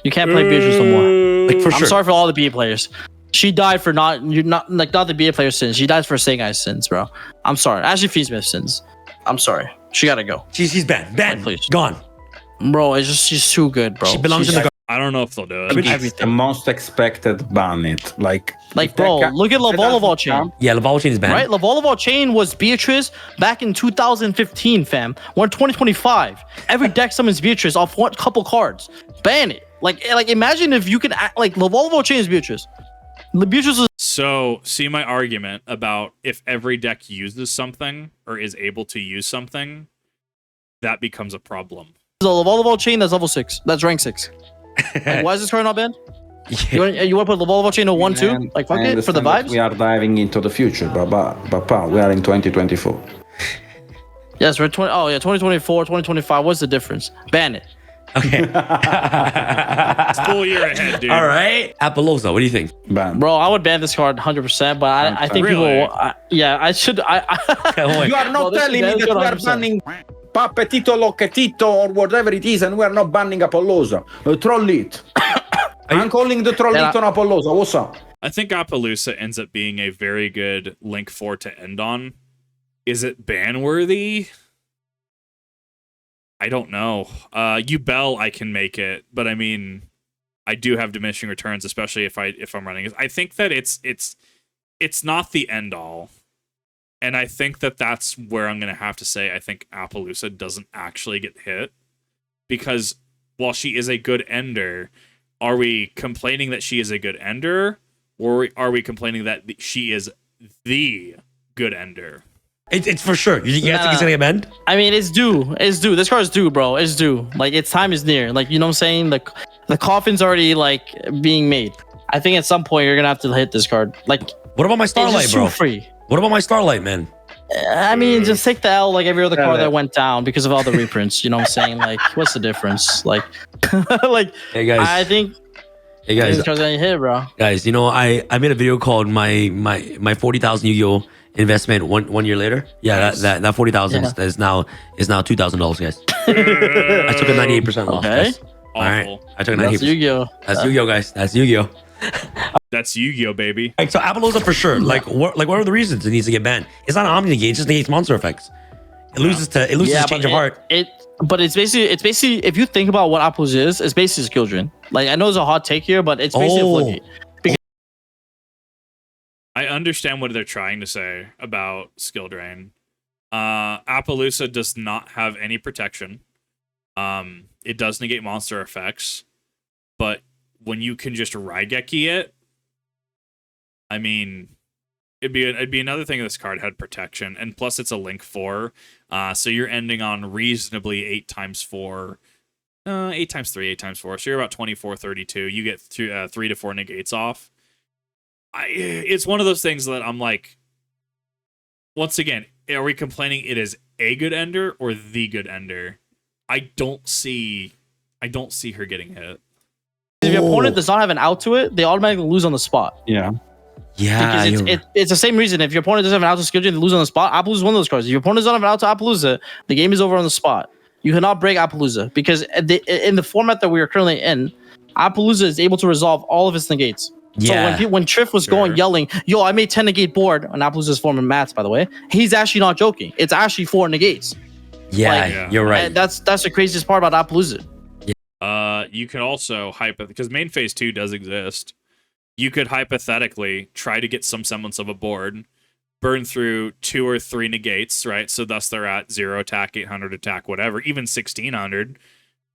You can't play Beatrice no more. Like for I'm sure. sorry for all the BA players. She died for not the BA player sins. She died for saying I sins, bro. I'm sorry. Ashley Feesmith sins. I'm sorry. She gotta go. She's banned. Banned. Please. Gone. Bro, it's just she's too good, bro. She belongs in the I don't know if they'll do I it. think it's everything. the most expected ban it. Like, if bro, that look at if that Lavolvo doesn't chain. come- Yeah, Laval chain is banned. Right? Lavolvo chain was Beatrice back in 2015, fam. We're in 2025. Every deck summons Beatrice off one couple cards. Ban it. Like imagine if you can act like Lavolvo chain is Beatrice. Beatrice is So, see my argument about if every deck uses something or is able to use something, that becomes a problem. a Lavolvo chain that's level 6. That's rank 6. Like, why is this card not banned? Yeah. You want to put Lavolvo chain to 1, 2? And Like, fuck I it, for the understand that vibes? we are diving into the future, Papa. We are in 2024. Yes, we're 2024, 2025. What's the difference? Ban it. Okay. It's full year ahead, dude. All right. Apollosa, what do you think? Ban. Bro, I would ban this card 100%, but I think Really? people... I should... You are not Well, this telling is me that we are 100%. banning Papetito, Locketito, or whatever it is, and we are not banning Apollosa. Trollit. I'm calling the Trollit on Apollosa. What's up? I think Appaloosa ends up being a very good Link 4 to end on. Is it ban worthy? I don't know. Ubel, I can make it, but I mean, I do have diminishing returns, especially if I'm running it. I think that it's not the end all, and I think that that's where I'm gonna have to say I think Appaloosa doesn't actually get hit, because while she is a good ender, are we complaining that she is a good ender, or are we complaining that she is the good ender? It's for sure. You guys think it's gonna get banned? I mean, it's due. It's due. This card is due, bro. It's due. Like, its time is near. Like, you know what I'm saying? The coffin's already, like, being made. I think at some point you're gonna have to hit this card. Like, What about my it's Starlight, just bro? too free. What about my Starlight, man? I mean, just take the L like every other card that went down because of all the reprints. You know what I'm saying? Like, what's the difference? Like, like, Hey guys. I think Hey guys. this card's gonna hit, bro. Guys, you know, I made a video called my 40,000 Yu-Gi-Oh investment one year later. Yeah, that 40,000 Yeah. is now $2,000, guys. I took a 98% loss. Okay. Guys. All right, Awful. I took a That's 98%. Yu-Gi-Oh. That's Yu-Gi-Oh, guys. That's Yu-Gi-Oh. That's Yu-Gi-Oh, baby. Like, so Appaloosa for sure. Like what are the reasons it needs to get banned? It's not an Omni negate, it just negates monster effects. It loses change of heart. But it's basically if you think about what Apples is, it's basically skill drain. Like, I know it's a hot take here, but it's basically a floodgate. I understand what they're trying to say about skill drain. Appaloosa does not have any protection. It does negate monster effects, but when you can just Raigeki it, I mean, it'd be another thing if this card had protection, and plus it's a Link 4, so you're ending on reasonably 8 times 4. 8 times 3, 8 times 4. So you're about 24, 32. You get 3 to 4 negates off. It's one of those things that I'm like, once again, are we complaining it is a good ender or the good ender? I don't see her getting hit. If your opponent does not have an out to it, they automatically lose on the spot. Yeah. Yeah. Because it's the same reason. If your opponent doesn't have an out to skill drain, they lose on the spot. Appaloosa is one of those cards. If your opponent doesn't have an out to Appaloosa, the game is over on the spot. You cannot break Appaloosa because in the format that we are currently in, Appaloosa is able to resolve all of its negates. Yeah. So when Triff was going yelling, "Yo, I made 10 negate board," on Appaloosa's form of Mats, by the way, he's actually not joking. It's actually 4 negates. yeah, you're right. And that's the craziest part about Appaloosa. You can also because main phase 2 does exist. You could hypothetically try to get some semblance of a board, burn through 2 or 3 negates, right? So thus they're at 0 attack, 800 attack, whatever, even 1600.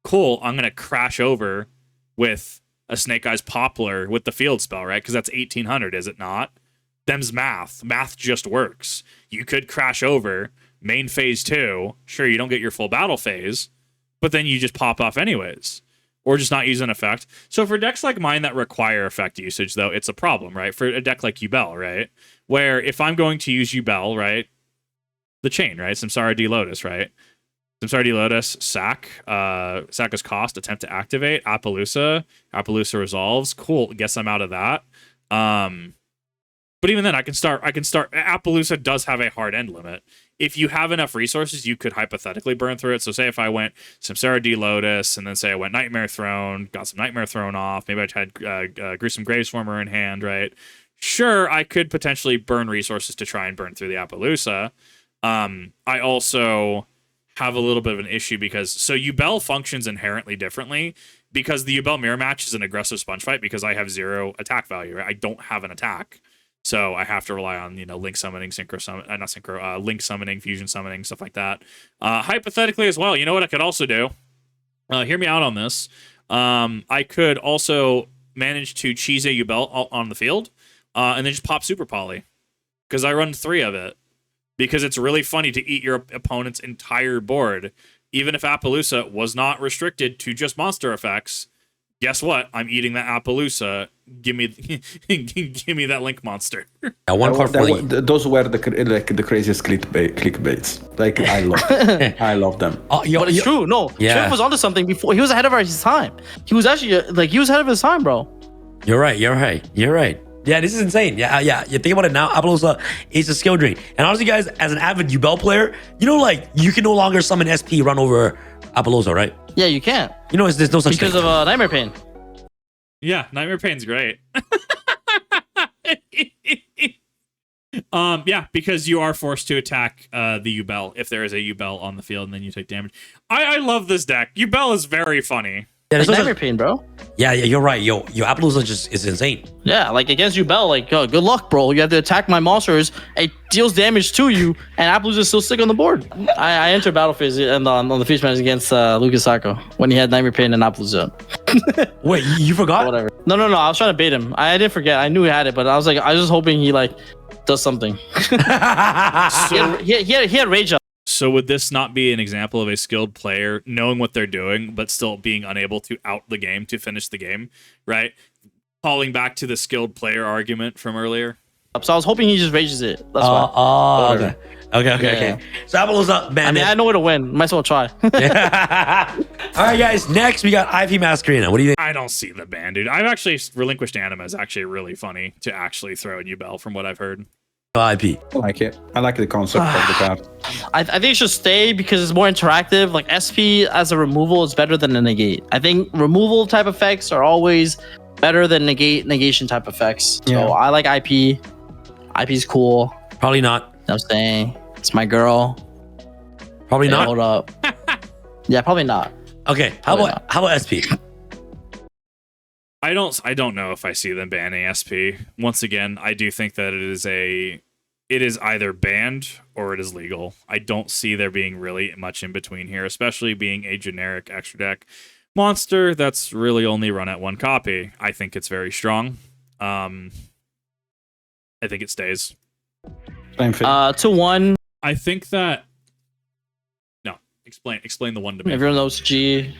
Cool. I'm gonna crash over with a Snake Eyes Poplar with the field spell, right? Because that's 1800, is it not? Them's math. Math just works. You could crash over main phase 2. Sure, you don't get your full battle phase, but then you just pop off anyways, or just not use an effect. So for decks like mine that require effect usage, though, it's a problem, right? For a deck like Ubel, right? Where if I'm going to use Ubel, right? The chain, right? Samsara D Lotus, right? Samsara D Lotus, sack is cost, attempt to activate, Appaloosa resolves. Cool, guess I'm out of that. But even then, I can start. Appaloosa does have a hard end limit. If you have enough resources, you could hypothetically burn through it. So say if I went Samsara D Lotus, and then say I went Nightmare Throne, got some Nightmare Throne off, maybe I had Gruesome Graveswarmer in hand, right? Sure, I could potentially burn resources to try and burn through the Appaloosa. I also have a little bit of an issue because Yubel functions inherently differently because the Yubel mirror match is an aggressive sponge fight because I have 0 attack value, right? I don't have an attack. So I have to rely on, link summoning, link summoning, fusion summoning, stuff like that. Hypothetically as well, you know what I could also do? Hear me out on this. I could also manage to cheese a Yubel on the field and then just pop Super Poly because I run 3 of it. Because it's really funny to eat your opponent's entire board. Even if Appaloosa was not restricted to just monster effects, guess what? I'm eating that Appaloosa. Give me that Link monster. One card for those were the craziest clickbaits. Like I love them. But it's true. No, Sheriff was onto something before. He was ahead of his time. He was actually he was ahead of his time, bro. You're right. Yeah, this is insane. Yeah. You think about it now, Appaloosa is a skill drain. And honestly, guys, as an avid Yubel player, you can no longer summon SP run over Appaloosa, right? Yeah, you can't. There's no such thing. Because of Nightmare Pain. Yeah, Nightmare Pain's great. Yeah, because you are forced to attack the Yubel if there is a Yubel on the field and then you take damage. I love this deck. Yubel is very funny. Yeah, Nightmare Pain, bro. Yeah, you're right. Yo, Appaloosa just is insane. Yeah, against Yubel, good luck, bro. You have to attack my monsters. It deals damage to you, and Appaloosa is still sick on the board. I entered battle phase and on the Feast match against Lucas Sacco when he had Nightmare Pain and Appaloosa. Wait, you forgot? Whatever. No. I was trying to bait him. I didn't forget. I knew he had it, but I was just hoping he does something. he had rage up. So would this not be an example of a skilled player knowing what they're doing, but still being unable to out the game to finish the game, right? Calling back to the skilled player argument from earlier. So I was hoping he just rages it. That's why. Okay. So Appaloosa, man. I know where to win. Might as well try. All right, guys. Next, we got IP Masquerena. What do you think? I don't see the ban, dude. I've actually relinquished anima is actually really funny to actually throw in Yubel from what I've heard. IP. I like it. I like the concept of the card. I think it should stay because it's more interactive. SP as a removal is better than a negate. I think removal type effects are always better than negation type effects. So I like IP. IP's cool. Probably not. I'm saying it's my girl. Probably not. Hold up. Yeah, probably not. Okay. How about SP? I don't know if I see them banning SP. Once again, I do think that it is either banned or it is legal. I don't see there being really much in between here, especially being a generic extra deck monster that's really only run at 1 copy. I think it's very strong. I think it stays. 2-1. I think that no. Explain the 1 to me. If you're in OCG.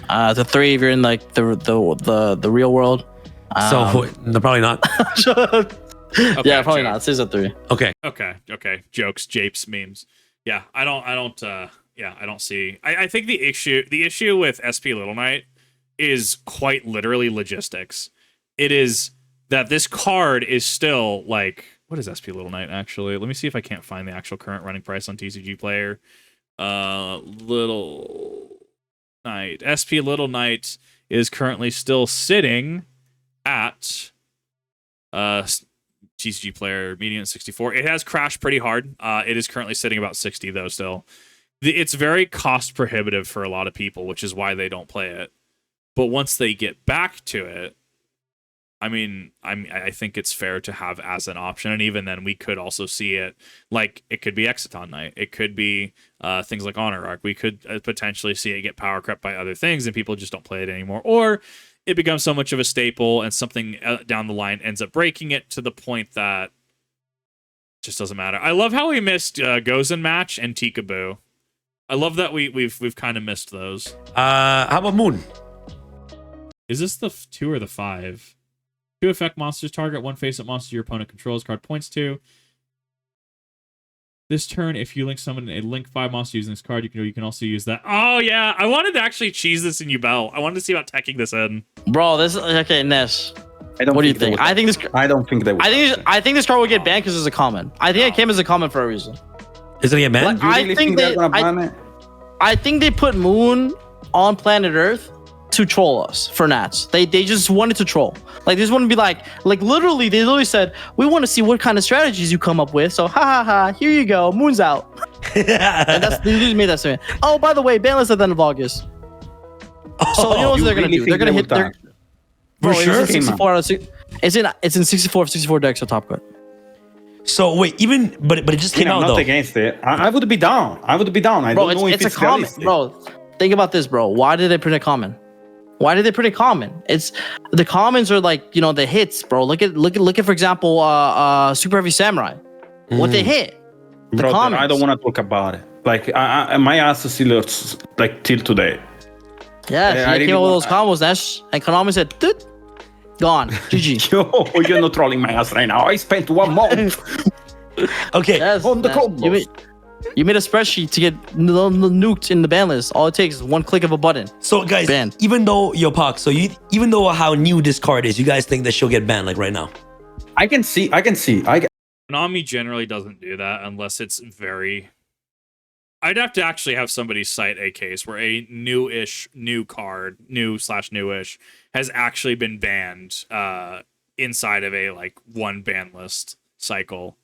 The 3 if you're in the real world. No, probably not. Okay, yeah, probably not. It says a 3. Okay. Jokes, japes, memes. Yeah, I don't see. I think the issue with SP Little Knight is quite literally logistics. It is that this card is still what is SP Little Knight actually? Let me see if I can't find the actual current running price on TCG Player. Little Knight. SP Little Knight is currently still sitting at TCG Player median 64. It has crashed pretty hard. It is currently sitting about 60 though still. It's very cost prohibitive for a lot of people, which is why they don't play it. But once they get back to it, I think it's fair to have as an option, and even then, we could also see it it could be Exciton Knight, it could be things like Honor Arc. We could potentially see it get power crept by other things, and people just don't play it anymore, or it becomes so much of a staple, and something down the line ends up breaking it to the point that it just doesn't matter. I love how we missed Gozen Match and Tikaboo. I love that we've kind of missed those. How about Moon? Is this the 2 or the 5? 2 effect monsters target 1 face-up monster your opponent controls card points to. This turn, if you link summon a link 5 monster using this card, you can also use that. Oh yeah, I wanted to actually cheese this in Yubel. I wanted to see about teching this in. Bro, this okay, Nesh. What do you think? I think this. I don't think they will. I think this card will get banned because it's a common. I think it came as a common for a reason. Is it gonna get banned? You really think they're gonna ban it? I think they put Moon on planet Earth to troll us for Nats. They just wanted to troll. Like they just want to be like literally, they literally said, we want to see what kind of strategies you come up with. So ha ha ha, here you go, Moon's out. And they literally made that statement. Oh, by the way, banlist at the end of August. So you know what they're gonna do? They're gonna hit their. For sure. It's in 64 out of 6. It's in 64 decks of top cut. So wait, even but it just came out I'm though. not against it. I would be down. I would be down. I don't know if it's a common, realistic. bro. Think about this, bro. Why did they print it common? Why did they print it common? It's the commons are like, you know, the hits, bro. Look at for example, Super Heavy Samurai. What they hit. The Brother, commons. I don't want to talk about it. Like my ass still hurts like till today. Yeah, they came up with those combos, Nash, and Konami said, "Dude, gone, GG." Yo, you're not trolling my ass right now. I spent 1 month. Okay. Yes, On the Nash, combos. you made a spreadsheet to get nuked in the ban list. All it takes is one click of a button. So guys, Banned. even though PAK, so even though how new this card is, you guys think that she'll get banned like right now? I can see. Konami generally doesn't do that unless it's very. I'd have to actually have somebody cite a case where a new card, new/newish, has actually been banned inside of a like one ban list cycle.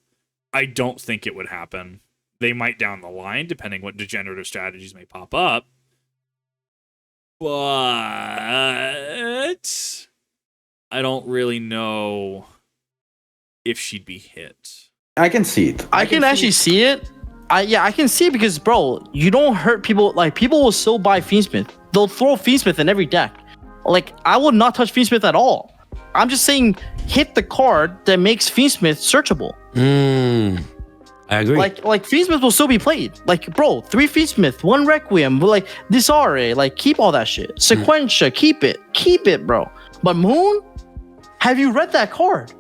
I don't think it would happen. They might down the line, depending what degenerative strategies may pop up. But I don't really know if she'd be hit. I can see it. I can actually see it. I can see it because, bro, you don't hurt people. Like, people will still buy Fiendsmith. They'll throw Fiendsmith in every deck. Like, I would not touch Fiendsmith at all. I'm just saying, hit the card that makes Fiendsmith searchable. I agree. Like Fiendsmith will still be played. Like, bro, 3 Fiendsmith, 1 Requiem, but like Disare, like keep all that shit. Sequentia, keep it, bro. But Moon, have you read that card?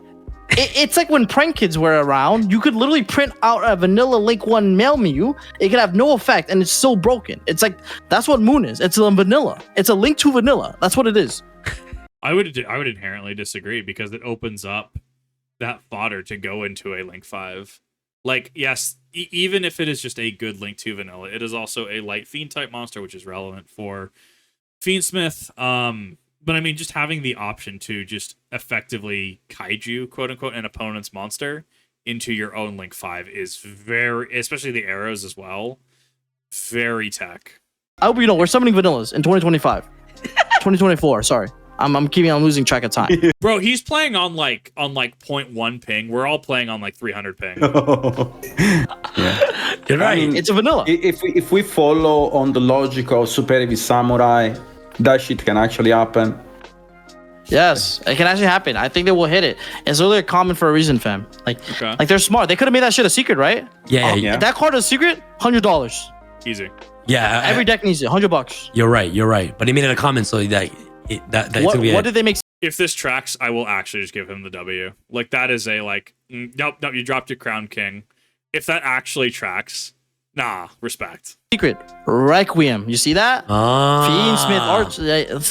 It's like when prank kids were around, you could literally print out a vanilla Link 1 Mail Mew. It could have no effect and it's still broken. It's like, that's what Moon is. It's a vanilla. It's a Link to vanilla. That's what it is. I would inherently disagree because it opens up that fodder to go into a Link 5. Like, yes, even if it is just a good Link 2 vanilla, it is also a light Fiend type monster, which is relevant for Fiendsmith. But I mean, just having the option to just effectively kaiju, quote unquote, an opponent's monster into your own Link 5 is very, especially the arrows as well, very tech. I hope you know we're summoning vanillas in 2025. 2024, sorry. I'm losing track of time. Bro, he's playing on like 0.1 ping. We're all playing on like 300 ping. Yeah. You're right. I mean, It's a vanilla. If we follow on the logic of Super Heavy Samurai, that shit can actually happen. Yes, it can actually happen. I think they will hit it. It's literally common for a reason, fam. Like they're smart. They could have made that shit a secret, right? Yeah. If that card is a secret, $100. Easy. Yeah. Every deck needs it. $100. You're right. But he made it in a comment, so that What did they make? If this tracks, I will actually just give him the W. Like, that is a, like, nope, you dropped your Crown King. If that actually tracks, nah, respect. Secret Requiem. You see that? Fiendsmith Arch.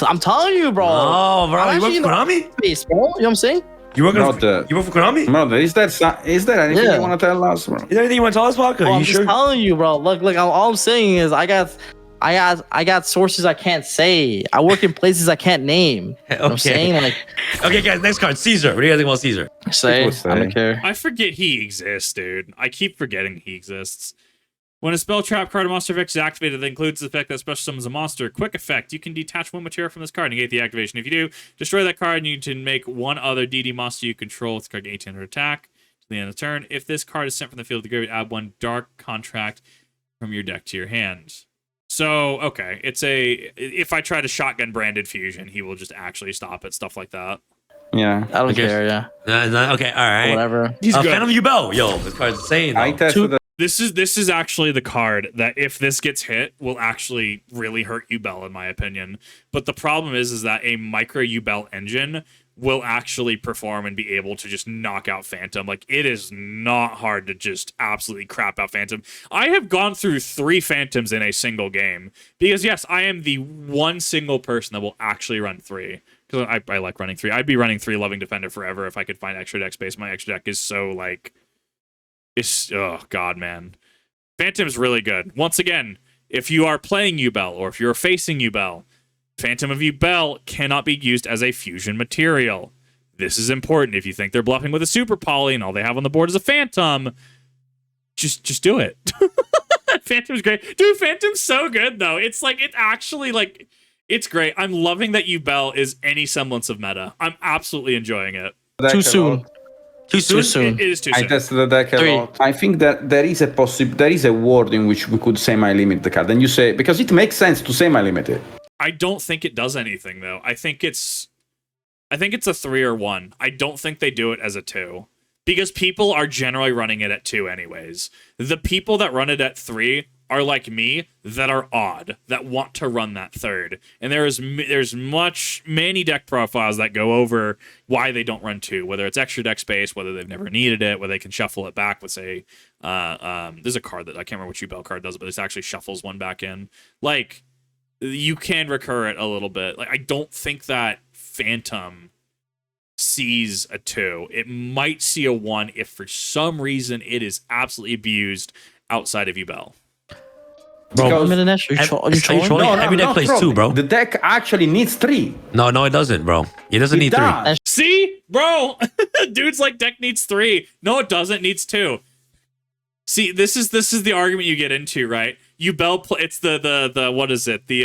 I'm telling you, bro. Oh, bro, I'm you work actually for in the Konami? space, bro. You know what I'm saying? You work Not for Konami? Brother, is there anything Yeah. you want to tell us, bro? Is there anything you want to tell us, PAK? Bro, Are I'm you just sure? telling you, bro. Look. All I'm saying is I got sources I can't say. I work in places I can't name. You know what I'm saying? Like, Okay, guys, next card, Caesar. What do you guys think about Caesar? say, I don't care. I forget he exists, dude. I keep forgetting he exists. When a spell trap card or monster effect is activated that includes the effect that special summons a monster, quick effect, you can detach one material from this card and negate the activation. If you do, destroy that card and you can make one other DD monster you control with the card gain 1800 attack to the end of the turn. If this card is sent from the field to the graveyard, add 1 dark contract from your deck to your hand. So, okay, if I try to shotgun branded fusion, he will just actually stop it, stuff like that. Yeah. I don't care. Yeah. Okay, all right. Whatever. He's good. Phantom Yubel. Yo, this card's insane. I though. tested the This is actually the card that if this gets hit will actually really hurt Yubel in my opinion. But the problem is that a micro Yubel engine will actually perform and be able to just knock out Phantom. Like, it is not hard to just absolutely crap out Phantom. I have gone through 3 Phantoms in a single game because yes, I am the one single person that will actually run 3. because I like running 3. I'd be running 3 Loving Defender forever if I could find extra deck space. My extra deck is so like, it's oh god, man. Phantom's really good. Once again, if you are playing Yubel or if you're facing Yubel, Phantom of Yubel cannot be used as a fusion material. This is important. If you think they're bluffing with a Super Poly and all they have on the board is a Phantom, just do it. Phantom's great. Dude, Phantom's so good, though. It's like, it actually, like, it's great. I'm loving that Yubel is any semblance of meta. I'm absolutely enjoying it. Too soon. Too soon. It is too I soon. tested the deck a 3. lot. I think that there is a world in which we could semi-limit the card. And you say, because it makes sense to semi-limit it. I don't think it does anything, though. I think it's a 3 or 1. I don't think they do it as a 2. Because people are generally running it at 2 anyways. The people that run it at 3 are like me, that are odd, that want to run that 3rd. And there's many deck profiles that go over why they don't run 2, whether it's extra deck space, whether they've never needed it, whether they can shuffle it back with, say, there's a card that I can't remember what Yubel card does it, but it actually shuffles one back in. Like, you can recur it a little bit. Like, I don't think that Phantom sees a 2. It might see a 1 if for some reason it is absolutely abused outside of Yubel. Bro, You trolling? No, every deck plays 2, bro. The deck actually needs 3. No, it doesn't, bro. It doesn't need 3. does. See, bro, dude's like deck needs 3. No, it doesn't. It needs 2. See, this is the argument you get into, right? Yubel, it's the what is it? The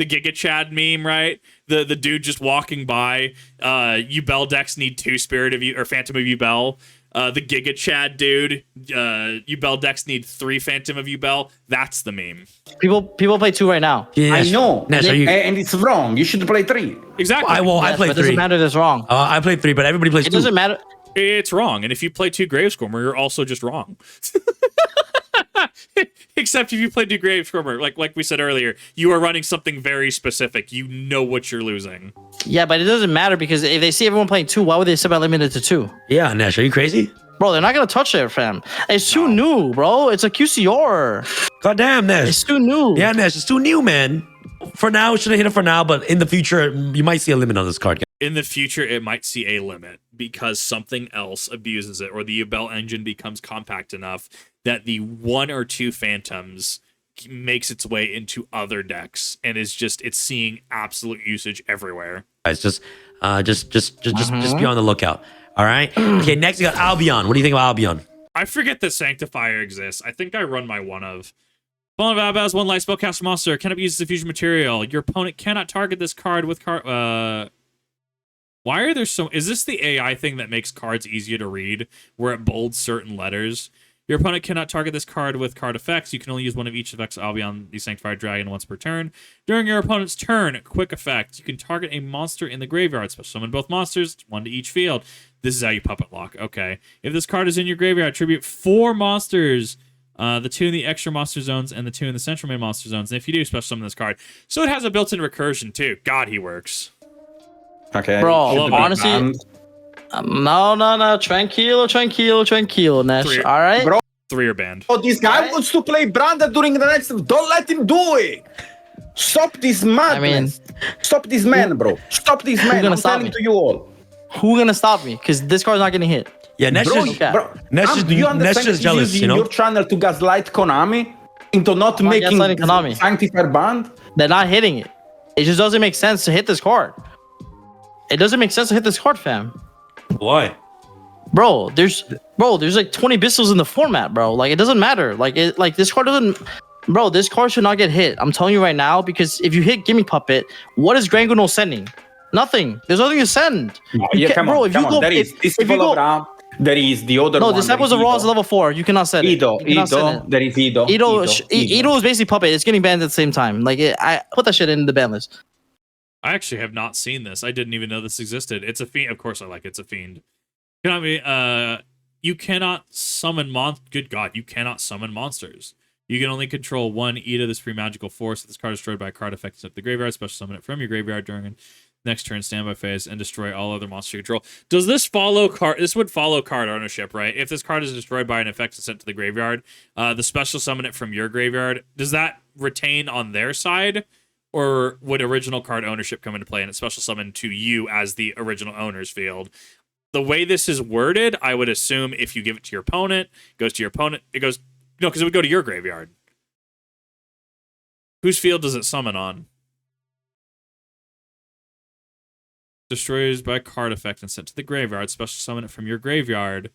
Giga Chad meme, right? The dude just walking by. Yubel decks need 2 Spirit of you or Phantom of Yubel. The Giga Chad dude. Yubel decks need 3 Phantom of Yubel. That's the meme. People play 2 right now. Yeah, I know. Nash, are you, And it's wrong. You should play 3. Exactly. I Yes, play but it 3. doesn't matter if it's wrong. I play 3, but everybody plays It 2. doesn't matter. It's wrong. And if you play 2 Gravescormer, you're also just wrong. Except if you play 2 Gravescormer, like we said earlier, you are running something very specific. You know what you're losing. Yeah, but it doesn't matter because if they see everyone playing 2, why would they semi-limit it to 2? Yeah, Nash, are you crazy? Bro, they're not gonna touch it, fam. It's too new, bro. It's a QCR. God damn, Nash. It's too new. Yeah, Nash, it's too new, man. For now, should have hit it for now, but in the future, you might see a limit on this card. In the future, it might see a limit because something else abuses it, or the Yubel engine becomes compact enough that the 1 or 2 Phantoms makes its way into other decks and it's seeing absolute usage everywhere. Guys, just be on the lookout. All right. Okay, next we got Albion. What do you think about Albion? I forget that Sanctifier exists. I think I run my 1 of. Fallen of Abaz, 1 life spellcast monster, cannot be used as a fusion material. Your opponent cannot target this card with why are there so... Is this the AI thing that makes cards easier to read, where it bolds certain letters? Your opponent cannot target this card with card effects. You can only use 1 of each effects Albion, the Sanctified Dragon, once per turn. During your opponent's turn, quick effect. You can target a monster in the graveyard. Special summon both monsters, 1 to each field. This is how you puppet lock. Okay. If this card is in your graveyard, tribute 4 monsters. The 2 in the extra monster zones and the 2 in the central main monster zones. And if you do, special summon this card. So it has a built-in recursion, too. God, he works. Okay. Bro, honestly, no. Tranquilo, Nash. 3. All right? Bro. 3 are banned. Oh, this guy wants to play Branded during the next. Don't let him do it. Stop this madness. Stop this man, bro. Stop this man. I'm telling to you all. Who's gonna stop me? Because this card's not getting hit. Yeah, Nash Bro, is you understand Nash that is he's jealous, using you know? your channel to gaslight Konami into not I'm not making gaslighting Konami. Sanctifier band? They're not hitting it. It just doesn't make sense to hit this card. It doesn't make sense to hit this card, fam. Why? Bro, there's like 20 Bissels in the format, bro. Like, it doesn't matter. Like this card doesn't. Bro, this card should not get hit. I'm telling you right now, because if you hit Gimme Puppet, what is Granguno sending? Nothing. There's nothing to send. No, yeah, come on, come on. There is this level up. There is the other no, one. this type was a raw as level 4. You cannot send it. Ido. There is Ido. Ido is basically Puppet. It's getting banned at the same time. Like, I put that shit in the ban list. I actually have not seen this. I didn't even know this existed. It's a fiend. Of course I like it. It's a fiend. You cannot summon Good God, you cannot summon monsters. You can only control 1 Ido, this free magical force. If this card is destroyed by a card effect at the graveyard, special summon it from your graveyard during next turn standby phase and destroy all other monsters you control. Does this follow card? This would follow card ownership, right? If this card is destroyed by an effect and sent to the graveyard, the special summon it from your graveyard, does that retain on their side? or would original card ownership come into play and it's special summon to you as the original owner's field? The way this is worded, I would assume if you give it to your opponent, it goes to your opponent, it goes, no, because it would go to your graveyard. Whose field does it summon on? Destroys by card effect and sent to the graveyard. Special summon it from your graveyard.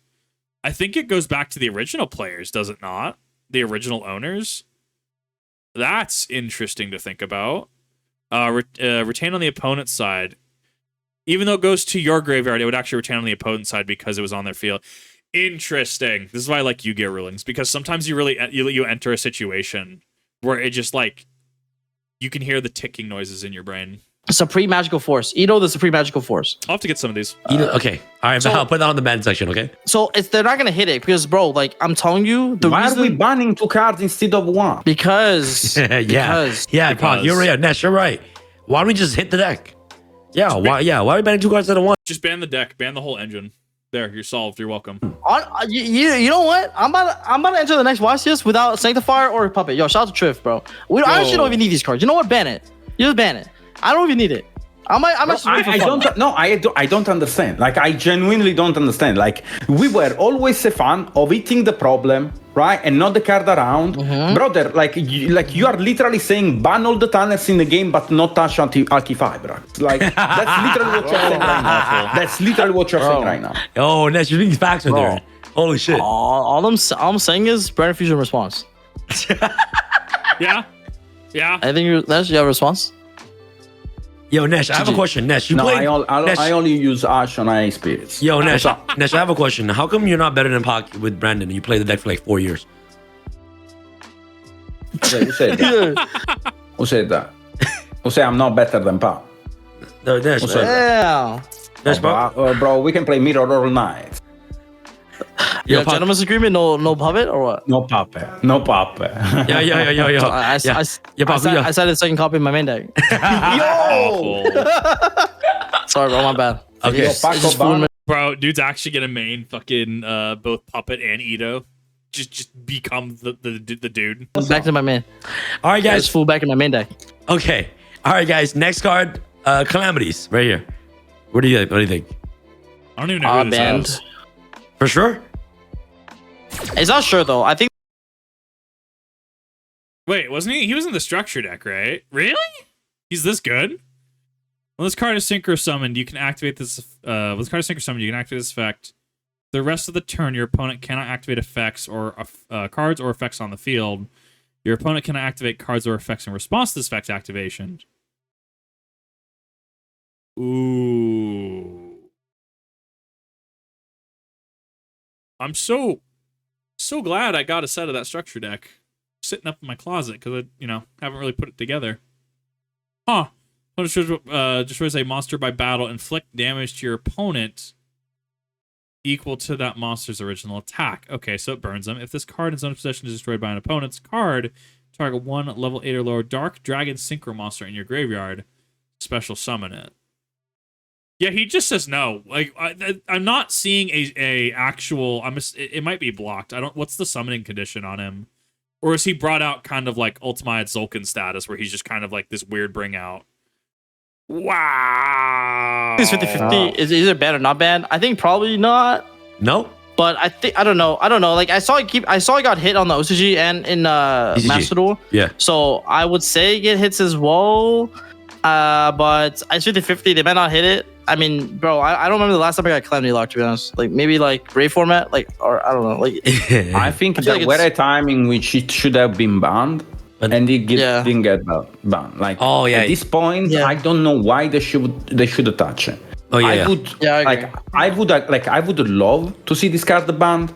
I think it goes back to the original players, does it not? The original owners? That's interesting to think about. Retain on the opponent's side. Even though it goes to your graveyard, it would actually retain on the opponent's side because it was on their field. Interesting. This is why I like Yu-Gi-Oh rulings, because sometimes you enter a situation where it just like you can hear the ticking noises in your brain. Supreme Magical Force. Ito, the Supreme Magical Force. I'll have to get some of these. Okay. All right, so- I'll put that on the ban section, okay? So they're not gonna hit it because, bro, like I'm telling you, the Why reason are we banning 2 cards instead of 1? because Yeah, Because- Pog, you're right. Nesh, you're right. Why don't we just hit the deck? Yeah, why are we banning 2 cards instead of 1? Just ban the deck, ban the whole engine. There, you're solved. You're welcome. You know what? I'm about to enter the next YCS without Sanctifier or Puppet. Yo, shout out to Triff, bro. I actually don't even need these cards. You know what? Ban it. You just ban it. I don't even need it. I don't understand. Like, I genuinely don't understand. Like, we were always a fan of hitting the problem, right, and not the card around. Brother, like you are literally saying ban all the tunnels in the game, but not touch Alki-Fibra. Like, that's literally what you're saying right now. That's literally what you're saying right now. Oh, Nesh, you're being facts in there. Holy shit. all I'm saying is Brandon Fusion response. Yeah? Yeah? I think you have a response. Yo, Nesh, I have a question. Nesh, No, played... I only use Ash on Ice Spirits. Yo, Nesh, I have a question. How come you're not better than PAK with Brandon and you play the deck for like 4 years? Who said that? Who said that? Who said I'm not better than Pop? No, Nesh, Who said that? Yeah. Nesh, Bro, we can play Mirror all night. Yo, Yeah, gentleman's agreement, no puppet or what? No puppet. No puppet. Yo. I cited the second copy in my main deck. Awful. Sorry, bro, my bad. Okay. Yo, Paco ban. Bro, dude's actually gonna main fucking both Puppet and Ito. Just become the dude. Back to my main. All right, Guys, guys. full back in my main deck. Okay. All right, guys. Next card, Calamities, right here. What do you think? I don't even know who this Banned. is. For sure? It's not sure though. I think Wait, wasn't he? He was in the structure deck, right? Really? He's this good? When this card is synchro summoned, you can activate this. When this card is synchro summoned, you can activate this effect. The rest of the turn, your opponent cannot activate effects or cards or effects on the field. Your opponent cannot activate cards or effects in response to this effect activation. Ooh. I'm so glad I got a set of that structure deck sitting up in my closet because I, haven't really put it together. Huh. Destroys a monster by battle. Inflict damage to your opponent equal to that monster's original attack. Okay, so it burns them. If this card in its own possession is destroyed by an opponent's card, target 1 level 8 or lower Dark Dragon Synchro monster in your graveyard. Special summon it. Yeah, he just says no. Like I'm not seeing a actual. It might be blocked. I don't. What's the summoning condition on him? Or is he brought out kind of like Ultimate Zulkin status, where he's just kind of like this weird bring out? Wow. it's 50-50. Is either banned or not banned? I think probably not. No? But I don't know. Like I saw it got hit on the OCG and in Master Duel. Yeah. So I would say it hits as well. But it's 50-50. They might not hit it. I mean, bro, I don't remember the last time I got Calamity Lock, to be honest. Like maybe like Gray format, or I don't know. Like I think I feel there like were it's- a time in which it should have been banned, But- and it Yeah. didn't get banned. Like, Oh, yeah. at this point, Yeah. I don't know why they should touch it. Oh, yeah, I yeah. would Yeah, I agree. I would love to see this card banned,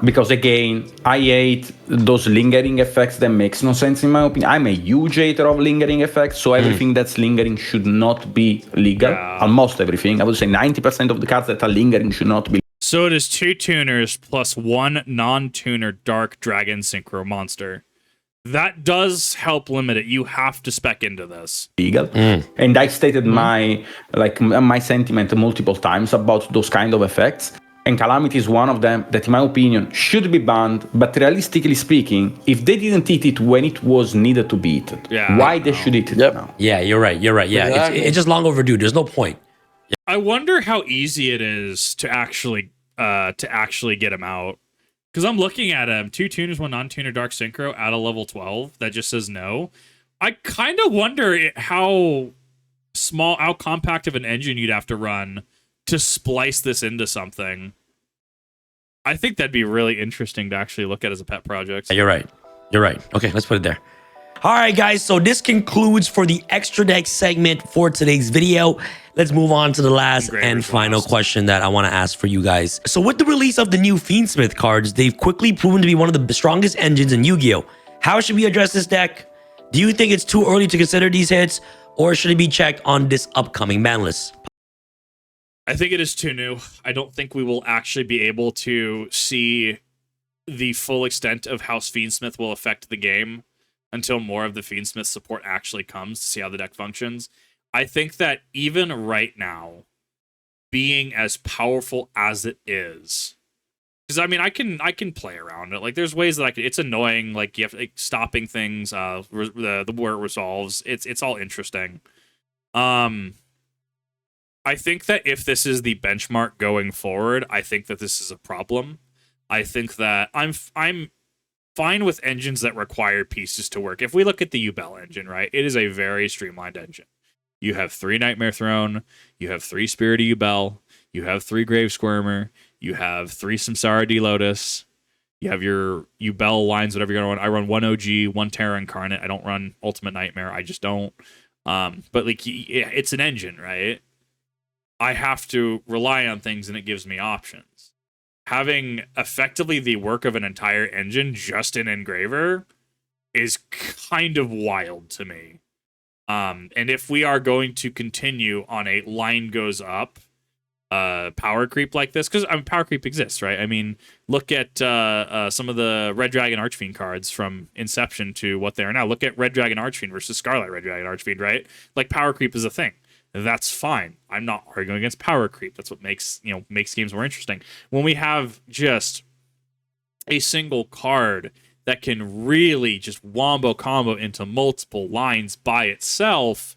because again, I hate those lingering effects that makes no sense in my opinion. I'm a huge hater of lingering effects, so everything that's lingering should not be legal. Yeah. Almost everything. I would say 90% of the cards that are lingering should not be So it is 2 tuners plus 1 non-tuner Dark Dragon Synchro monster. That does help limit it. You have to spec into this. legal. And I stated my sentiment multiple times about those kind of effects. and Calamity is one of them that, in my opinion, should be banned. But realistically speaking, if they didn't eat it when it was needed to be eaten, why they should eat it now? Yeah, you're right. You're right. Yeah, Exactly. it's just long overdue. There's no point. I wonder how easy it is to actually get him out. Because I'm looking at him, 2 tuners, 1 non-tuner Dark Synchro at a level 12 that just says no. I kind of wonder how compact of an engine you'd have to run to splice this into something. I think that'd be really interesting to actually look at as a pet project. You're right. You're right. Okay, let's put it there. All right, guys. So this concludes for the extra deck segment for today's video. Let's move on to the last and final question that I want to ask for you guys. So with the release of the new Fiendsmith cards, they've quickly proven to be one of the strongest engines in Yu-Gi-Oh! How should we address this deck? Do you think it's too early to consider these hits, or should it be checked on this upcoming ban list? I think it is too new. I don't think we will actually be able to see the full extent of how Fiendsmith will affect the game until more of the Fiendsmith support actually comes to see how the deck functions. I think that even right now, being as powerful as it is, because I mean, I can play around it. Like, there's ways that I can. It's annoying. Like, you have like, stopping things. The where it resolves. It's all interesting. I think that if this is the benchmark going forward, I think that this is a problem. I think that I'm fine with engines that require pieces to work. If we look at the Yubel engine, right, it is a very streamlined engine. You have 3 Nightmare Throne, you have 3 Spirit of Yubel, you have 3 Grave Squirmer, you have 3 Samsara D Lotus, you have your Yubel lines, whatever you're gonna run. I run 1 OG, 1 Terra Incarnate. I don't run Ultimate Nightmare. I just don't. But like, it's an engine, right? I have to rely on things, and it gives me options. Having effectively the work of an entire engine just in Engraver is kind of wild to me. And if we are going to continue on a line goes up power creep like this, because power creep exists, right? I mean, look at some of the Red Dragon Archfiend cards from Inception to what they are now. Look at Red Dragon Archfiend versus Scarlet Red Dragon Archfiend, right? Like, power creep is a thing. That's fine. I'm not arguing against power creep. That's what makes games more interesting. When we have just a single card that can really just wombo combo into multiple lines by itself,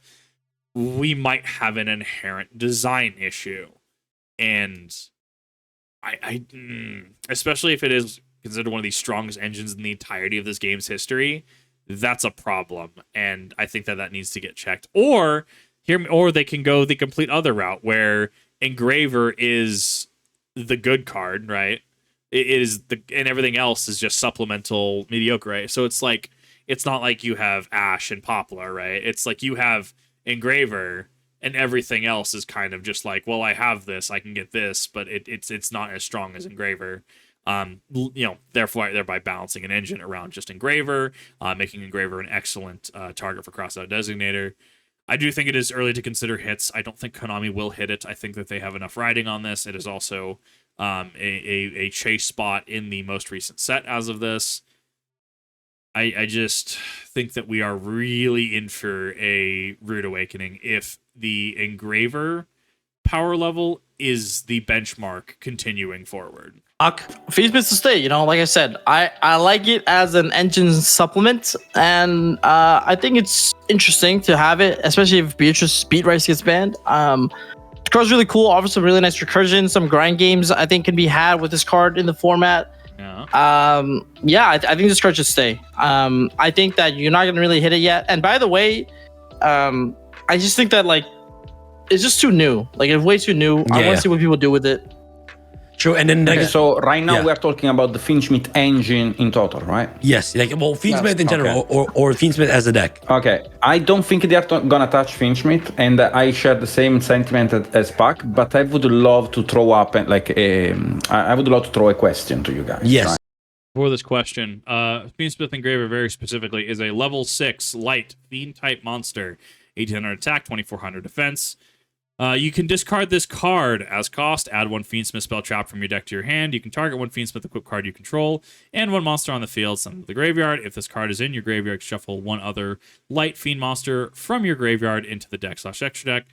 we might have an inherent design issue. And I especially if it is considered one of the strongest engines in the entirety of this game's history, that's a problem. And I think that needs to get checked. Or they can go the complete other route where Engraver is the good card, right? It is and everything else is just supplemental mediocre, right? So it's like, it's not like you have Ash and Poplar, right? It's like you have Engraver and everything else is kind of just like, well, I have this, I can get this, but it's not as strong as Engraver. Thereby balancing an engine around just Engraver, making Engraver an excellent target for crossout designator. I do think it is early to consider hits. I don't think Konami will hit it. I think that they have enough riding on this. It is also a chase spot in the most recent set as of this. I just think that we are really in for a rude awakening if the Engraver power level is the benchmark continuing forward. Fiendsmith to stay, like I said, I like it as an engine supplement, and I think it's interesting to have it, especially if Beatrice Beatrice gets banned. The card's really cool, offers some really nice recursion, some grind games I think can be had with this card in the format. I think this card should stay. I think that you're not gonna really hit it yet. And by the way, I just think that it's just too new. Like, it's way too new. I want to see what people do with it. True, and then so right now we're talking about the Fiendsmith engine in total, right? Yes, Fiendsmith in general, or Fiendsmith as a deck. Okay, I don't think they are gonna touch Fiendsmith, and I share the same sentiment as PAK, but I would love to throw up I would love to throw a question to you guys. Yes. Right? For this question, Fiendsmith Engraver very specifically is a level 6 light fiend type monster, 1800 attack, 2400 defense. You can discard this card as cost, add 1 Fiendsmith spell trap from your deck to your hand. You can target 1 Fiendsmith equipped card you control, and 1 monster on the field, send them to the graveyard. If this card is in your graveyard, shuffle 1 other light fiend monster from your graveyard into the deck/extra deck.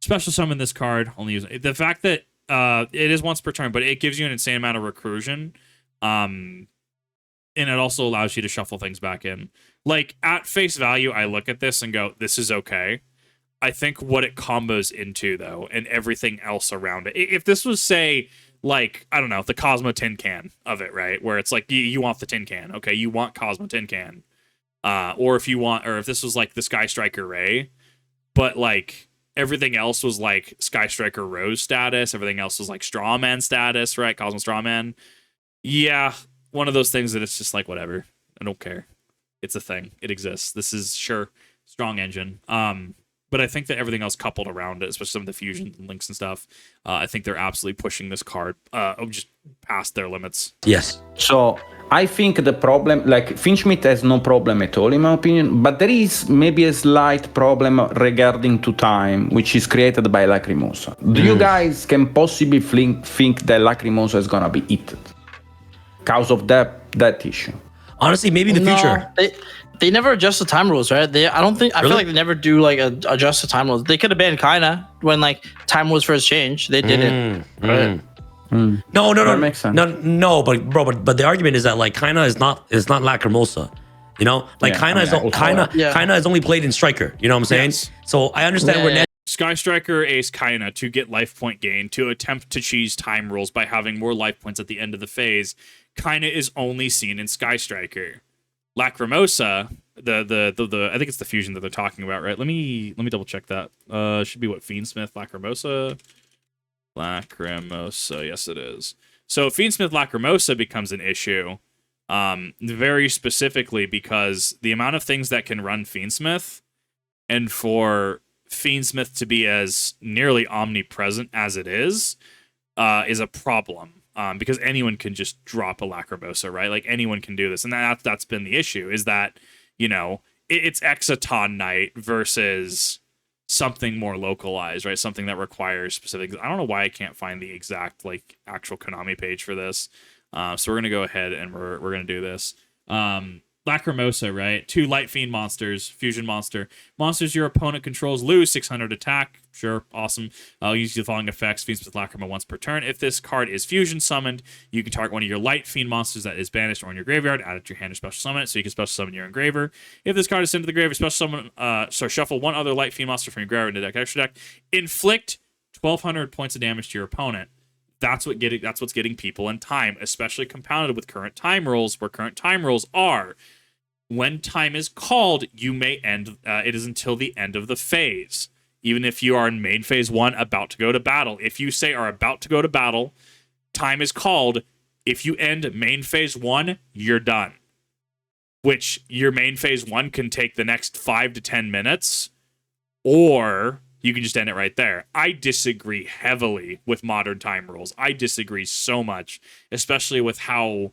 Special summon this card, only use the fact that It is once per turn, but it gives you an insane amount of recursion. And it also allows you to shuffle things back in. Like, at face value, I look at this and go, this is okay. I think what it combos into, though, and everything else around it. If this was, say, like, I don't know, the Cosmo tin can of it, right? Where it's like, you want the tin can. Okay, you want Cosmo tin can. Or if this was like the Sky Striker Ray, but like everything else was like Sky Striker Rose status, everything else was like Strawman status, right? Cosmo Strawman. Yeah, one of those things that it's just like, whatever. I don't care. It's a thing. It exists. This is sure strong engine. But I think that everything else coupled around it, especially some of the fusions and links and stuff, I think they're absolutely pushing this card just past their limits. Yes. So I think the problem, like Finchmeat has no problem at all in my opinion, but there is maybe a slight problem regarding to time, which is created by Lacrimosa. Do you guys can possibly think that Lacrimosa is gonna be hit because of that issue? Honestly, maybe in the future. They never adjust the time rules, right? I feel like they never do like adjust the time rules. They could have banned Kaina when like time was first changed. They didn't. Right? No, That makes sense. no, but the argument is that like Kaina is not Lacrimosa. You know, like Yeah, Kaina is only played in Striker. You know what I'm saying? Yes. So I understand where Sky Striker Ace Kaina to get life point gain, to attempt to cheese time rules by having more life points at the end of the phase. Kaina is only seen in Sky Striker. Lacrimosa, the I think it's the fusion that they're talking about, right? Let me double check that. Should be what, Fiendsmith, Lacrimosa, yes it is. So Fiendsmith Lacrimosa becomes an issue, very specifically because the amount of things that can run Fiendsmith, and for Fiendsmith to be as nearly omnipresent as it is a problem. Because anyone can just drop a Lacrimosa, right? Like anyone can do this, and that's been the issue. Is that, you know, it's Exaton Knight versus something more localized, right? Something that requires specific. I don't know why I can't find the exact like actual Konami page for this. So we're gonna go ahead and we're gonna do this. Lacrimosa, right? 2 Light Fiend monsters, fusion monster. Monsters your opponent controls lose 600 attack. Sure, awesome. I'll use the following effects. Fiends with Lacrima once per turn. If this card is fusion summoned, you can target one of your Light Fiend monsters that is banished or in your graveyard, add it to your hand or special summon it, so you can special summon your engraver. If this card is sent to the graveyard, special summon, shuffle one other Light Fiend monster from your graveyard into deck, extra deck. Inflict 1,200 points of damage to your opponent. That's what's getting people in time, especially compounded with current time rules, where current time rules are when time is called, you may end. It is until the end of the phase. Even if you are in main phase 1 about to go to battle. If you say are about to go to battle, time is called. If you end main phase 1, you're done. Which your main phase 1 can take the next 5 to 10 minutes, or you can just end it right there. I disagree heavily with modern time rules. I disagree so much, especially with how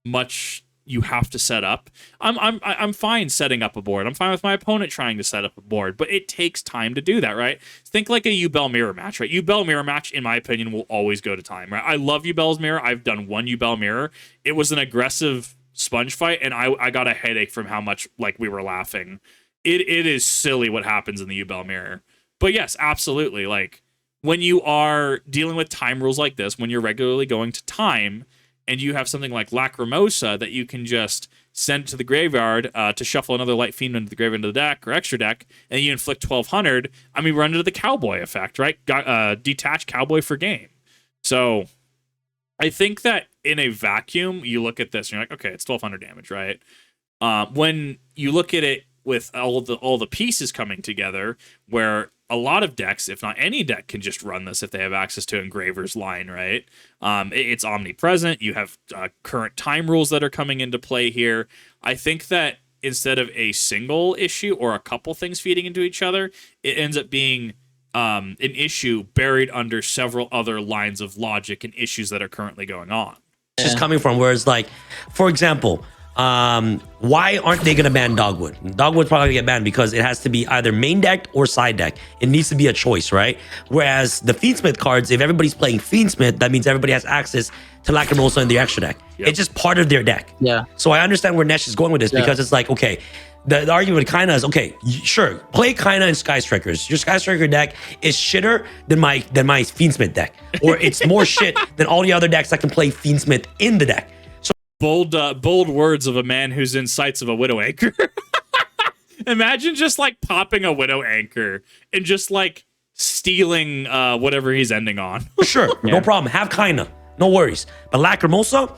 much you have to set up. I'm fine setting up a board. I'm fine with my opponent trying to set up a board, but it takes time to do that, right? Think like a Yubel mirror match, right? Yubel mirror match, in my opinion, will always go to time, right? I love Yubel's mirror. I've done one Yubel mirror. It was an aggressive sponge fight, and I got a headache from how much like we were laughing. It is silly what happens in the Yubel mirror. But yes, absolutely. Like when you are dealing with time rules like this, when you're regularly going to time, and you have something like Lacrimosa that you can just send to the graveyard to shuffle another Light Fiend into the graveyard into the deck or extra deck, and you inflict 1,200. I mean, run into the Cowboy effect, right? Detach Cowboy for game. So I think that in a vacuum, you look at this and you're like, okay, it's 1,200 damage, right? When you look at it with all the pieces coming together, where a lot of decks, if not any deck, can just run this if they have access to Engraver's Line, right? It's omnipresent. You have current time rules that are coming into play here. I think that instead of a single issue or a couple things feeding into each other, it ends up being an issue buried under several other lines of logic and issues that are currentely going on. It's just coming from where it's like, for example, Why aren't they going to ban Dogwood? Dogwood's probably going to get banned because it has to be either main decked or side deck. It needs to be a choice, right? Whereas the Fiendsmith cards, if everybody's playing Fiendsmith, that means everybody has access to Lacrimosa in their extra deck. Yep. It's just part of their deck. Yeah. So I understand where Nesh is going with this because it's like, okay, the argument with Kaina is, okay, sure, play Kaina and Sky Strikers. Your Sky Striker deck is shitter than my Fiendsmith deck. Or it's more shit than all the other decks that can play Fiendsmith in the deck. Bold words of a man who's in sights of a Widow Anchor. Imagine just like popping a Widow Anchor and just like stealing whatever he's ending on. Sure, no problem. Have Kaina, no worries. But Lacrimosa,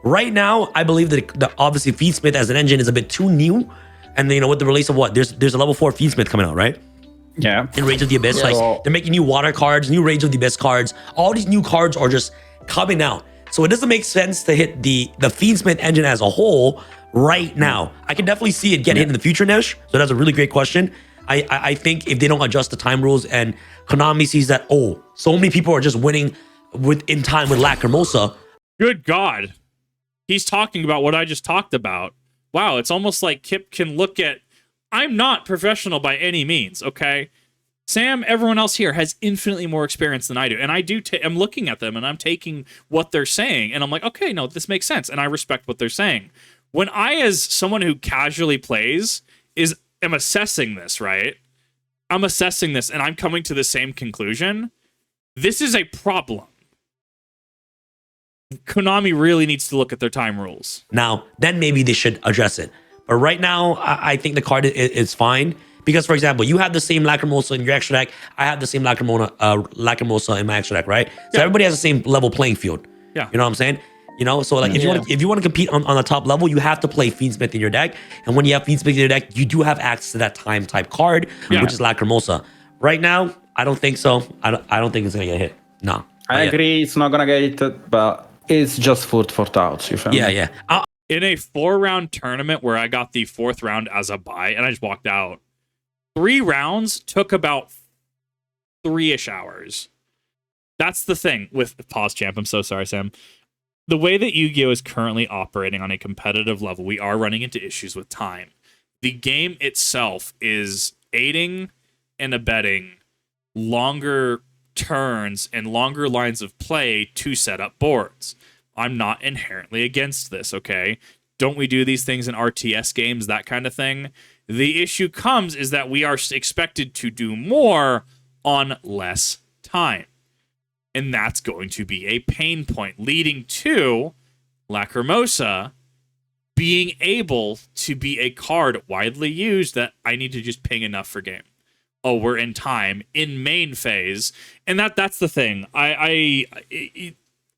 right now, I believe that obviously Fiendsmith as an engine is a bit too new. And you know, with the release of what? There's a level 4 Fiendsmith coming out, right? Yeah. In Rage of the Abyss, like they're making new water cards, new Rage of the Abyss cards. All these new cards are just coming out. So it doesn't make sense to hit the Fiendsmith engine as a whole right now. I can definitely see it get hit in the future, Nesh. So that's a really great question. I think if they don't adjust the time rules and Konami sees that, oh, so many people are just winning in time with Lacrimosa. Good God. He's talking about what I just talked about. Wow, it's almost like Kip can look at, I'm not professional by any means, okay? Sam, everyone else here has infinitely more experience than I do. And I'm looking at them and I'm taking what they're saying and I'm like, okay, no, this makes sense. And I respect what they're saying. When I, as someone who casually plays, am assessing this, right? I'm assessing this and I'm coming to the same conclusion. This is a problem. Konami really needs to look at their time rules. Now, then maybe they should address it. But right now, I think the card is fine. Because, for example, you have the same Lacrimosa in your extra deck. I have the same Lacrimosa in my extra deck, right? So everybody has the same level playing field. Yeah. You know what I'm saying? You know, so like if you want to compete on the top level, you have to play Fiendsmith in your deck. And when you have Fiendsmith in your deck, you do have access to that time type card, which is Lacrimosa. Right now, I don't think so. I don't think it's gonna get hit. No. I agree, it's not gonna get hit, but it's just food for thought. You feel me? Yeah. In a 4-round tournament where I got the 4th round as a bye and I just walked out, 3 rounds took about 3-ish hours. That's the thing with pause champ. I'm so sorry, Sam. The way that Yu-Gi-Oh is currently operating on a competitive level, we are running into issues with time. The game itself is aiding and abetting longer turns and longer lines of play to set up boards. I'm not inherently against this, okay? Don't we do these things in RTS games, that kind of thing? The issue comes is that we are expected to do more on less time. And that's going to be a pain point, leading to Lacrimosa being able to be a card widely used that I need to just ping enough for game. Oh, we're in time, in main phase. And that's the thing.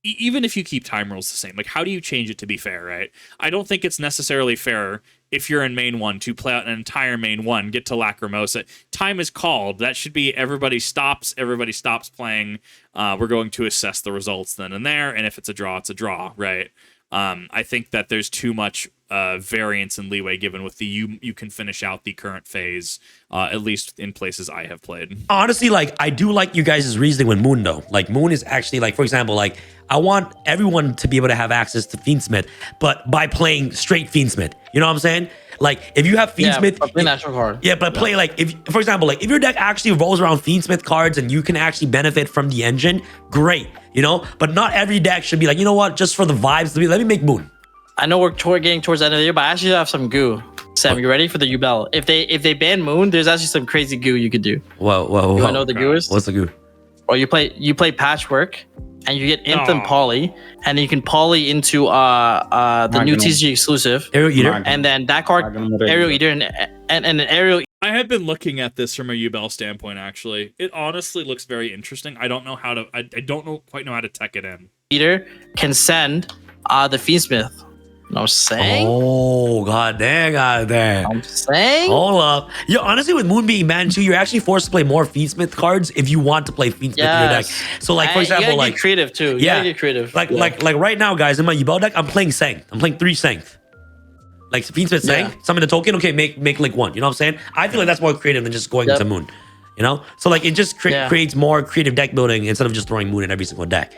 Even if you keep time rules the same, like how do you change it to be fair, right? I don't think it's necessarily fair if you're in main 1 to play out an entire main 1, get to Lacrimosa. Time is called. That should be everybody stops playing. We're going to assess the results then and there, and if it's a draw, it's a draw, right? I think that there's too much variance and leeway given with the you can finish out the current phase, at least in places I have played. Honestly, like I do like you guys' reasoning with Moon though. Like Moon is actually like, for example, like I want everyone to be able to have access to Fiendsmith, but by playing straight Fiendsmith. You know what I'm saying? Like if you have Fiendsmith, play natural card. Yeah, but play like if, for example, like if your deck actually revolves around Fiendsmith cards and you can actually benefit from the engine, great. You know, but not every deck should be like, you know what, just for the vibes, let me make Moon. I know we're getting towards the end of the year, but I actually have some goo. Sam, you ready for the Ubel? If they ban Moon, there's actually some crazy goo you could do. Whoa. You wanna know what the goo is? What's the goo? Or you play Patchwork, and you get Nth and Poly, and you can Poly into the new TCG exclusive. Aerial Eater. And then that card, Aerial Eater, and an Aerial I had been looking at this from a Ubel standpoint, actually. It honestly looks very interesting. I don't know how to, I don't quite know how to tech it in. Eater can send the Fiendsmith. I'm saying. Oh, god damn. I'm saying. Hold up. Yo, honestly, with Moon being banned too, you're actually forced to play more Fiendsmith cards if you want to play Fiendsmith in your deck. So, like, for example, you gotta get creative too. You gotta get creative. Like right now, guys, in my Ubel deck, I'm playing Sang. I'm playing 3 Sang. Like Fiendsmith Sang, summon the token. Okay, make like 1. You know what I'm saying? I feel like that's more creative than just going to Moon. You know, so like it just creates more creative deck building instead of just throwing Moon in every single deck.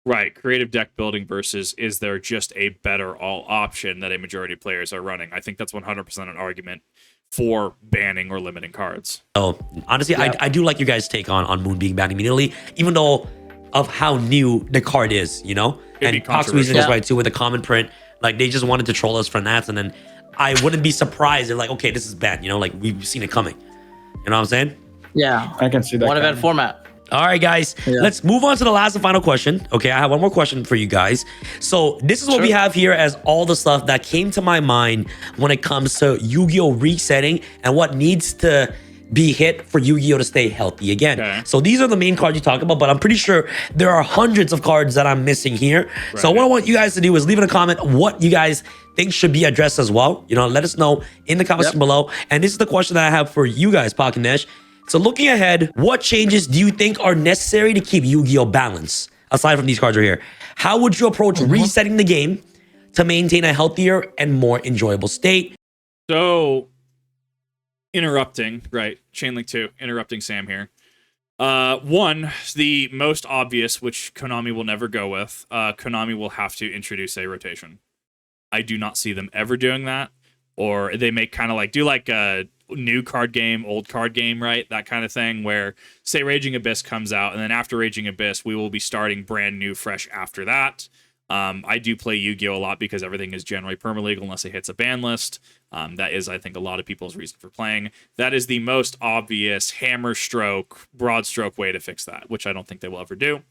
Right, creative deck building versus is there just a better all option that a majority of players are running? I think that's 100% an argument for banning or limiting cards. So honestly, I do like you guys' take on Moon being banned immediately, even though of how new the card is, you know? It'd be And Cox reason is controversial. right too with the common print. Like they just wanted to troll us for that, and then I wouldn't be surprised if like, okay, this is bad, you know, like we've seen it coming. You know what I'm saying? Yeah. I can see that. One event coming. format. All right, guys, Yeah. let's move on to the last and final question. Okay, I have one more question for you guys. So this is what we Sure. have here as all the stuff that came to my mind when it comes to Yu-Gi-Oh resetting and what needs to be hit for Yu-Gi-Oh to stay healthy again. Okay. So these are the main cards you talk about, but I'm pretty sure there are hundreds of cards that I'm missing here. So what I want you guys to do is leave in a comment what you guys think should be addressed as well. You know, let us know in the comments below. And this is the question that I have for you guys, PAK and N3sh. So looking ahead, what changes do you think are necessary to keep Yu-Gi-Oh balanced? Aside from these cards right here, how would you approach resetting the game to maintain a healthier and more enjoyable state? So, interrupting, right? Chainlink 2, interrupting Sam here. One, the most obvious, which Konami will never go with, Konami will have to introduce a rotation. I do not see them ever doing that. Or they may kind of like do like a new card game, old card game, right? That kind of thing where, say, Raging Abyss comes out, and then after Raging Abyss, we will be starting brand new, fresh after that. I do play Yu-Gi-Oh! A lot because everything is generally perma-legal unless it hits a ban list. That is, I think, a lot of people's reason for playing. That is the most obvious hammer stroke, broad stroke way to fix that, which I don't think they will ever do.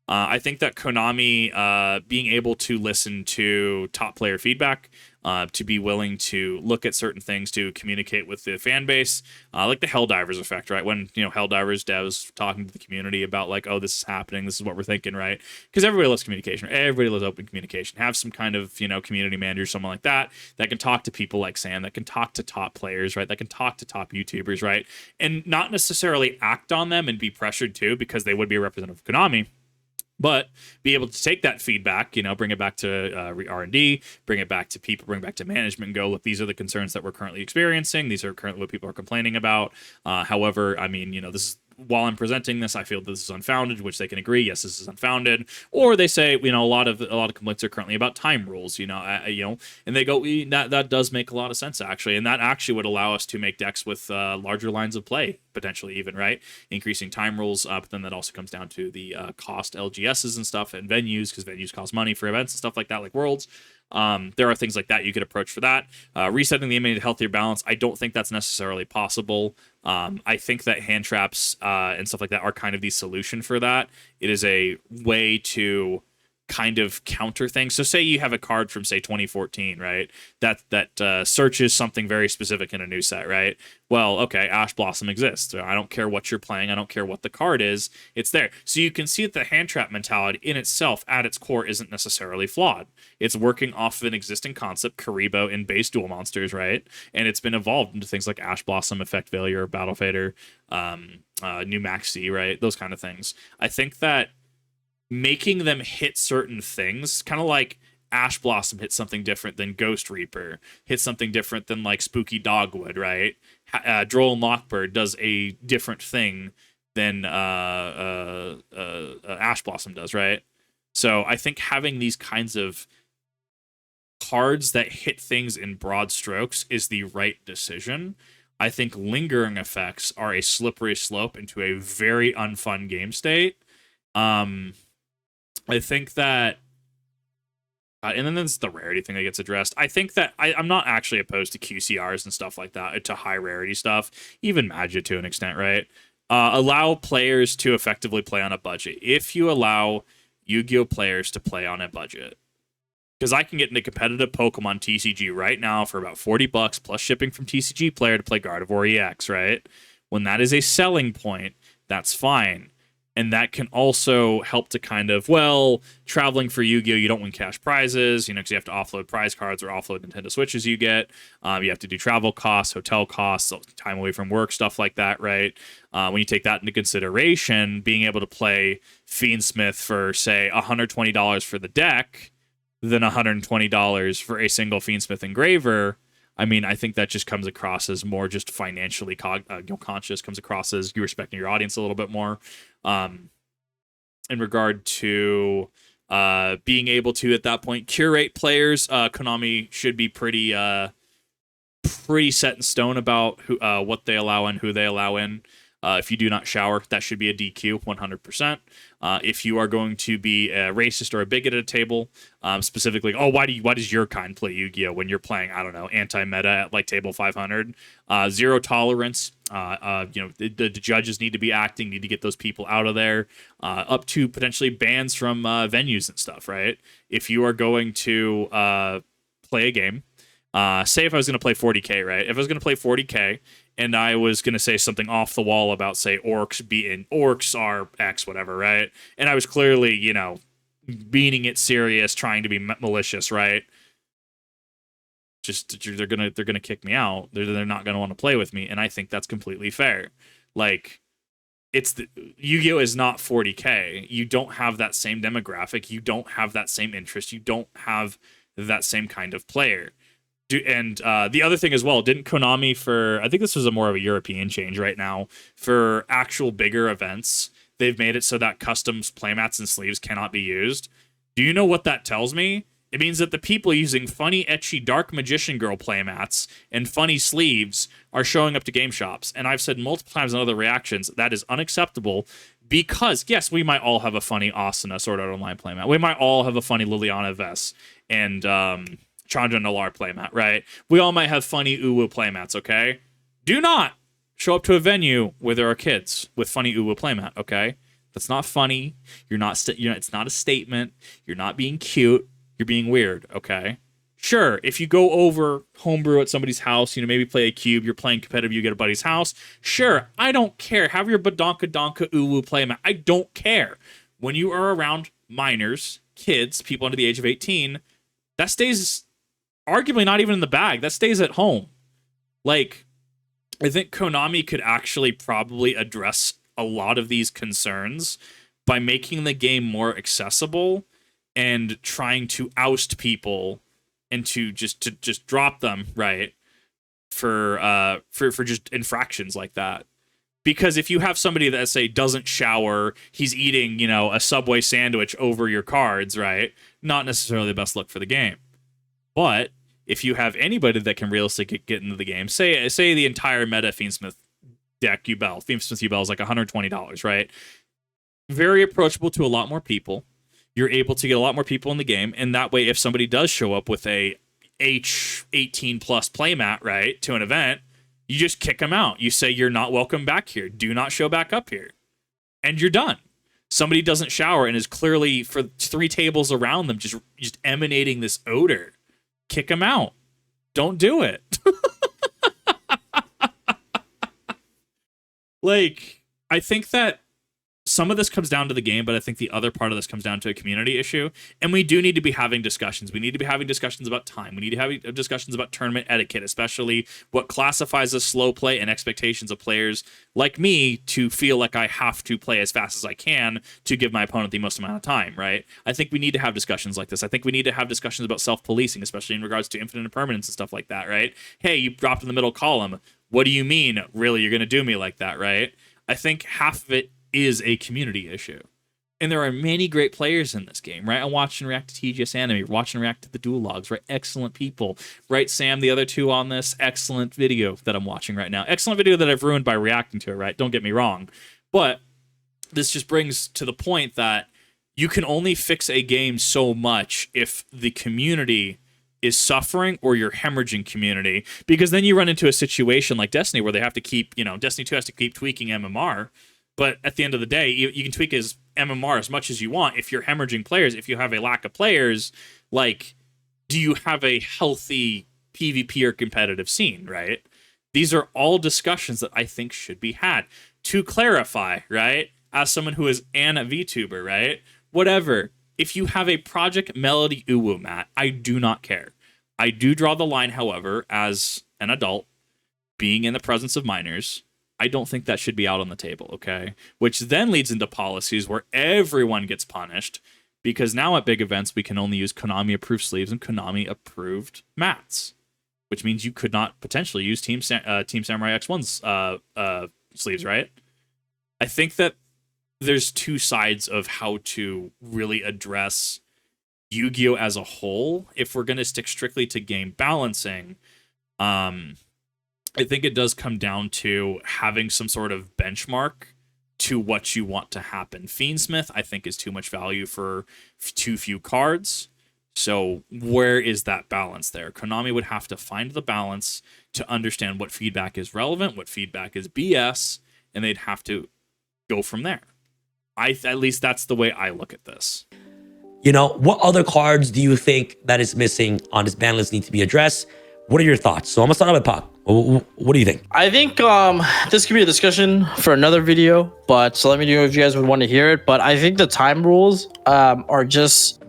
I think that Konami being able to listen to top player feedback, to be willing to look at certain things, to communicate with the fan base, like the Helldivers effect, right? When, you know, Helldivers devs talking to the community about like, oh, this is happening, this is what we're thinking, right? Because everybody loves communication, everybody loves open communication. Have some kind of, you know, community manager, someone like that can talk to people like Sam, that can talk to top players, right? That can talk to top YouTubers, right? And not necessarily act on them and be pressured to, because they would be a representative of Konami, but be able to take that feedback, you know, bring it back to R&D, bring it back to people, bring it back to management, and go, look, these are the concerns that we're currently experiencing. These are currently what people are complaining about. However, I mean, you know, this is, while I'm presenting this, I feel this is unfounded, which they can agree, yes, this is unfounded. Or they say, you know, a lot of complaints are currently about time rules, you know, and they go, that does make a lot of sense actually, and that actually would allow us to make decks with larger lines of play potentially, even, right? Increasing time rules, but then that also comes down to the cost LGSs and stuff and venues, because venues cost money for events and stuff like that, like Worlds. There are things like that you could approach for that. Resetting the game to healthier balance, I don't think that's necessarily possible. I think that hand traps and stuff like that are kind of the solution for that. It is a way to kind of counter things. So say you have a card from, say, 2014, right? That searches something very specific in a new set, right? Well, okay, Ash Blossom exists. I don't care what you're playing. I don't care what the card is. It's there. So you can see that the hand trap mentality in itself, at its core, isn't necessarily flawed. It's working off of an existing concept, Karibo in base dual monsters, right? And it's been evolved into things like Ash Blossom, Effect Failure, Battle Fader, New Maxi, right? Those kind of things. I think that making them hit certain things, kind of like Ash Blossom hits something different than Ghost Reaper, hits something different than like Spooky Dogwood, right? Droll and Lockbird does a different thing than Ash Blossom does, right? So I think having these kinds of cards that hit things in broad strokes is the right decision. I think lingering effects are a slippery slope into a very unfun game state. I think that, and then there's the rarity thing that gets addressed. I think that I'm not actually opposed to QCRs and stuff like that, to high rarity stuff, even Magic to an extent, right? Allow players to effectively play on a budget. If you allow Yu-Gi-Oh players to play on a budget, because I can get into competitive Pokemon TCG right now for about $40 plus shipping from TCG player to play Gardevoir EX, right? When that is a selling point, that's fine. And that can also help to kind of, well, traveling for Yu-Gi-Oh, you don't win cash prizes, you know, because you have to offload prize cards or offload Nintendo Switches you get. You have to do travel costs, hotel costs, time away from work, stuff like that, right? When you take that into consideration, being able to play Fiendsmith for, say, $120 for the deck, than $120 for a single Fiendsmith engraver, I mean, I think that just comes across as more just financially conscious, comes across as you respecting your audience a little bit more. In regard to being able to at that point curate players. Konami should be pretty set in stone about who, what they allow in, who they allow in. If you do not shower, that should be a DQ 100%. If you are going to be a racist or a bigot at a table, specifically, why does your kind play Yu-Gi-Oh when you're playing, I don't know, anti-meta at like table 500? Zero tolerance. The judges need to be acting, need to get those people out of there, up to potentially bans from venues and stuff, right? If you are going to play a game, say if I was going to play 40K, right? If I was going to play 40K and I was going to say something off the wall about, say, orcs are X, whatever, right? And I was clearly, meaning it serious, trying to be malicious, right? Just they're gonna kick me out. They're not gonna want to play with me, and I think that's completely fair. Like, Yu-Gi-Oh is not 40K. You don't have that same demographic. You don't have that same interest. You don't have that same kind of player. And the other thing as well, didn't Konami I think this was more of a European change right now, for actual bigger events, they've made it so that customs playmats and sleeves cannot be used. Do you know what that tells me? It means that the people using funny, etchy, dark magician girl playmats and funny sleeves are showing up to game shops. And I've said multiple times in other reactions, that is unacceptable, because, yes, we might all have a funny Asuna Sword Art Online playmat. We might all have a funny Liliana Vess and Chandra Nalar playmat, right? We all might have funny Uwu playmats, okay? Do not show up to a venue where there are kids with funny Uwu playmat, okay? That's not funny. It's not a statement. You're not being cute. You're being weird, okay? Sure, if you go over homebrew at somebody's house, maybe play a cube, you're playing competitive, you get a buddy's house. Sure, I don't care. Have your Badonka Donka Uwu playmat. I don't care. When you are around minors, kids, people under the age of 18, that stays arguably not even in the bag. That stays at home. Like, I think Konami could actually probably address a lot of these concerns by making the game more accessible and trying to oust people and to just drop them, right, for just infractions like that. Because if you have somebody that, say, doesn't shower, he's eating, a Subway sandwich over your cards, right, not necessarily the best look for the game. But if you have anybody that can realistically get into the game, say the entire meta Fiendsmith deck Fiendsmith Yubel is like $120, right? Very approachable to a lot more people. You're able to get a lot more people in the game, and that way, if somebody does show up with a H18 plus playmat, right, to an event, you just kick them out. You say, you're not welcome back here. Do not show back up here. And you're done. Somebody doesn't shower and is clearly, for 3 tables around them, just emanating this odor. Kick them out. Don't do it. Like, I think that some of this comes down to the game, but I think the other part of this comes down to a community issue. And we do need to be having discussions. We need to be having discussions about time. We need to have discussions about tournament etiquette, especially what classifies as slow play and expectations of players like me to feel like I have to play as fast as I can to give my opponent the most amount of time, right? I think we need to have discussions like this. I think we need to have discussions about self-policing, especially in regards to infinite impermanence and stuff like that, right? Hey, you dropped in the middle column. What do you mean? Really, you're going to do me like that, right? I think half of it is a community issue. And there are many great players in this game, right? I watch and react to TGS Anime, watch and react to the Dual Logs, right? Excellent people. Right, Sam, the other two on this, excellent video that I'm watching right now. Excellent video that I've ruined by reacting to it, right? Don't get me wrong. But this just brings to the point that you can only fix a game so much if the community is suffering or you're hemorrhaging community, because then you run into a situation like Destiny where they have to keep, Destiny 2 has to keep tweaking MMR. But at the end of the day, you can tweak his MMR as much as you want. If you're hemorrhaging players, if you have a lack of players, like, do you have a healthy PvP or competitive scene, right? These are all discussions that I think should be had. To clarify, right, as someone who is an VTuber, right, whatever, if you have a Project Melody Uwu mat, I do not care. I do draw the line, however, as an adult, being in the presence of minors, I don't think that should be out on the table, okay? Which then leads into policies where everyone gets punished, because now at big events, we can only use Konami-approved sleeves and Konami-approved mats, which means you could not potentially use TeamSamuraiX1's sleeves, right? I think that there's two sides of how to really address Yu-Gi-Oh as a whole. If we're going to stick strictly to game balancing, I think it does come down to having some sort of benchmark to what you want to happen. Fiendsmith, I think, is too much value for too few cards. So where is that balance there? Konami would have to find the balance to understand what feedback is relevant, what feedback is BS, and they'd have to go from there. At least that's the way I look at this. You know, what other cards do you think that is missing on this ban list need to be addressed? What are your thoughts? So I'm gonna start out with PAK. What do you think? I think this could be a discussion for another video, but so let me know if you guys would want to hear it. But I think the time rules are just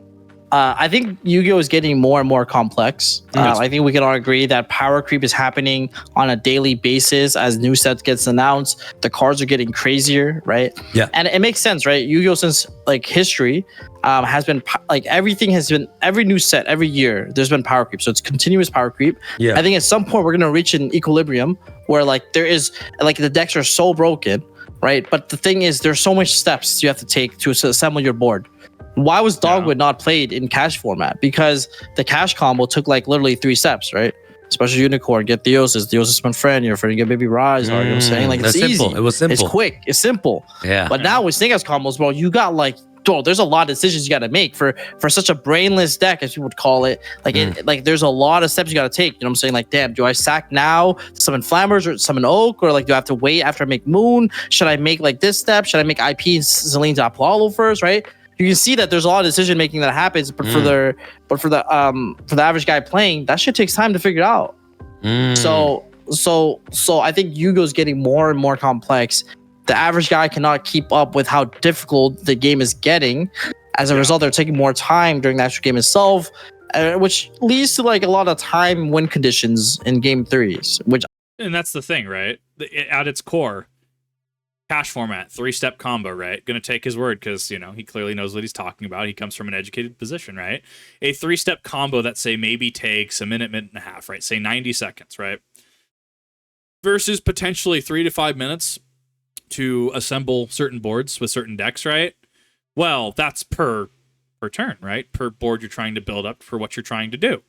I think Yu-Gi-Oh is getting more and more complex. I think we can all agree that power creep is happening on a daily basis as new sets gets announced. The cards are getting crazier, right? Yeah. And it makes sense, right? Yu-Gi-Oh since like history has been like everything has been every new set every year there's been power creep. So it's continuous power creep. Yeah. I think at some point we're gonna reach an equilibrium where like there is like the decks are so broken, right? But the thing is there's so much steps you have to take to assemble your board. Why was Dogwood not played in cash format? Because the cash combo took like literally 3 steps, right? Special Unicorn, get Theosis my friend, your friend, get Baby Rise, or you know what I'm saying? Like it's easy. It was simple. It's quick. It's simple. Yeah. But now with Snake Eyes combos, bro, you got like, bro, there's a lot of decisions you got to make for such a brainless deck, as you would call it. Like, like there's a lot of steps you got to take. You know what I'm saying? Like, damn, do I sack now to summon Flammers or summon Oak? Or like, do I have to wait after I make Moon? Should I make like this step? Should I make IP and Celine to Apollo first, right? You can see that there's a lot of decision making that happens, but for the average guy playing, that shit takes time to figure out. So I think Yu-Gi-Oh's getting more and more complex. The average guy cannot keep up with how difficult the game is getting. As a result, they're taking more time during the actual game itself, which leads to like a lot of time win conditions in game 3s. And that's the thing, right? At its core, cash format, 3-step combo, right? Gonna take his word because, you know, he clearly knows what he's talking about. He comes from an educated position, right? A 3-step combo that, say, maybe takes a minute and a half, right? Say 90 seconds, right? Versus potentially 3 to 5 minutes to assemble certain boards with certain decks, right? Well, that's per turn, right? Per board you're trying to build up for what you're trying to do.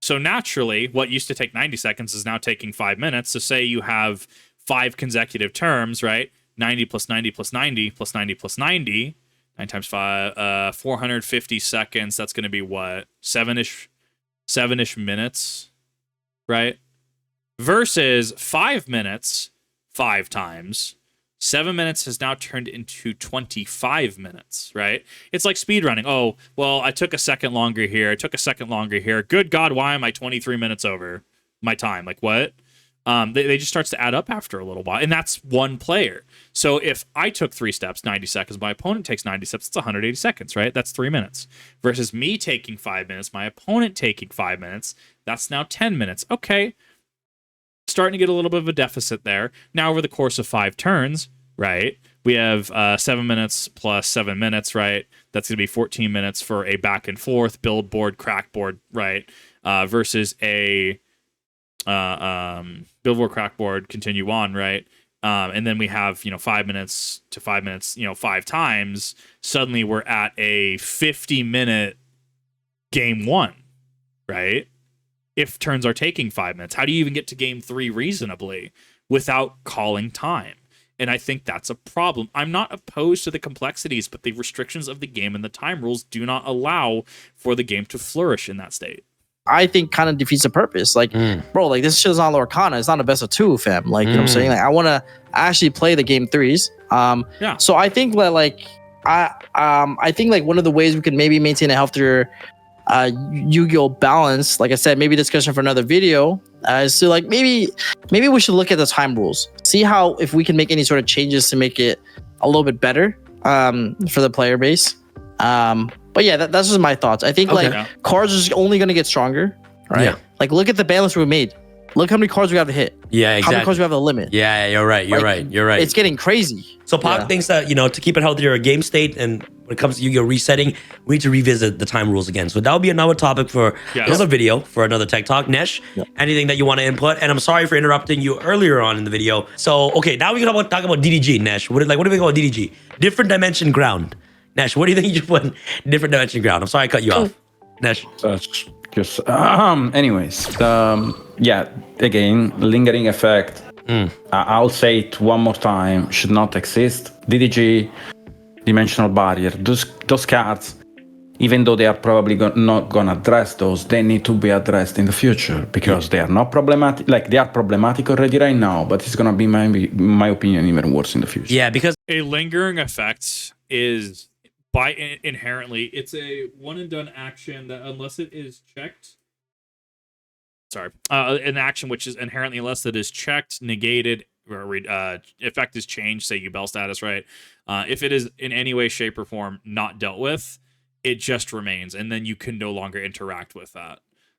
So naturally, what used to take 90 seconds is now taking 5 minutes. So say you have 5 consecutive terms, right? 90 plus 90 plus 90 plus 90 plus 90, 9 times 5, 450 seconds. That's going to be what? 7-ish minutes, right? Versus 5 minutes, 5 times. 7 minutes has now turned into 25 minutes, right? It's like speedrunning. Oh, well, I took a second longer here. I took a second longer here. Good God, why am I 23 minutes over my time? Like, what? They just starts to add up after a little while, and that's one player. So if I took 3 steps, 90 seconds, my opponent takes 90 steps, it's 180 seconds, right? That's 3 minutes. Versus me taking 5 minutes, my opponent taking 5 minutes, that's now 10 minutes. Okay, starting to get a little bit of a deficit there. Now over the course of 5 turns, right, we have 7 minutes plus 7 minutes, right? That's going to be 14 minutes for a back and forth, build board, crack board, right? Versus a billboard crackboard, continue on, right? And then we have 5 minutes to 5 minutes, 5 times. Suddenly we're at a 50-minute game 1, right? If turns are taking 5 minutes, how do you even get to game 3 reasonably without calling time? And I think that's a problem. I'm not opposed to the complexities, but the restrictions of the game and the time rules do not allow for the game to flourish in that state. I think kind of defeats the purpose. Like, bro, like this shit's not Lorcana. It's not a best of 2, fam. Like, you know what I'm saying? Like, I want to actually play the game 3s. So I think that like, I think like one of the ways we can maybe maintain a healthier Yu-Gi-Oh balance, like I said, maybe discussion for another video, is to like maybe we should look at the time rules, see how if we can make any sort of changes to make it a little bit better for the player base. But yeah, that's just my thoughts. I think cards are just only going to get stronger, right? Yeah. Like look at the balance we made. Look how many cards we have to hit. Yeah, exactly. How many cards we have to limit. Yeah, you're right. You're right. It's getting crazy. So PAK thinks that, to keep it healthier, a game state and when it comes to Yu-Gi-Oh resetting, we need to revisit the time rules again. So that'll be another topic for another video, for another tech talk. Nesh, anything that you want to input? And I'm sorry for interrupting you earlier on in the video. So okay, now we can talk about DDG. Nesh, what do we call DDG? Different dimension ground. Nesh, what do you think you should put in different dimension ground? I'm sorry I cut you off. Nesh. Anyways, yeah, again, lingering effect. I'll say it one more time, should not exist. DDG, dimensional barrier, those cards, even though they are probably not gonna address those, they need to be addressed in the future because they are not problematic. Like, they are problematic already right now, but it's gonna be, my opinion, even worse in the future. Yeah, because a lingering effect is inherently, it's a one and done action that unless it is checked, an action which is inherently, unless it is checked, negated, or effect is changed, say you bell status, right? If it is in any way, shape, or form not dealt with, it just remains, and then you can no longer interact with that.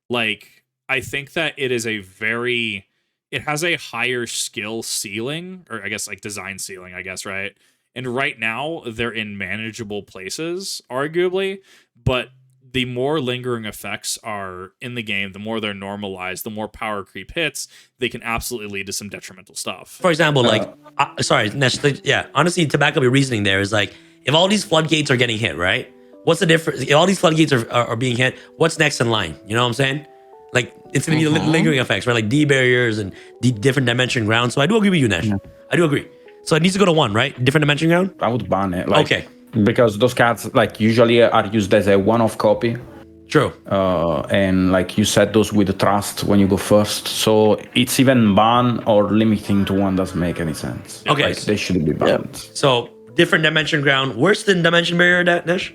Like, I think that it has a higher skill ceiling, or I guess like design ceiling, I guess, right? And right now, they're in manageable places, arguably, but the more lingering effects are in the game, the more they're normalized, the more power creep hits, they can absolutely lead to some detrimental stuff. for example, like, sorry, Nesh, yeah, honestly, to back up your reasoning there is like, if all these floodgates are getting hit, right? What's the difference? If all these floodgates are being hit, what's next in line? You know what I'm saying? Like, it's going to be lingering effects, right? Like D-barriers and different dimension grounds. So I do agree with you, Nesh. I do agree. So it needs to go to 1, right? Different dimension ground? I would ban it. Like, okay. Because those cards, like, usually are used as a one-off copy. True. And like you said, those with the trust when you go first. So it's even ban or limiting to 1 doesn't make any sense. Okay. Like, they shouldn't be banned. So different dimension ground, worse than dimension barrier, Nesh?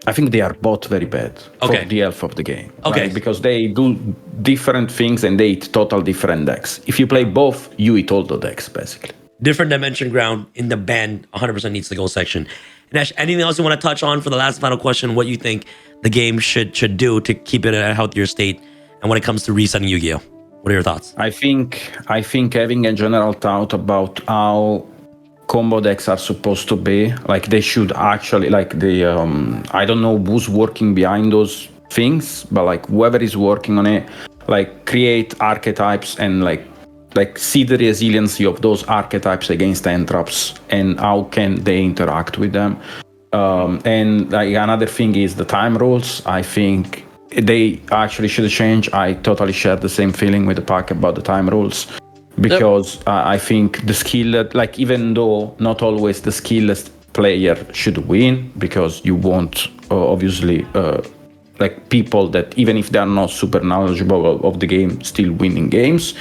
I think they are both very bad for the health of the game. Okay. Right? Because they do different things and they eat total different decks. If you play both, you eat all the decks, basically. Different dimension ground in the ban 100% needs to go section. Nash, anything else you want to touch on for the last final question? What you think the game should do to keep it in a healthier state? And when it comes to resetting Yu-Gi-Oh, what are your thoughts? I think having a general thought about how combo decks are supposed to be, like, they should actually, like, I don't know who's working behind those things, but like whoever is working on it, like, create archetypes and like see the resiliency of those archetypes against entraps and how can they interact with them. And like, another thing is the time rules. I think they actually should change. I totally share the same feeling with the PAK about the time rules, because I think the skill, like, even though not always the skilled player should win, because you want obviously like people that, even if they are not super knowledgeable of the game, still winning games.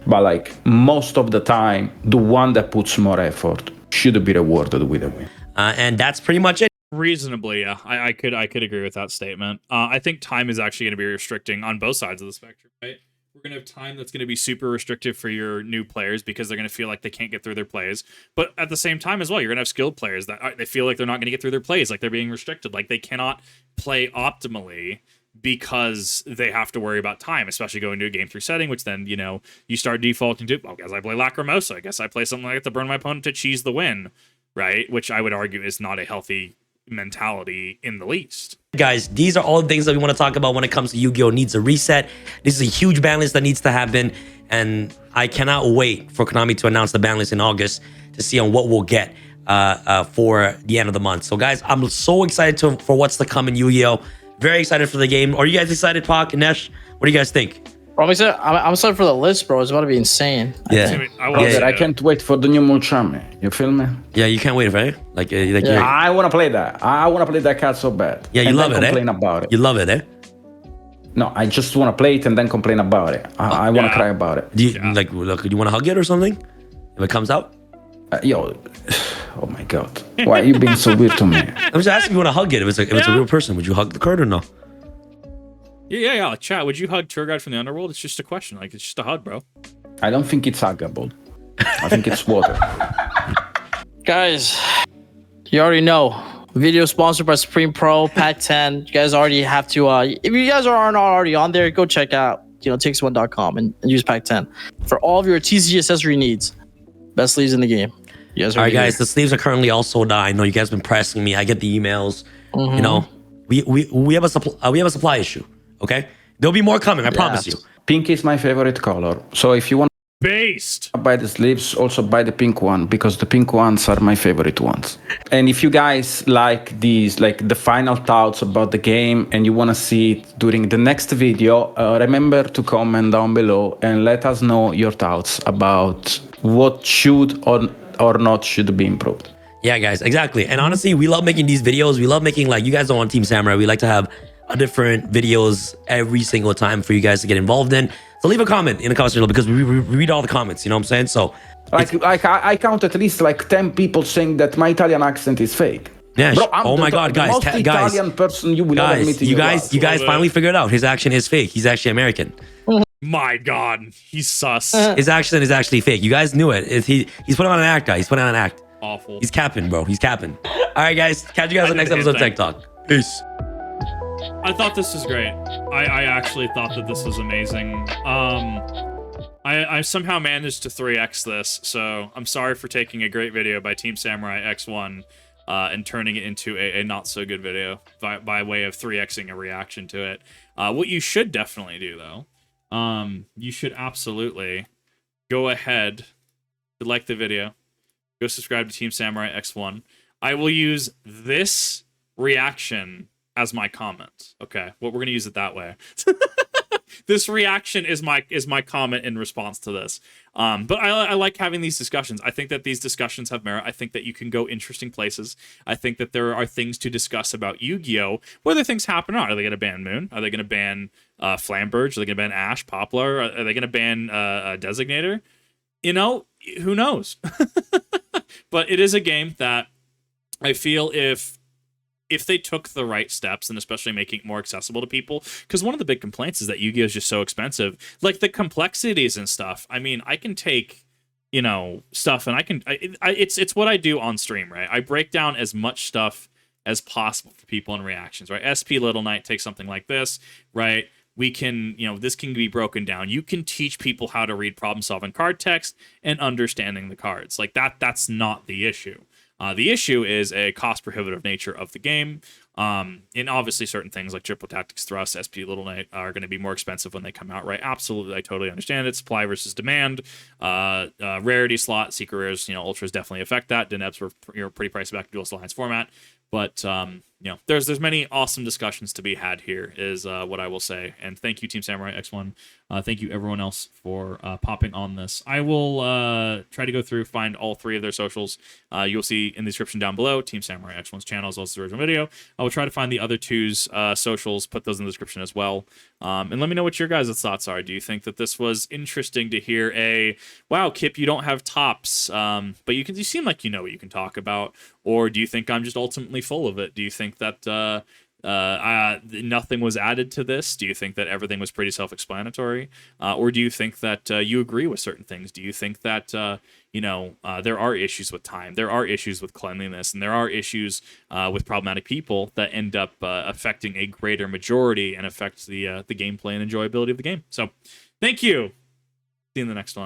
But like, most of the time, the one that puts more effort should be rewarded with a win. And that's pretty much it. Reasonably, yeah. I could agree with that statement. I think time is actually going to be restricting on both sides of the spectrum, right? We're going to have time that's going to be super restrictive for your new players because they're going to feel like they can't get through their plays. But at the same time as well, you're going to have skilled players that they feel like they're not going to get through their plays, like they're being restricted, like they cannot play optimally because they have to worry about time, especially going to a game 3 setting, which then, you know, you start defaulting to, I guess I play Lacrimosa. I guess I play something like that to burn my opponent to cheese the win, right? Which I would argue is not a healthy mentality in the least. Guys, these are all the things that we want to talk about when it comes to Yu-Gi-Oh! Needs a reset. This is a huge ban list that needs to happen, and I cannot wait for Konami to announce the ban list in August to see on what we'll get for the end of the month. So guys, I'm so excited for what's to come in Yu-Gi-Oh! Very excited for the game. Are you guys excited, PAK and Nesh? What do you guys think? Bro, I'm excited for the list, bro. It's about to be insane. Yeah. I can't wait for the new Mulchami. You feel me? Yeah, you can't wait, right? Like I want to play that. I want to play that card so bad. Yeah, you and love then it, complain about it. You love it, eh? No, I just want to play it and then complain about it. I want to cry about it. Do you like? Look, do you want to hug it or something if it comes out? Yo, oh my god, why are you being so weird to me? I'm just asking if you want to hug it. If it's a real person, would you hug the card or no? Yeah. Chat, would you hug Tour Guide from the Underworld? It's just a question. Like, it's just a hug, bro. I don't think it's huggable. I think it's water. Guys, you already know. Video sponsored by Supreme Pro, PAK 10. You guys already have to, if you guys aren't already on there, go check out, TX1.com and use PAK 10 for all of your TCG accessory needs. Best leads in the game. Yes, All right, guys, the sleeves are currently all sold out. I know you guys have been pressing me. I get the emails. You know, we have a supply issue. Okay, there'll be more coming. I promise you. Pink is my favorite color. So if you want Based. to buy the sleeves, also buy the pink one, because the pink ones are my favorite ones. And if you guys like these, like the final thoughts about the game, and you want to see it during the next video, remember to comment down below and let us know your thoughts about what should or not should be improved. Yeah, guys, exactly. And honestly, we love making these videos. We love making, like, you guys don't want Team Samurai. We like to have different videos every single time for you guys to get involved in. So leave a comment in the comments below, because we read all the comments. You know what I'm saying? So I count at least like 10 people saying that my Italian accent is fake. yeah. Bro, I'm oh my God, the guys, most Italian person you will ever meet in you your guys, life. you guys finally figured out his accent is fake. He's actually American. My God, he's sus. His accent is actually fake. You guys knew it. He's putting on an act, guys. He's putting on an act. Awful. He's capping, bro. He's capping. All right, guys. Catch you guys on the next episode of Tech Talk. Peace. I thought this was great. I actually thought that this was amazing. I somehow managed to 3x this, so I'm sorry for taking a great video by TeamSamuraiX1 and turning it into a not so good video by way of 3xing a reaction to it. What you should definitely do, though, you should absolutely go ahead, like the video, go subscribe to TeamSamuraiX1. I will use this reaction as my comment. Okay, well, we're gonna use it that way. This reaction is my comment in response to this. But I like having these discussions. I think that these discussions have merit. I think that you can go interesting places. I think that there are things to discuss about Yu-Gi-Oh! Whether things happen or not. Are they going to ban Moon? Are they going to ban Flamberge? Are they going to ban Ash, Poplar? Are they going to ban Designator? You know, who knows? But it is a game that I feel if they took the right steps, and especially making it more accessible to people, because one of the big complaints is that Yu-Gi-Oh is just so expensive, like the complexities and stuff. I mean, I can take, you know, stuff, and it's what I do on stream, right? I break down as much stuff as possible for people in reactions, right? SP Little Knight takes something like this, right? We can, you know, this can be broken down. You can teach people how to read problem-solving card text and understanding the cards. Like that's not the issue. The issue is a cost-prohibitive nature of the game. And obviously certain things like Triple Tactics Thrust, SP Little Knight are going to be more expensive when they come out, right? Absolutely, I totally understand it. Supply versus demand. Rarity slot, secret rares, you know, ultras definitely affect that. Denebs were pretty pricey back to Dual Alliance format. But, you know, there's many awesome discussions to be had here, is what I will say. And thank you, Team Samurai X1. Thank you, everyone else, for popping on this. I will try to go through, find all three of their socials. You'll see in the description down below, Team Samurai X1's channel, as well as the original video. I will try to find the other two's socials, put those in the description as well. And let me know what your guys' thoughts are. Do you think that this was interesting to hear wow, Kip, you don't have tops, but you seem like you know what you can talk about? Or do you think I'm just ultimately full of it? Do you think that nothing was added to this? Do you think that everything was pretty self-explanatory? Or do you think that you agree with certain things? Do you think that, you know, there are issues with time, there are issues with cleanliness, and there are issues with problematic people that end up affecting a greater majority and affect the gameplay and enjoyability of the game? So, thank you. See you in the next one.